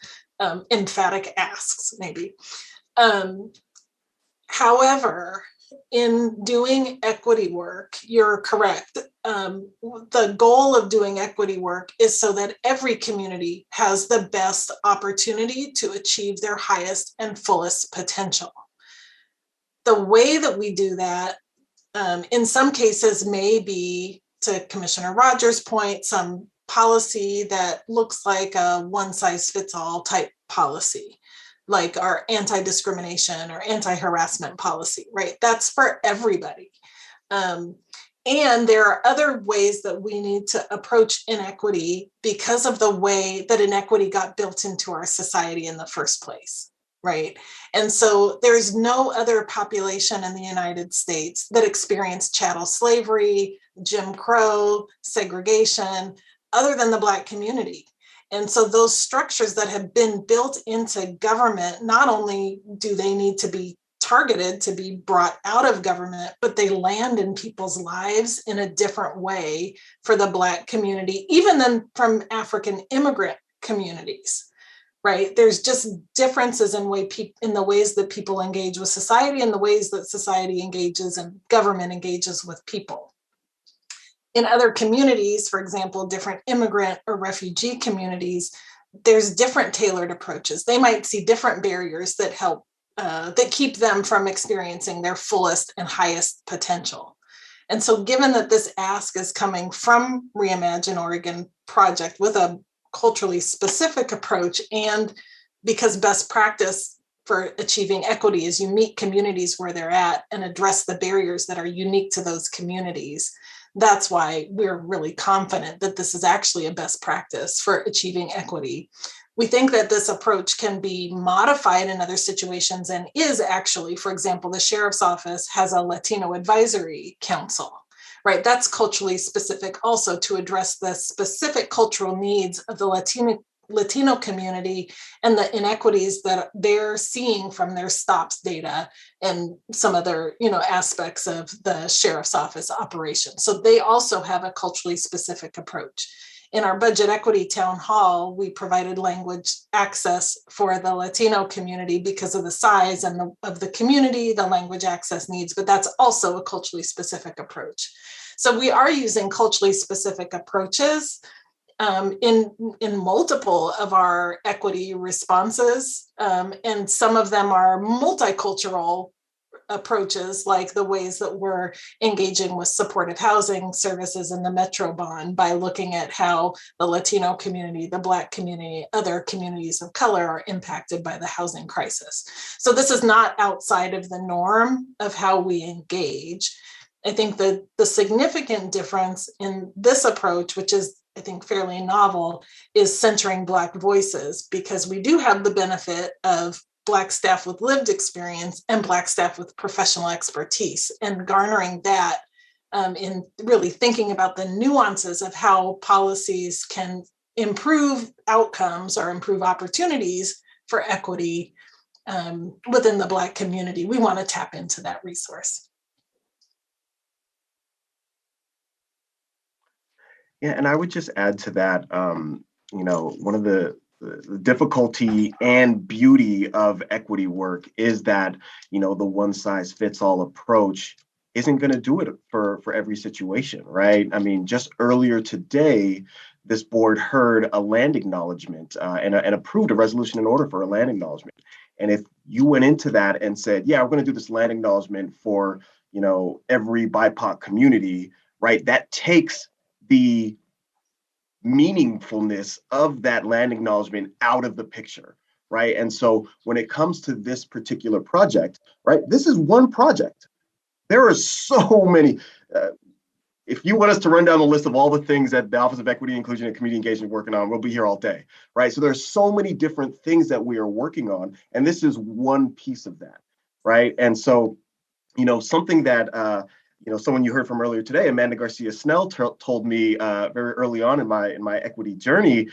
emphatic asks, maybe. However, in doing equity work, you're correct. The goal of doing equity work is so that every community has the best opportunity to achieve their highest and fullest potential. The way that we do that, in some cases, may be, to Commissioner Rogers' point, some policy that looks like a one-size-fits-all type policy, like our anti-discrimination or anti-harassment policy, right? That's for everybody. And there are other ways that we need to approach inequity because of the way that inequity got built into our society in the first place, right? And so there's no other population in the United States that experienced chattel slavery, Jim Crow, segregation, other than the Black community. And so those structures that have been built into government, not only do they need to be targeted to be brought out of government, but they land in people's lives in a different way for the Black community, even than from African immigrant communities, right? There's just differences in the ways that people engage with society and the ways that society engages and government engages with people. In other communities, for example, different immigrant or refugee communities, there's different tailored approaches. They might see different barriers that help, that keep them from experiencing their fullest and highest potential. And so given that this ask is coming from Reimagine Oregon Project with a culturally specific approach, and because best practice for achieving equity is you meet communities where they're at and address the barriers that are unique to those communities, that's why we're really confident that this is actually a best practice for achieving equity. We think that this approach can be modified in other situations and is actually, for example, the Sheriff's Office has a Latino Advisory Council, right? That's culturally specific also to address the specific cultural needs of the Latino community and the inequities that they're seeing from their stops data and some other, aspects of the Sheriff's Office operation. So they also have a culturally specific approach. In our budget equity town hall, we provided language access for the Latino community because of the size and of the community, the language access needs, but that's also a culturally specific approach. So we are using culturally specific approaches in multiple of our equity responses, and some of them are multicultural approaches, like the ways that we're engaging with supported housing services in the Metro Bond by looking at how the Latino community, the Black community, other communities of color are impacted by the housing crisis. So this is not outside of the norm of how we engage. I think that the significant difference in this approach, which is, I think, fairly novel, is centering Black voices, because we do have the benefit of Black staff with lived experience and Black staff with professional expertise, and garnering that in really thinking about the nuances of how policies can improve outcomes or improve opportunities for equity within the Black community. We want to tap into that resource. Yeah, and I would just add to that, one of the difficulty and beauty of equity work is that, the one size fits all approach isn't going to do it for every situation, right? I mean, just earlier today, this board heard a land acknowledgement and approved a resolution in order for a land acknowledgement. And if you went into that and said, yeah, we're going to do this land acknowledgement for, every BIPOC community, right? That takes the meaningfulness of that land acknowledgement out of the picture, right? And so when it comes to this particular project, right, this is one project. There are so many. If you want us to run down the list of all the things that the Office of Equity, Inclusion, and Community Engagement is working on, we'll be here all day, right? So there's so many different things that we are working on, and this is one piece of that, right? And so, something that someone you heard from earlier today, Amanda Garcia Snell, told me very early on in my equity journey, is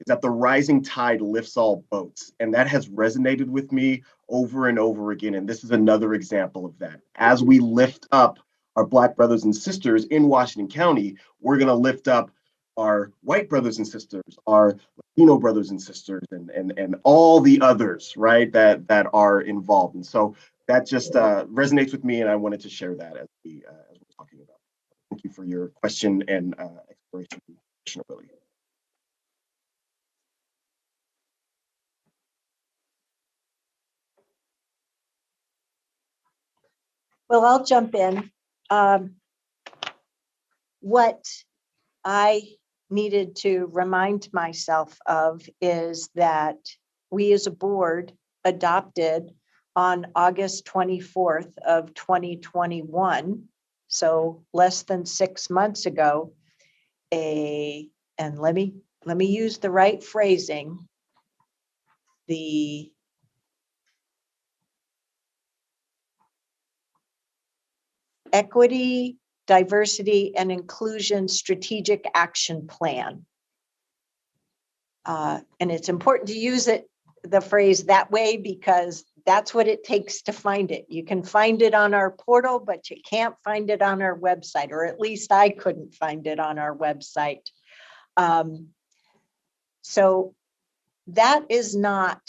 that the rising tide lifts all boats. And that has resonated with me over and over again. And this is another example of that. As we lift up our Black brothers and sisters in Washington County, we're going to lift up our white brothers and sisters, our Latino brothers and sisters, and all the others, right, that are involved. And so that just resonates with me, and I wanted to share that as we're talking about. Thank you for your question and exploration, Commissioner Willie. Well, I'll jump in. What I needed to remind myself of is that we as a board adopted on August 24th of 2021, so less than 6 months ago, and let me use the right phrasing, the Equity, Diversity, and Inclusion Strategic Action Plan. And it's important to use the phrase that way, because that's what it takes to find it. You can find it on our portal, but you can't find it on our website, or at least I couldn't find it on our website. So that is not,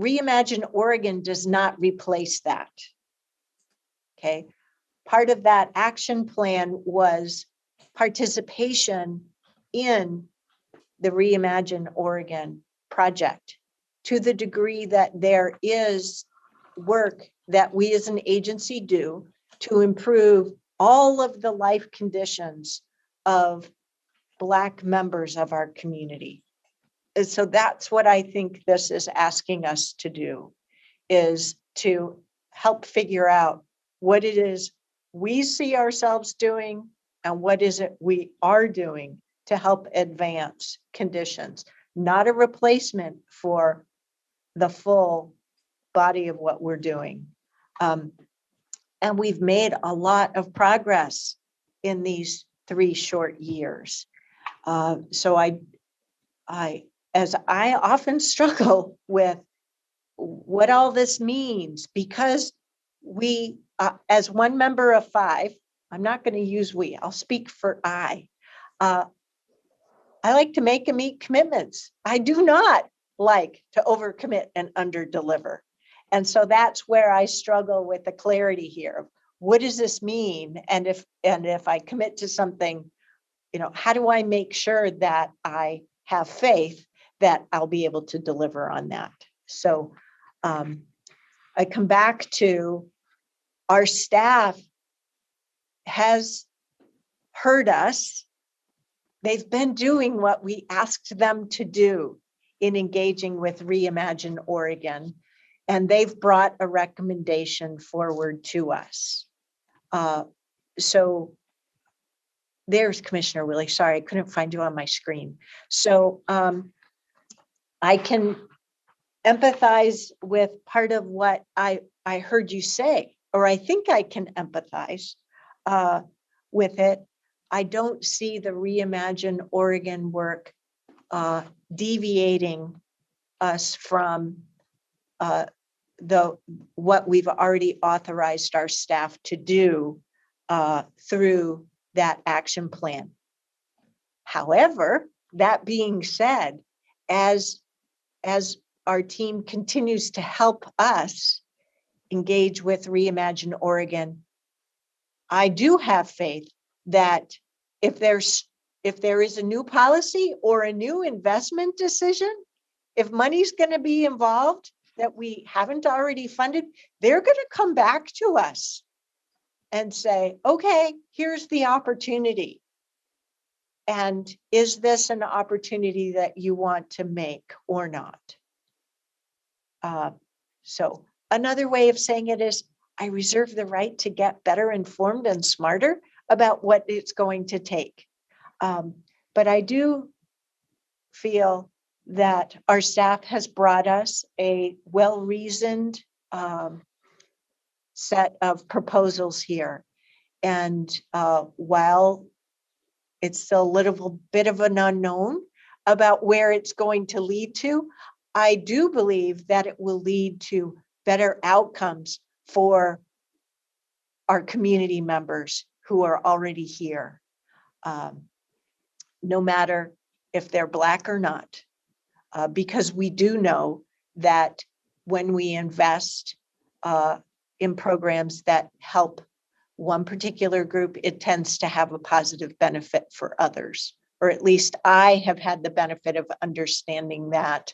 Reimagine Oregon does not replace that. Okay. Part of that action plan was participation in the Reimagine Oregon project, to the degree that there is work that we as an agency do to improve all of the life conditions of Black members of our community. And so that's what I think this is asking us to do, is to help figure out what it is we see ourselves doing and what is it we are doing to help advance conditions, not a replacement for the full body of what we're doing. And we've made a lot of progress in these 3 short years. So I often struggle with what all this means, because we, as one member of 5, I'm not going to use we, I'll speak for I like to make and meet commitments. I do not like to overcommit and underdeliver. And so that's where I struggle with the clarity here of what does this mean? And if I commit to something, how do I make sure that I have faith that I'll be able to deliver on that? So I come back to our staff has heard us. They've been doing what we asked them to do in engaging with Reimagine Oregon, and they've brought a recommendation forward to us. So there's Commissioner Willie. Sorry, I couldn't find you on my screen. So I can empathize with part of what I heard you say, or I think I can empathize with it. I don't see the Reimagine Oregon work deviating us from what we've already authorized our staff to do through that action plan. However, that being said, as our team continues to help us engage with Reimagine Oregon, I do have faith that if there is a new policy or a new investment decision, if money's going to be involved that we haven't already funded, they're going to come back to us and say, okay, here's the opportunity. And is this an opportunity that you want to make or not? So another way of saying it is, I reserve the right to get better informed and smarter about what it's going to take. But I do feel that our staff has brought us a well-reasoned set of proposals here. And while it's still a little bit of an unknown about where it's going to lead to, I do believe that it will lead to better outcomes for our community members who are already here, no matter if they're Black or not, because we do know that when we invest in programs that help one particular group, it tends to have a positive benefit for others, or at least I have had the benefit of understanding that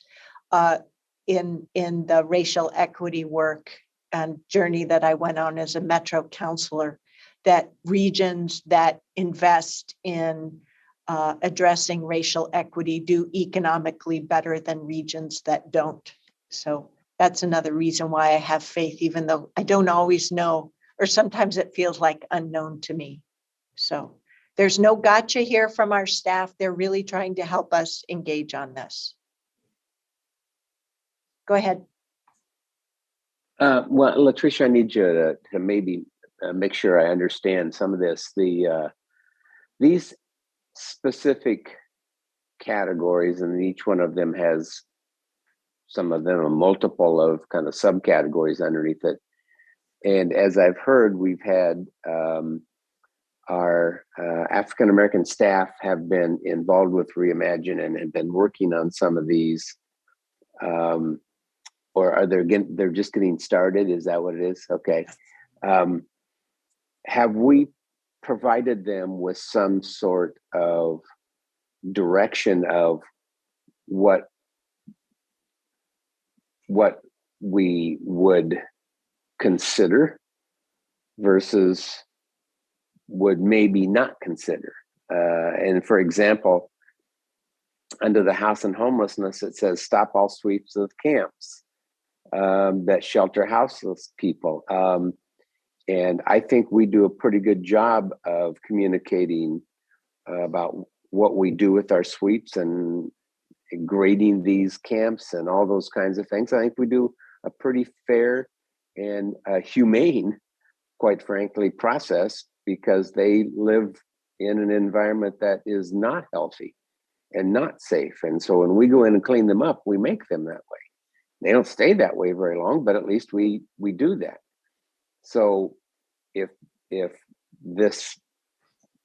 in the racial equity work and journey that I went on as a Metro counselor, that regions that invest in addressing racial equity do economically better than regions that don't. So that's another reason why I have faith, even though I don't always know, or sometimes it feels like unknown to me. So there's no gotcha here from our staff. They're really trying to help us engage on this. Go ahead. Well, Latricia, I need you to maybe make sure I understand some of this. These specific categories, and each one of them has some of them a multiple of kind of subcategories underneath it. And as I've heard, we've had our African-American staff have been involved with Reimagine and have been working on some of these. Or are they're just getting started? Is that what it is? Okay. Have we provided them with some sort of direction of what we would consider versus would maybe not consider? And for example, under the House and Homelessness, it says stop all sweeps of camps that shelter houseless people. And I think we do a pretty good job of communicating about what we do with our sweeps and grading these camps and all those kinds of things. I think we do a pretty fair and humane, quite frankly, process, because they live in an environment that is not healthy and not safe. And so when we go in and clean them up, we make them that way. They don't stay that way very long, but at least we do that. So if this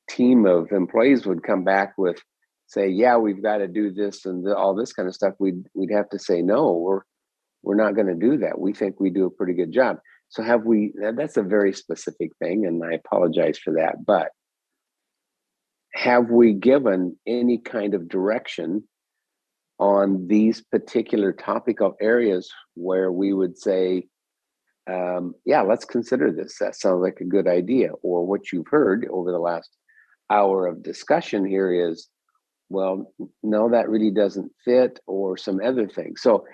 team of employees would come back with, say, yeah, we've got to do this and all this kind of stuff, we'd have to say, no, we're not going to do that. We think we do a pretty good job. So have we? That's a very specific thing, and I apologize for that. But have we given any kind of direction on these particular topical areas where we would say, yeah, let's consider this. That sounds like a good idea. Or what you've heard over the last hour of discussion here is, well, no, that really doesn't fit, or some other things. So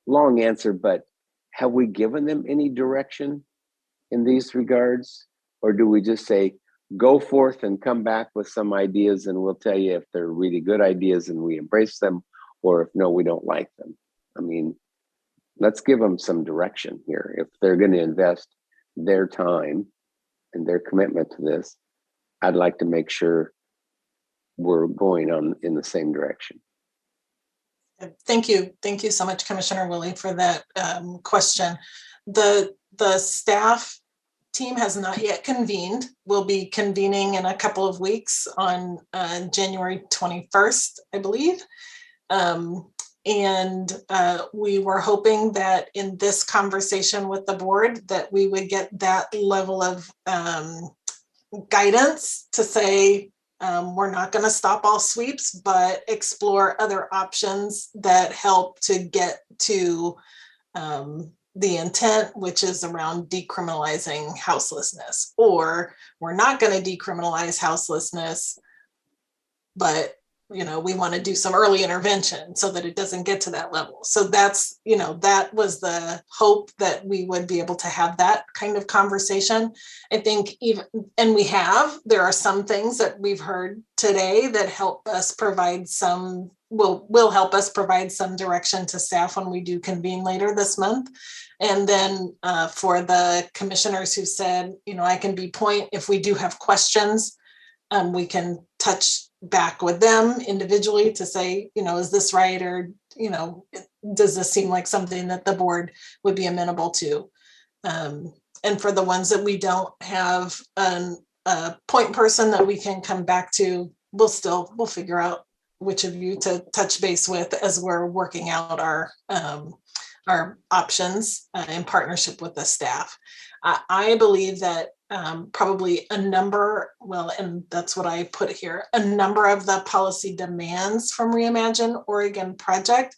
long answer, but have we given them any direction in these regards? Or do we just say, go forth and come back with some ideas, and we'll tell you if they're really good ideas and we embrace them, or if no, we don't like them? I mean, let's give them some direction here. If they're going to invest their time and their commitment to this, I'd like to make sure we're going on in the same direction. Thank you. Thank you so much, Commissioner Willie, for that question. The staff team has not yet convened. We'll be convening in a couple of weeks on January 21st, I believe. And we were hoping that in this conversation with the board that we would get that level of guidance to say, we're not going to stop all sweeps, but explore other options that help to get to the intent, which is around decriminalizing houselessness. Or we're not going to decriminalize houselessness, but we want to do some early intervention so that it doesn't get to that level. So that's, that was the hope, that we would be able to have that kind of conversation. I think there are some things that we've heard today that help us provide some, will help us provide some direction to staff when we do convene later this month. And then for the commissioners who said, I can be point, if we do have questions, we can touch back with them individually to say, is this right? Or, does this seem like something that the board would be amenable to? And for the ones that we don't have a point person that we can come back to, we'll figure out which of you to touch base with as we're working out our options in partnership with the staff. I believe that probably and that's what I put here, a number of the policy demands from Reimagine Oregon project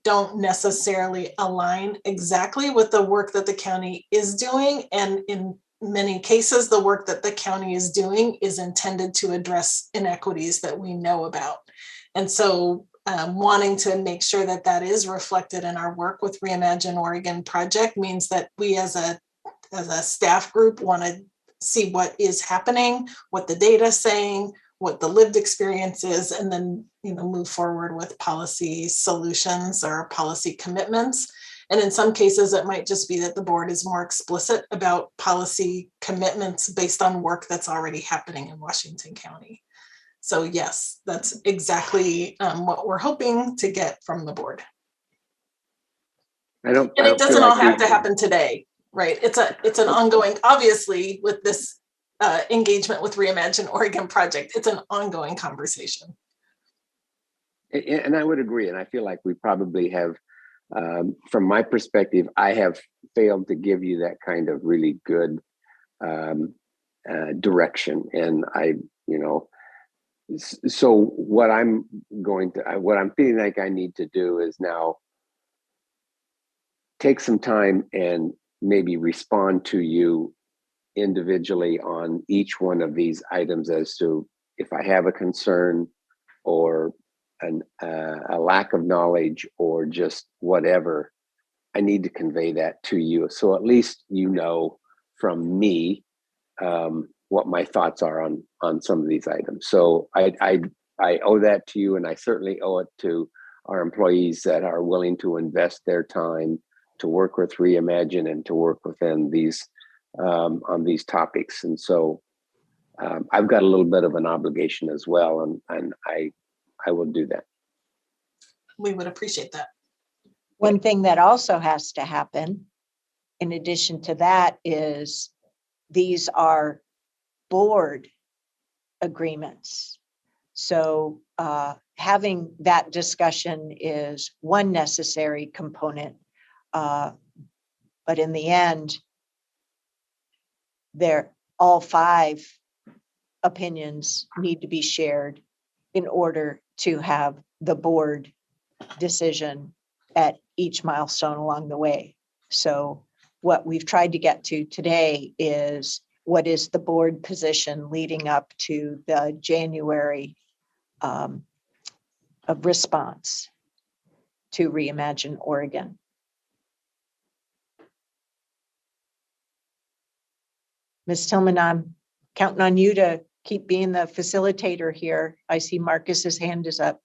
don't necessarily align exactly with the work that the county is doing. And in many cases, the work that the county is doing is intended to address inequities that we know about. And so wanting to make sure that that is reflected in our work with Reimagine Oregon project means that we as a staff group want to see what is happening, what the data is saying, what the lived experience is, and then move forward with policy solutions or policy commitments. And in some cases, it might just be that the board is more explicit about policy commitments based on work that's already happening in Washington County. So yes, that's exactly what we're hoping to get from the board. And it doesn't all have to happen today, right? It's an ongoing, obviously, with this engagement with Reimagine Oregon project, it's an ongoing conversation. And I would agree. And I feel like we probably have, from my perspective, I have failed to give you that kind of really good direction. And so what I'm feeling like I need to do is now take some time and maybe respond to you individually on each one of these items as to if I have a concern or a lack of knowledge or just whatever. I need to convey that to you. So at least from me what my thoughts are on some of these items. So I owe that to you, and I certainly owe it to our employees that are willing to invest their time to work with Reimagine and to work within these on these topics. And so I've got a little bit of an obligation as well, and I will do that. We would appreciate that. One thing that also has to happen, in addition to that, is these are board agreements. So having that discussion is one necessary component. But in the end, all five opinions need to be shared in order to have the board decision at each milestone along the way. So what we've tried to get to today is what is the board position leading up to the January of response to Reimagine Oregon. Ms. Tillman, I'm counting on you to keep being the facilitator here. I see Marcus's hand is up.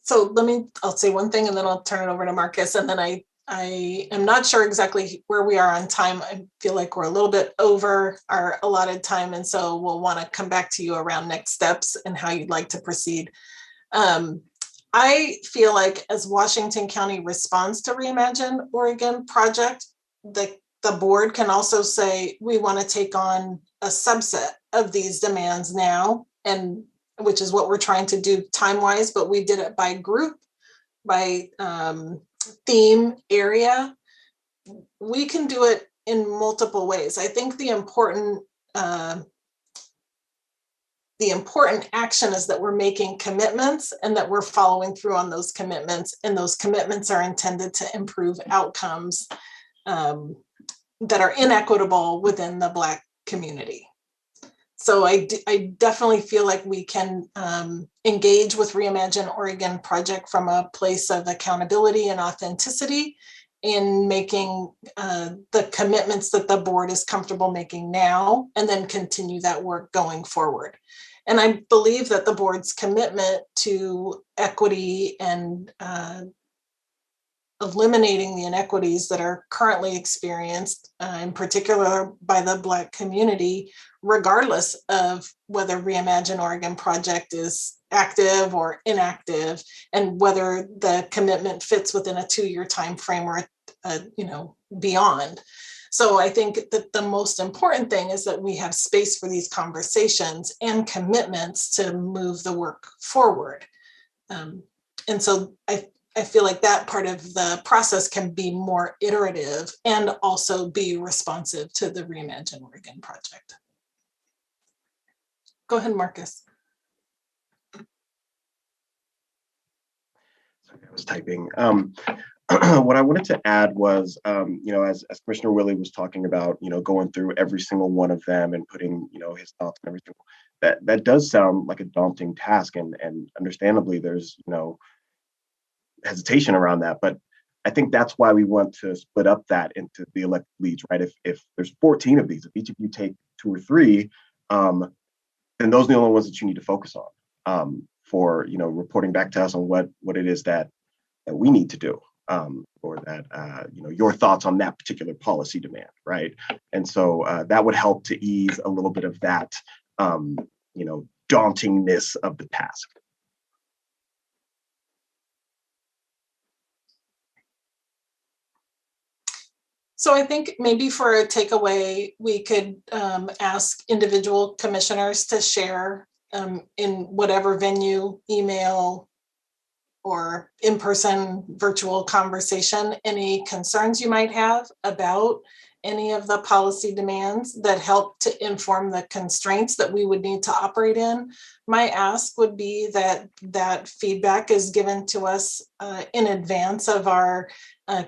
So I'll say one thing and then I'll turn it over to Marcus. And then I am not sure exactly where we are on time. I feel like we're a little bit over our allotted time. And so we'll want to come back to you around next steps and how you'd like to proceed. I feel like as Washington County responds to Reimagine Oregon project, the board can also say, we want to take on a subset of these demands now, and which is what we're trying to do time-wise, but we did it by group, by theme area. We can do it in multiple ways. I think the important action is that we're making commitments and that we're following through on those commitments, and those commitments are intended to improve outcomes that are inequitable within the Black community. So I definitely feel like we can engage with Reimagine Oregon project from a place of accountability and authenticity in making the commitments that the board is comfortable making now, and then continue that work going forward. And I believe that the board's commitment to equity and eliminating the inequities that are currently experienced, in particular by the Black community, regardless of whether Reimagine Oregon project is active or inactive, and whether the commitment fits within a 2-year time frame or beyond. So I think that the most important thing is that we have space for these conversations and commitments to move the work forward. And so I feel like that part of the process can be more iterative and also be responsive to the Reimagine Oregon project. Go ahead, Marcus. Sorry, I was typing. What I wanted to add was, as Commissioner Willie was talking about, going through every single one of them and putting, his thoughts and everything, that does sound like a daunting task, and understandably there's, hesitation around that. But I think that's why we want to split up that into the elected leads, right? If there's 14 of these, if each of you take 2 or 3, then those are the only ones that you need to focus on for, reporting back to us on what it is that we need to do. Or that, your thoughts on that particular policy demand, right? And so that would help to ease a little bit of that, dauntingness of the task. So I think maybe for a takeaway, we could ask individual commissioners to share in whatever venue, email, or in-person virtual conversation, any concerns you might have about any of the policy demands that help to inform the constraints that we would need to operate in. My ask would be that feedback is given to us in advance of our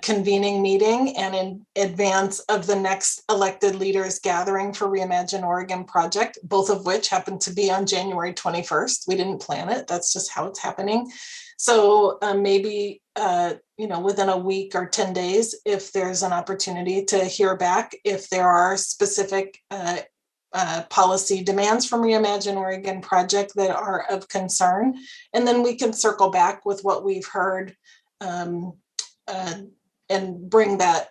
convening meeting and in advance of the next elected leaders gathering for Reimagine Oregon project, both of which happen to be on January 21st. We didn't plan it, that's just how it's happening. So maybe, within a week or 10 days, if there's an opportunity to hear back, if there are specific policy demands from Reimagine Oregon project that are of concern, and then we can circle back with what we've heard and bring that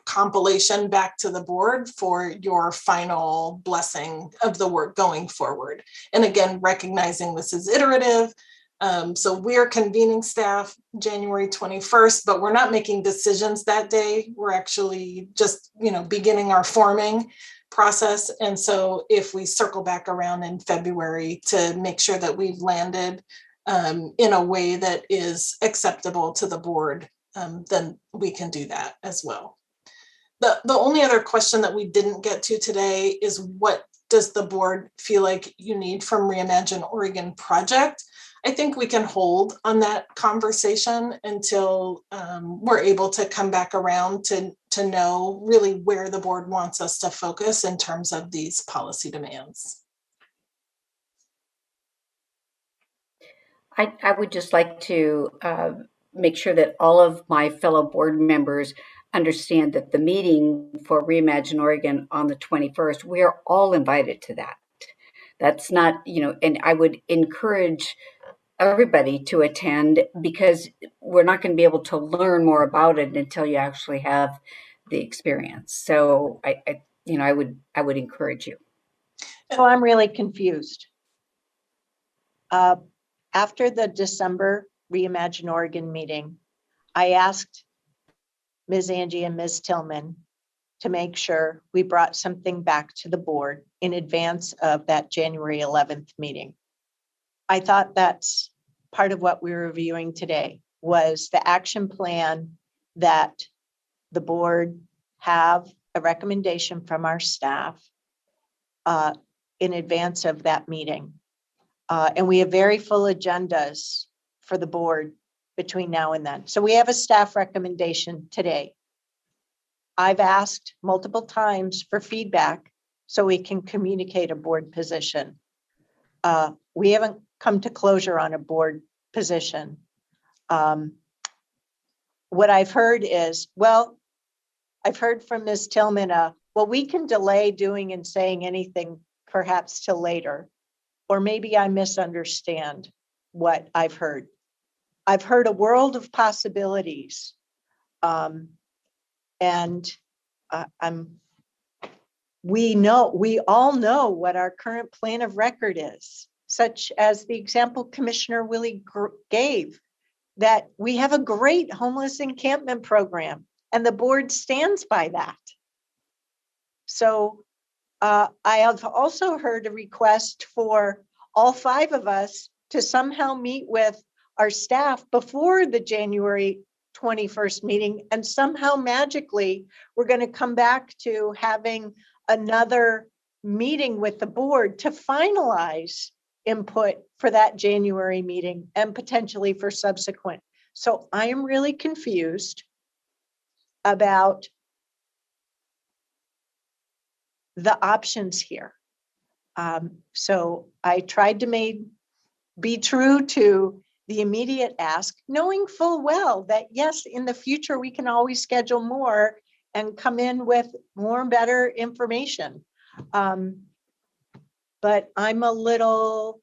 compilation back to the board for your final blessing of the work going forward. And again, recognizing this is iterative. So we're convening staff January 21st, but we're not making decisions that day. We're actually just, beginning our forming process. And so if we circle back around in February to make sure that we've landed in a way that is acceptable to the board, then we can do that as well. The only other question that we didn't get to today is, what does the board feel like you need from Reimagine Oregon project? I think we can hold on that conversation until we're able to come back around to know really where the board wants us to focus in terms of these policy demands. I would just like to make sure that all of my fellow board members understand that the meeting for Reimagine Oregon on the 21st, we are all invited to that. That's not, and I would encourage everybody to attend, because we're not going to be able to learn more about it until you actually have the experience. So I would encourage you. So I'm really confused. After the December Reimagine Oregon meeting, I asked Ms. Angie and Ms. Tillman to make sure we brought something back to the board in advance of that January 11th meeting. I thought that's part of what we were reviewing today, was the action plan that the board have a recommendation from our staff in advance of that meeting. And we have very full agendas for the board between now and then. So we have a staff recommendation today. I've asked multiple times for feedback so we can communicate a board position. We haven't come to closure on a board position. What I've heard is, I've heard from Ms. Tillman, well, we can delay doing and saying anything perhaps till later. Or maybe I misunderstand what I've heard. I've heard a world of possibilities. We all know what our current plan of record is, such as the example Commissioner Willie gave, that we have a great homeless encampment program, and the board stands by that. So I have also heard a request for all 5 of us to somehow meet with our staff before the January 21st meeting, and somehow magically we're going to come back to having another meeting with the board to finalize input for that January meeting and potentially for subsequent. So I am really confused about the options here. So I tried to be true to the immediate ask, knowing full well that yes, in the future, we can always schedule more and come in with more and better information. But I'm a little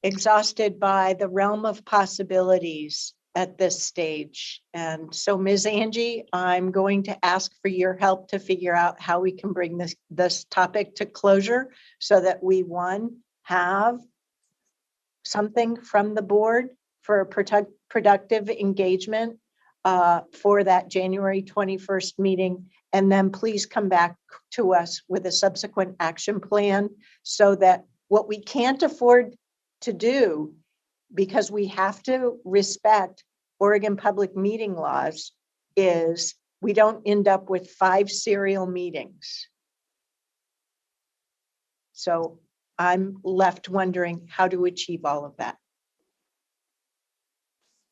exhausted by the realm of possibilities at this stage. And so, Ms. Angie, I'm going to ask for your help to figure out how we can bring this topic to closure so that we, one, have something from the board for a productive engagement for that January 21st meeting. And then please come back to us with a subsequent action plan so that what we can't afford to do, because we have to respect Oregon public meeting laws, is we don't end up with 5 serial meetings. So I'm left wondering how to achieve all of that.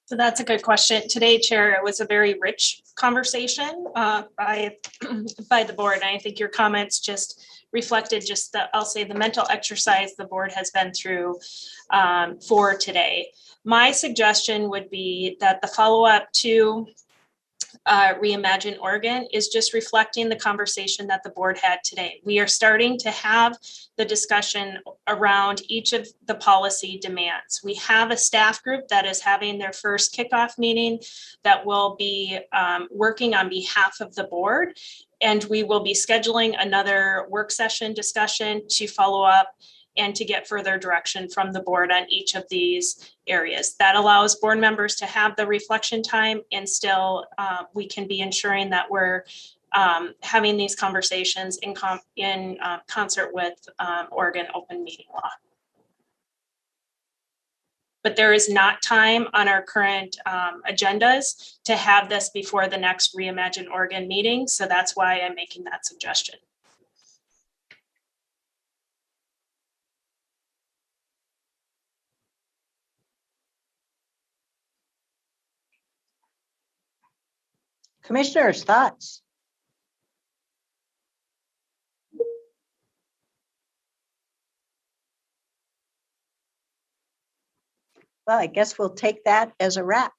So that's a good question. Today, Chair, it was a very rich conversation by the board. And I think your comments just reflected just I'll say the mental exercise the board has been through for today. My suggestion would be that the follow-up to Reimagine Oregon is just reflecting the conversation that the board had today. We are starting to have the discussion around each of the policy demands. We have a staff group that is having their first kickoff meeting that will be working on behalf of the board, and we will be scheduling another work session discussion to follow up and to get further direction from the board on each of these areas. That allows board members to have the reflection time, and still we can be ensuring that we're having these conversations in concert with Oregon open meeting law. but there is not time on our current agendas to have this before the next Reimagine Oregon meeting. So that's why I'm making that suggestion. Commissioners, thoughts? Well, I guess we'll take that as a wrap.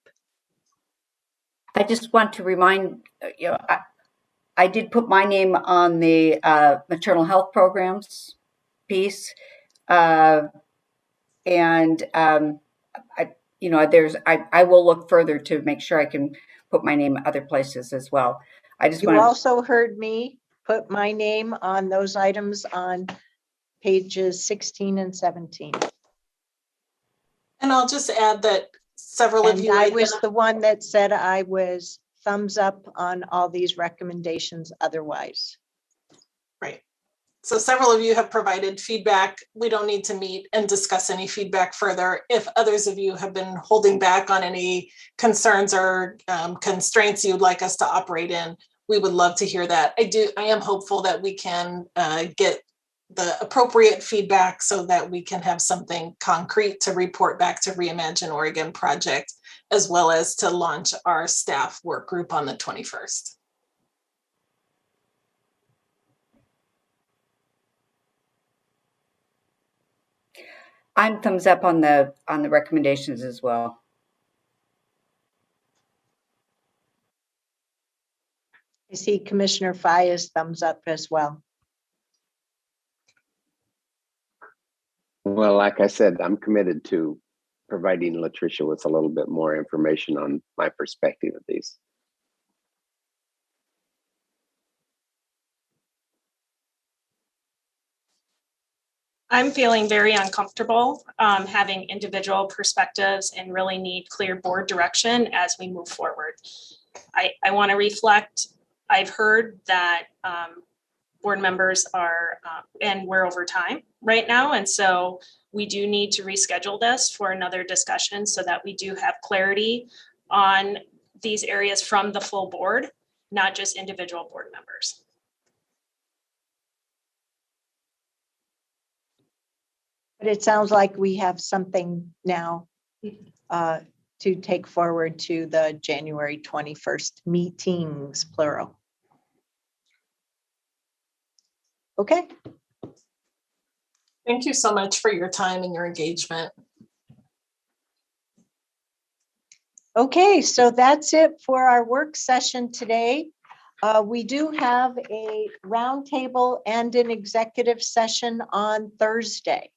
I just want to remind, I did put my name on the maternal health programs piece. I will look further to make sure I can put my name other places as well. You also heard me put my name on those items on pages 16 and 17. And I'll just add that several of you. I was the one that said I was thumbs up on all these recommendations otherwise. Right. So several of you have provided feedback. We don't need to meet and discuss any feedback further. If others of you have been holding back on any concerns or constraints you'd like us to operate in, we would love to hear that. I am hopeful that we can get the appropriate feedback so that we can have something concrete to report back to Reimagine Oregon project, as well as to launch our staff work group on the 21st. I'm thumbs up on the recommendations as well. I see Commissioner Fye is thumbs up as well. Well, like I said, I'm committed to providing Latricia with a little bit more information on my perspective of these. I'm feeling very uncomfortable having individual perspectives and really need clear board direction as we move forward. I want to reflect. I've heard that board members are, and we're over time right now. And so we do need to reschedule this for another discussion so that we do have clarity on these areas from the full board, not just individual board members. But it sounds like we have something now to take forward to the January 21st meetings, plural. Okay. Thank you so much for your time and your engagement. Okay, so that's it for our work session today. We do have a roundtable and an executive session on Thursday.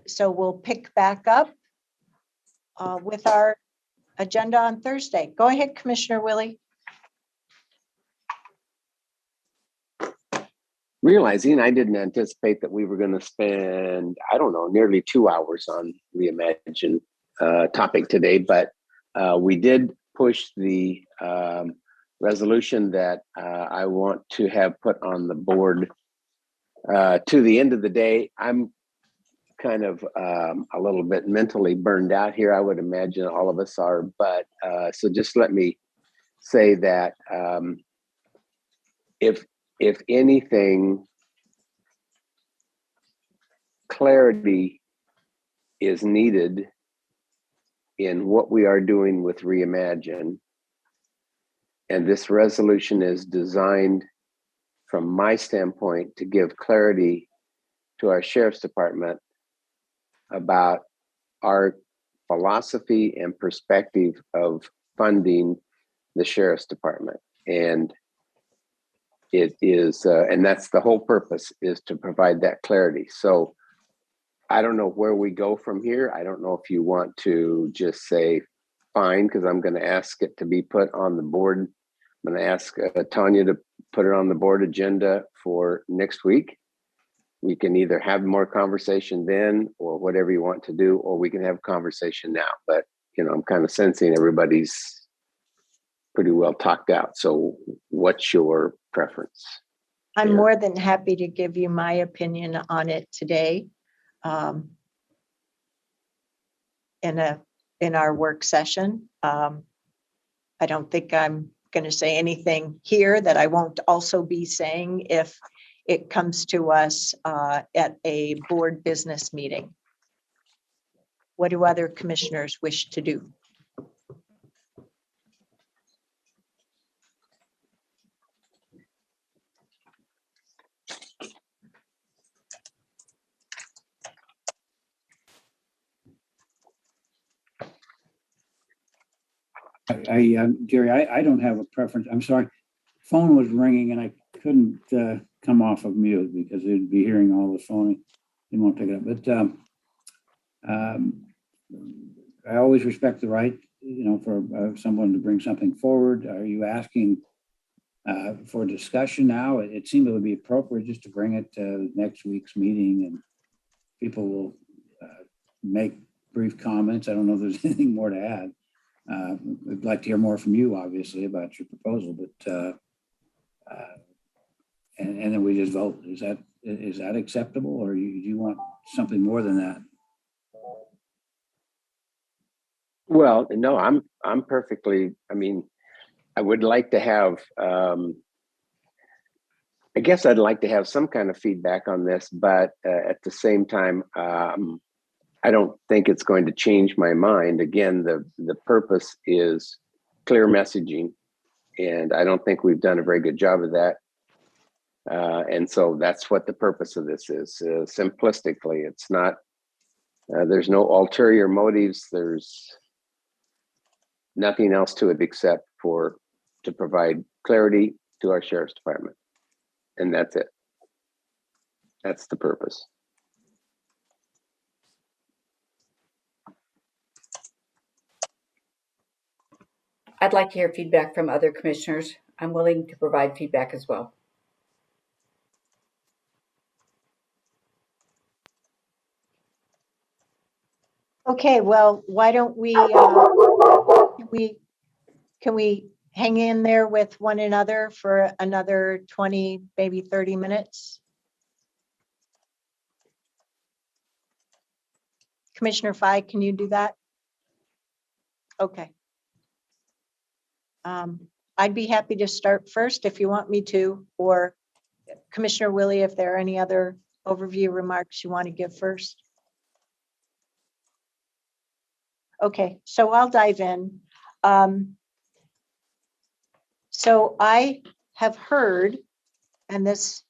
So we'll pick back up with our agenda on Thursday. Go ahead, Commissioner Willie. Realizing I didn't anticipate that we were going to spend, I don't know, nearly 2 hours on Reimagine topic today, but we did push the resolution that I want to have put on the board to the end of the day. I'm kind of a little bit mentally burned out here. I would imagine all of us are, but so just let me say that if anything, clarity is needed in what we are doing with Reimagine, and this resolution is designed from my standpoint to give clarity to our sheriff's department about our philosophy and perspective of funding the sheriff's department. And it is, and that's the whole purpose, is to provide that clarity. So I don't know where we go from here. I don't know if you want to just say, fine, because I'm going to ask it to be put on the board. I'm going to ask Tanya to put it on the board agenda for next week. We can either have more conversation then or whatever you want to do, or we can have conversation now. But, you know, I'm kind of sensing everybody's pretty well talked out. So what's your preference? I'm more than happy to give you my opinion on it today. in our work session. I don't think I'm going to say anything here that I won't also be saying if it comes to us at a board business meeting. What do other commissioners wish to do? Jerry, I don't have a preference. I'm sorry. Phone was ringing and I couldn't come off of mute because they'd be hearing all the phone. They won't pick it up. But I always respect the right, for someone to bring something forward. Are you asking for discussion now? It seemed it would be appropriate just to bring it to next week's meeting, and people will make brief comments. I don't know if there's anything more to add. We'd like to hear more from you, obviously, about your proposal, but and then we just vote. Is that acceptable, or do you want something more than that? Well, no, I'm perfectly. I mean, I would like to have. I guess I'd like to have some kind of feedback on this, but at the same time, I don't think it's going to change my mind. Again, the purpose is clear messaging, and I don't think we've done a very good job of that. And so that's what the purpose of this is. Simplistically, it's not. There's no ulterior motives. There's nothing else to it except to provide clarity to our sheriff's department, and that's it. That's the purpose. I'd like to hear feedback from other commissioners. I'm willing to provide feedback as well. Okay, well, why don't we, can we hang in there with one another for another 20, maybe 30 minutes? Commissioner Fye, can you do that? Okay. I'd be happy to start first if you want me to, or Commissioner Willie, if there are any other overview remarks you want to give first. Okay, so I'll dive in. So I have heard, and this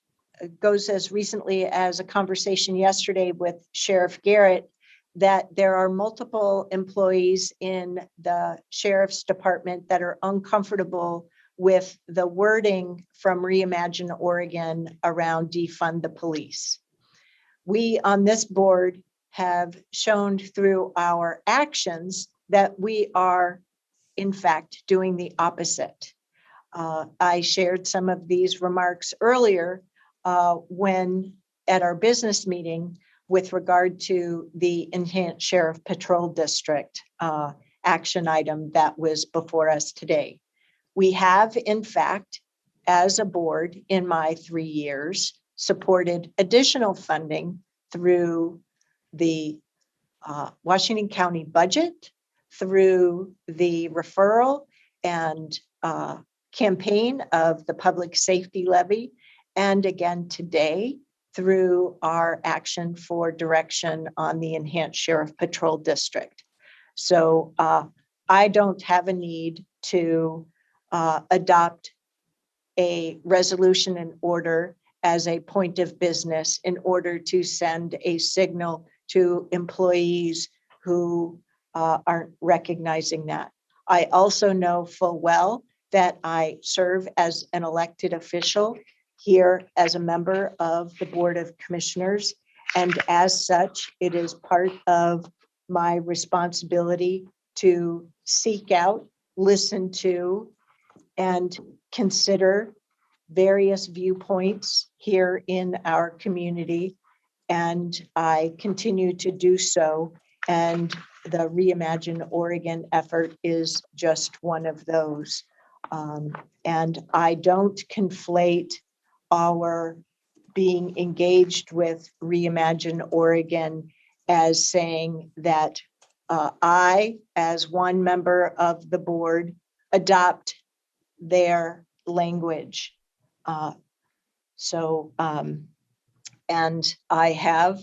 goes as recently as a conversation yesterday with Sheriff Garrett, that there are multiple employees in the sheriff's department that are uncomfortable with the wording from Reimagine Oregon around defund the police. We on this board have shown through our actions that we are, in fact, doing the opposite. I shared some of these remarks earlier when at our business meeting with regard to the Enhanced Sheriff Patrol District action item that was before us today. We have, in fact, as a board in my 3 years, supported additional funding through the Washington County budget, through the referral and campaign of the public safety levy, and again today through our action for direction on the Enhanced Sheriff Patrol District. So I don't have a need to adopt a resolution in order as a point of business in order to send a signal to employees who aren't recognizing that. I also know full well that I serve as an elected official here as a member of the Board of Commissioners. And as such, it is part of my responsibility to seek out, listen to, and consider various viewpoints here in our community. And I continue to do so. And the Reimagine Oregon effort is just one of those. And I don't conflate our being engaged with Reimagine Oregon as saying that I, as one member of the board, adopt their language. And I have,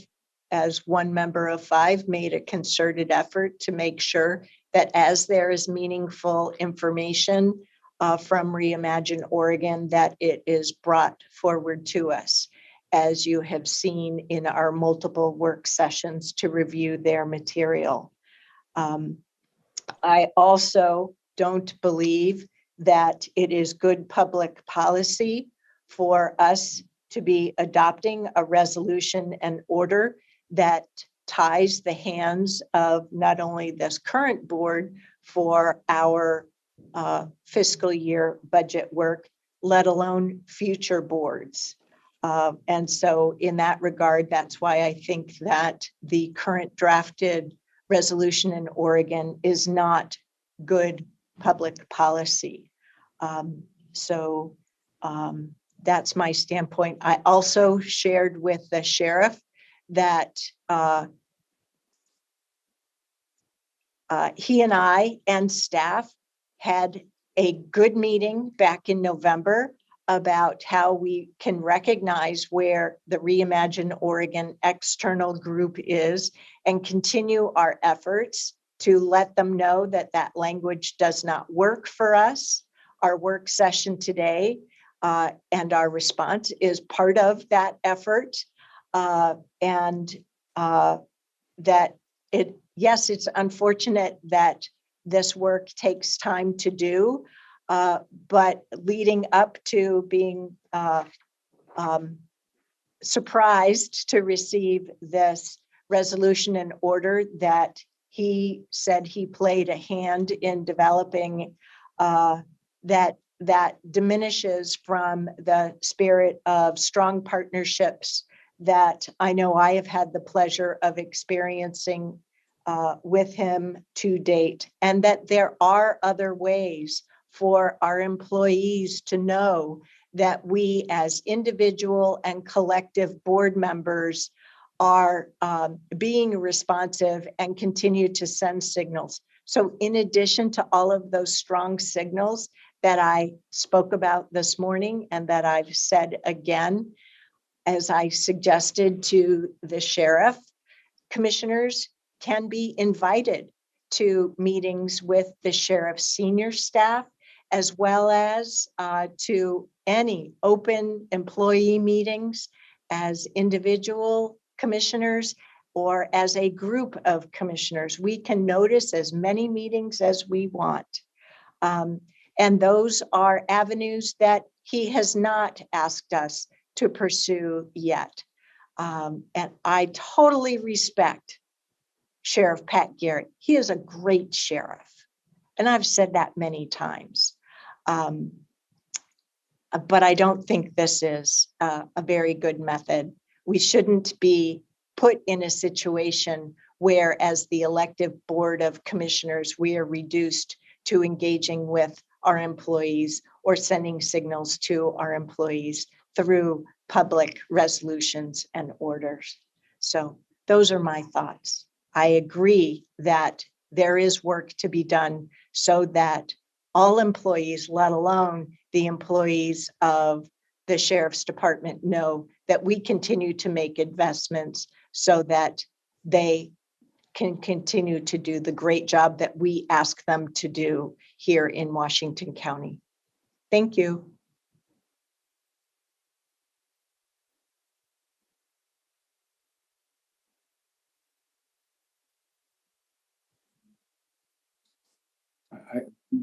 as one member of 5, made a concerted effort to make sure that as there is meaningful information from Reimagine Oregon, that it is brought forward to us, as you have seen in our multiple work sessions to review their material. I also don't believe that it is good public policy for us to be adopting a resolution and order that ties the hands of not only this current board for our fiscal year budget work, let alone future boards. And so in that regard, that's why I think that the current drafted resolution in Oregon is not good public policy. That's my standpoint. I also shared with the sheriff that he and I and staff had a good meeting back in November about how we can recognize where the Reimagine Oregon external group is and continue our efforts to let them know that that language does not work for us. Our work session today and our response is part of that effort. That yes, it's unfortunate that this work takes time to do, but leading up to being surprised to receive this resolution and order that he said he played a hand in developing, that diminishes from the spirit of strong partnerships that I know I have had the pleasure of experiencing with him to date, and that there are other ways for our employees to know that we as individual and collective board members are being responsive and continue to send signals. So in addition to all of those strong signals that I spoke about this morning and that I've said again, as I suggested to the sheriff, commissioners can be invited to meetings with the sheriff's senior staff, as well as to any open employee meetings as individual commissioners or as a group of commissioners. We can notice as many meetings as we want. And those are avenues that he has not asked us to pursue yet. And I totally respect Sheriff Pat Garrett. He is a great sheriff. And I've said that many times. But I don't think this is a very good method. We shouldn't be put in a situation where, as the elective board of commissioners, we are reduced to engaging with our employees or sending signals to our employees through public resolutions and orders. So those are my thoughts. I agree that there is work to be done so that all employees, let alone the employees of the sheriff's department, know that we continue to make investments so that they can continue to do the great job that we ask them to do here in Washington County. Thank you.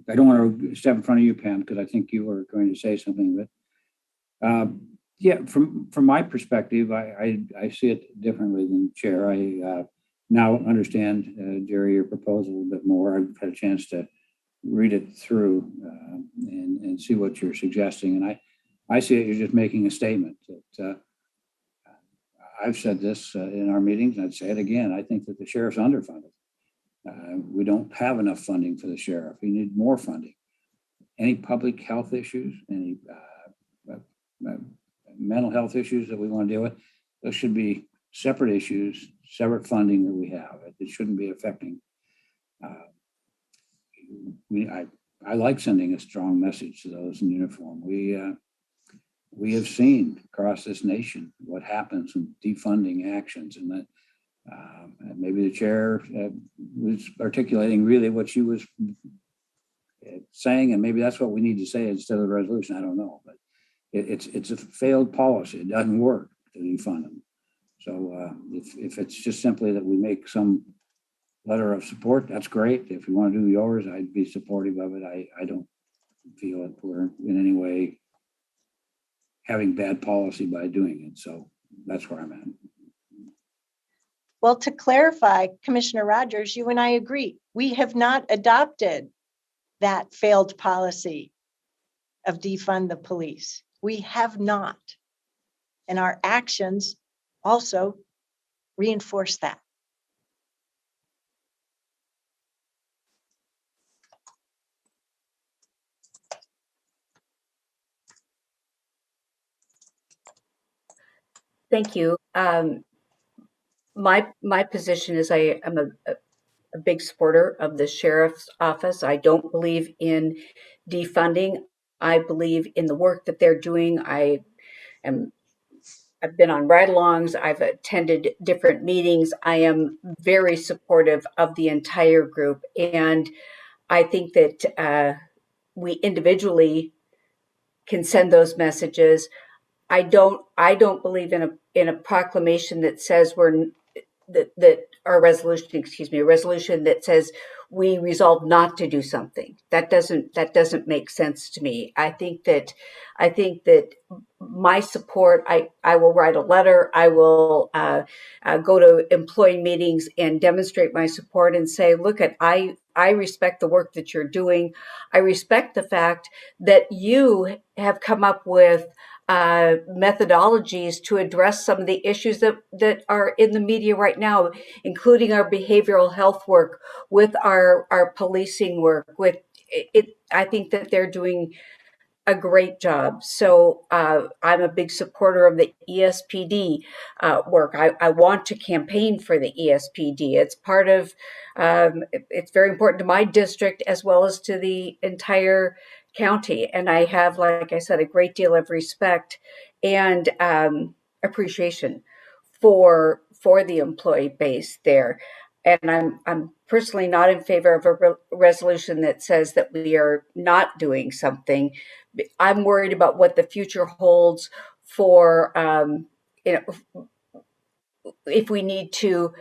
I don't want to step in front of you, Pam, because I think you were going to say something. But yeah, from my perspective, I see it differently than Chair. I now understand, Jerry, your proposal a little bit more. I've had a chance to read it through and see what you're suggesting. And I see it, you're just making a statement that I've said this in our meetings, and I'd say it again. I think that the sheriff's underfunded. We don't have enough funding for the sheriff. We need more funding. Any public health issues, any mental health issues that we want to deal with, those should be separate issues, separate funding that we have. It shouldn't be affecting I like sending a strong message to those in uniform. We have seen across this nation what happens in defunding actions, and that maybe the chair was articulating really what she was saying, and maybe that's what we need to say instead of the resolution. I don't know, but it's a failed policy. It doesn't work to defund them. So if it's just simply that we make some letter of support, that's great. If you want to do yours, I'd be supportive of it. I don't feel that we're in any way having bad policy by doing it. So that's where I'm at. Well, to clarify, Commissioner Rogers, you and I agree. We have not adopted that failed policy of defund the police. We have not. And our actions also reinforce that. Thank you. My position is I am a big supporter of the sheriff's office. I don't believe in defunding. I believe in the work that they're doing. I've been on ride-alongs. I've attended different meetings. I am very supportive of the entire group, and I think that we individually can send those messages. I don't believe in a proclamation that says that our resolution, a resolution that says we resolve not to do something. That doesn't make sense to me. I think that my support, I will write a letter. I will go to employee meetings and demonstrate my support and say, look, I respect the work that you're doing. I respect the fact that you have come up with methodologies to address some of the issues that are in the media right now, including our behavioral health work, with our policing work. With it, I think that they're doing a great job. So I'm a big supporter of the ESPD work. I want to campaign for the ESPD. It's part of, it's very important to my district as well as to the entire county. And I have, like I said, a great deal of respect and appreciation for the employee base there. And I'm personally not in favor of a resolution that says that we are not doing something. I'm worried about what the future holds for, if we need to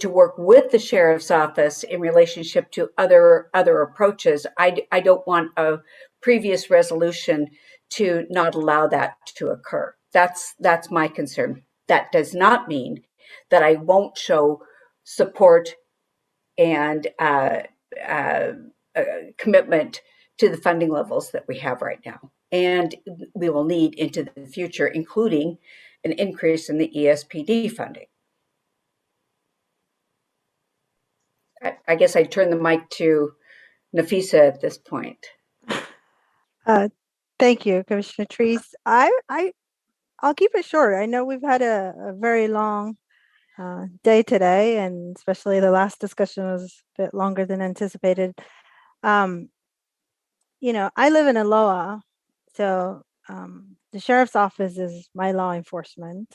work with the sheriff's office in relationship to other approaches. I don't want a previous resolution to not allow that to occur. That's my concern. That does not mean that I won't show support and commitment to the funding levels that we have right now, and we will need into the future, including an increase in the ESPD funding. I guess I turn the mic to Nafisa at this point. Thank you, Commissioner Treese. I'll keep it short. I know we've had a very long day today, and especially the last discussion was a bit longer than anticipated. I live in Aloha, so the sheriff's office is my law enforcement.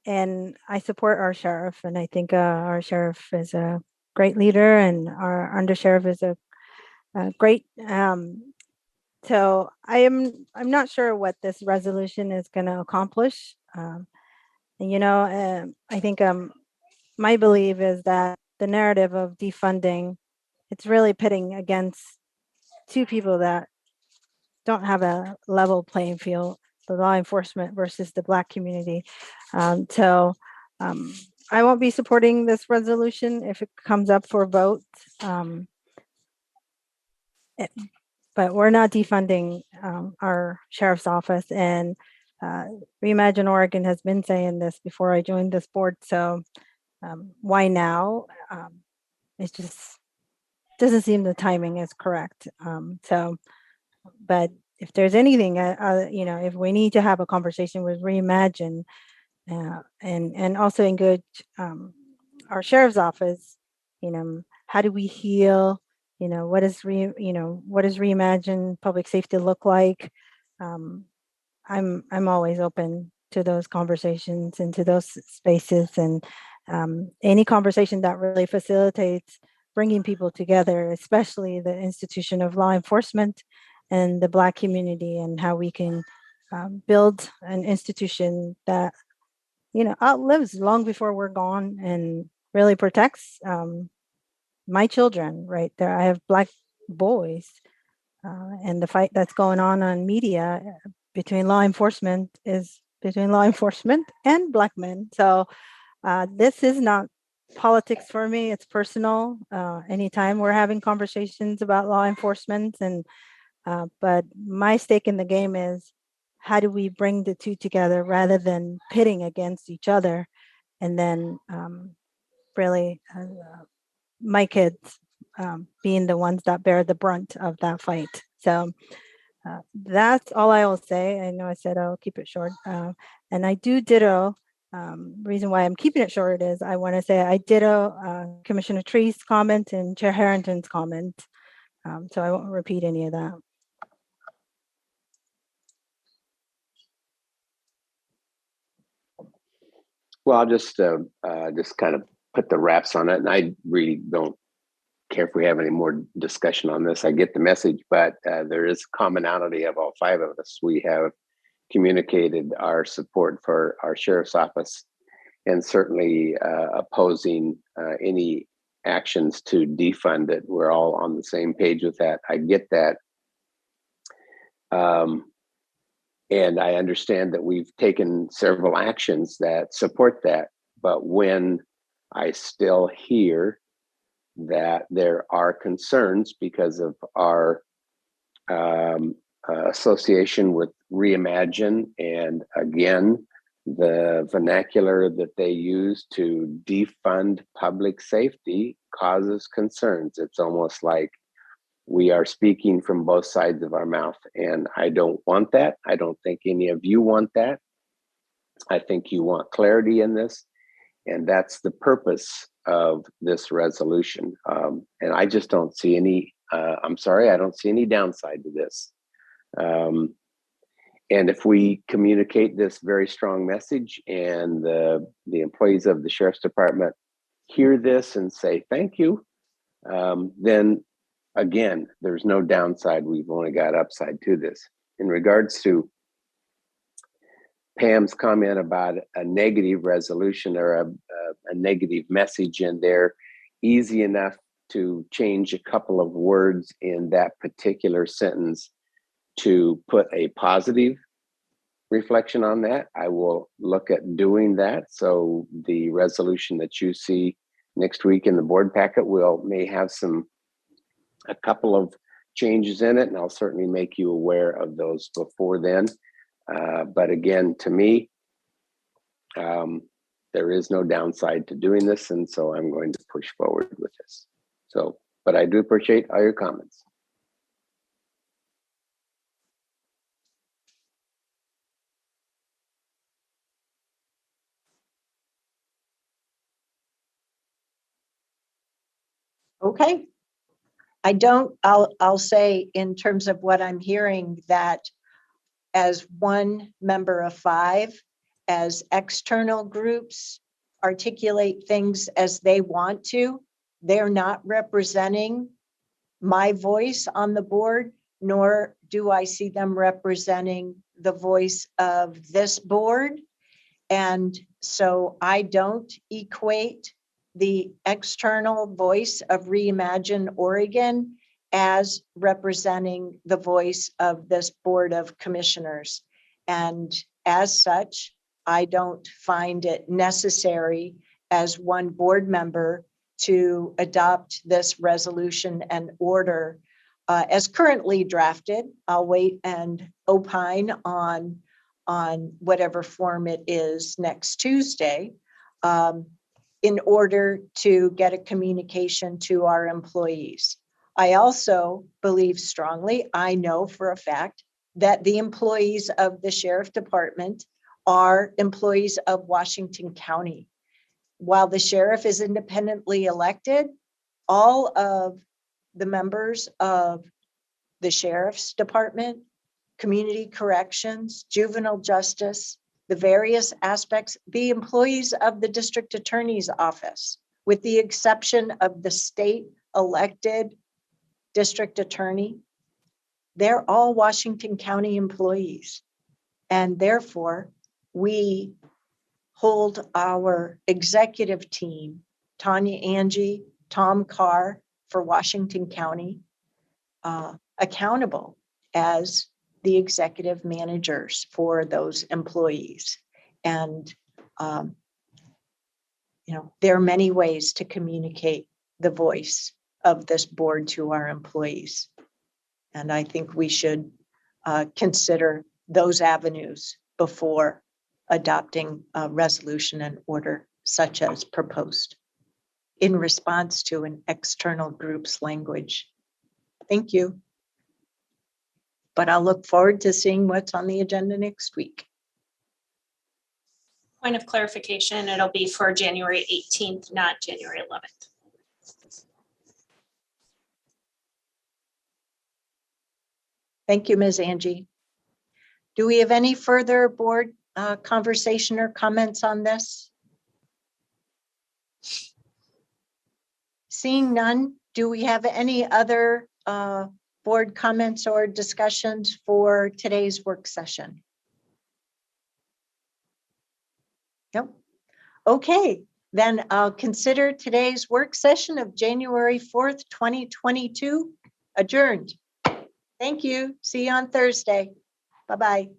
And I support our sheriff, and I think our sheriff is a great leader, and our undersheriff is a great. So I'm not sure what this resolution is going to accomplish. And I think my belief is that the narrative of defunding, it's really pitting against two people that don't have a level playing field, the law enforcement versus the Black community. So I won't be supporting this resolution if it comes up for a vote. But we're not defunding our sheriff's office, and Reimagine Oregon has been saying this before I joined this board. So why now? It just doesn't seem the timing is correct. But if there's anything, if we need to have a conversation with Reimagine and also engage our sheriff's office how do we heal? What does Reimagine public safety look like? I'm always open to those conversations and to those spaces, and any conversation that really facilitates bringing people together, especially the institution of law enforcement and the Black community, and how we can build an institution that outlives long before we're gone and really protects my children. Right there, I have Black boys, and the fight that's going on media between law enforcement and Black men. So this is not politics for me. It's personal. Anytime we're having conversations about law enforcement, but my stake in the game is, how do we bring the two together rather than pitting against each other? And then really my kids being the ones that bear the brunt of that fight. So that's all I will say. I know I said I'll keep it short. And I do ditto. Reason why I'm keeping it short is I want to say I ditto Commissioner Tree's comment and Chair Harrington's comment. So I won't repeat any of that. Well, I'll just kind of put the wraps on it, and I really don't care if we have any more discussion on this. I get the message, but there is commonality of all five of us. We have communicated our support for our sheriff's office, and certainly opposing any actions to defund it. We're all on the same page with that. I get that. And I understand that we've taken several actions that support that. But when I still hear that there are concerns because of our association with Reimagine, and again, the vernacular that they use to defund public safety causes concerns. It's almost like we are speaking from both sides of our mouth, and I don't want that. I don't think any of you want that. I think you want clarity in this, and that's the purpose of this resolution. And I just don't see any, I'm sorry, I don't see any downside to this. And if we communicate this very strong message and the employees of the Sheriff's Department hear this and say thank you, then again, there's no downside. We've only got upside to this. In regards to Pam's comment about a negative resolution or a negative message in there, easy enough to change a couple of words in that particular sentence to put a positive reflection on that. I will look at doing that. So the resolution that you see next week in the board packet may have a couple of changes in it, and I'll certainly make you aware of those before then. But again, to me, there is no downside to doing this, and so I'm going to push forward with this. So, but I do appreciate all your comments. Okay. I'll say in terms of what I'm hearing, that as one member of five, as external groups articulate things as they want to, they're not representing my voice on the board, nor do I see them representing the voice of this board. And so I don't equate the external voice of Reimagine Oregon as representing the voice of this Board of Commissioners. And as such, I don't find it necessary as one board member to adopt this resolution and order as currently drafted. I'll wait and opine on whatever form it is next Tuesday, in order to get a communication to our employees. I also believe strongly, I know for a fact, that the employees of the Sheriff Department are employees of Washington County. While the sheriff is independently elected, all of the members of the Sheriff's Department, Community Corrections, Juvenile Justice, the various aspects, the employees of the District Attorney's Office, with the exception of the state elected District Attorney, they're all Washington County employees. And therefore, we hold our executive team, Tanya Angie, Tom Carr for Washington County, accountable as the executive managers for those employees. And, there are many ways to communicate the voice of this board to our employees. And I think we should consider those avenues before adopting a resolution and order such as proposed in response to an external group's language. Thank you. But I'll look forward to seeing what's on the agenda next week. Point of clarification, it'll be for January 18th, not January 11th. Thank you, Ms. Angie. Do we have any further board conversation or comments on this? Seeing none, do we have any other board comments or discussions for today's work session? Nope. Okay, then I'll consider today's work session of January 4th, 2022 adjourned. Thank you. See you on Thursday. Bye-bye.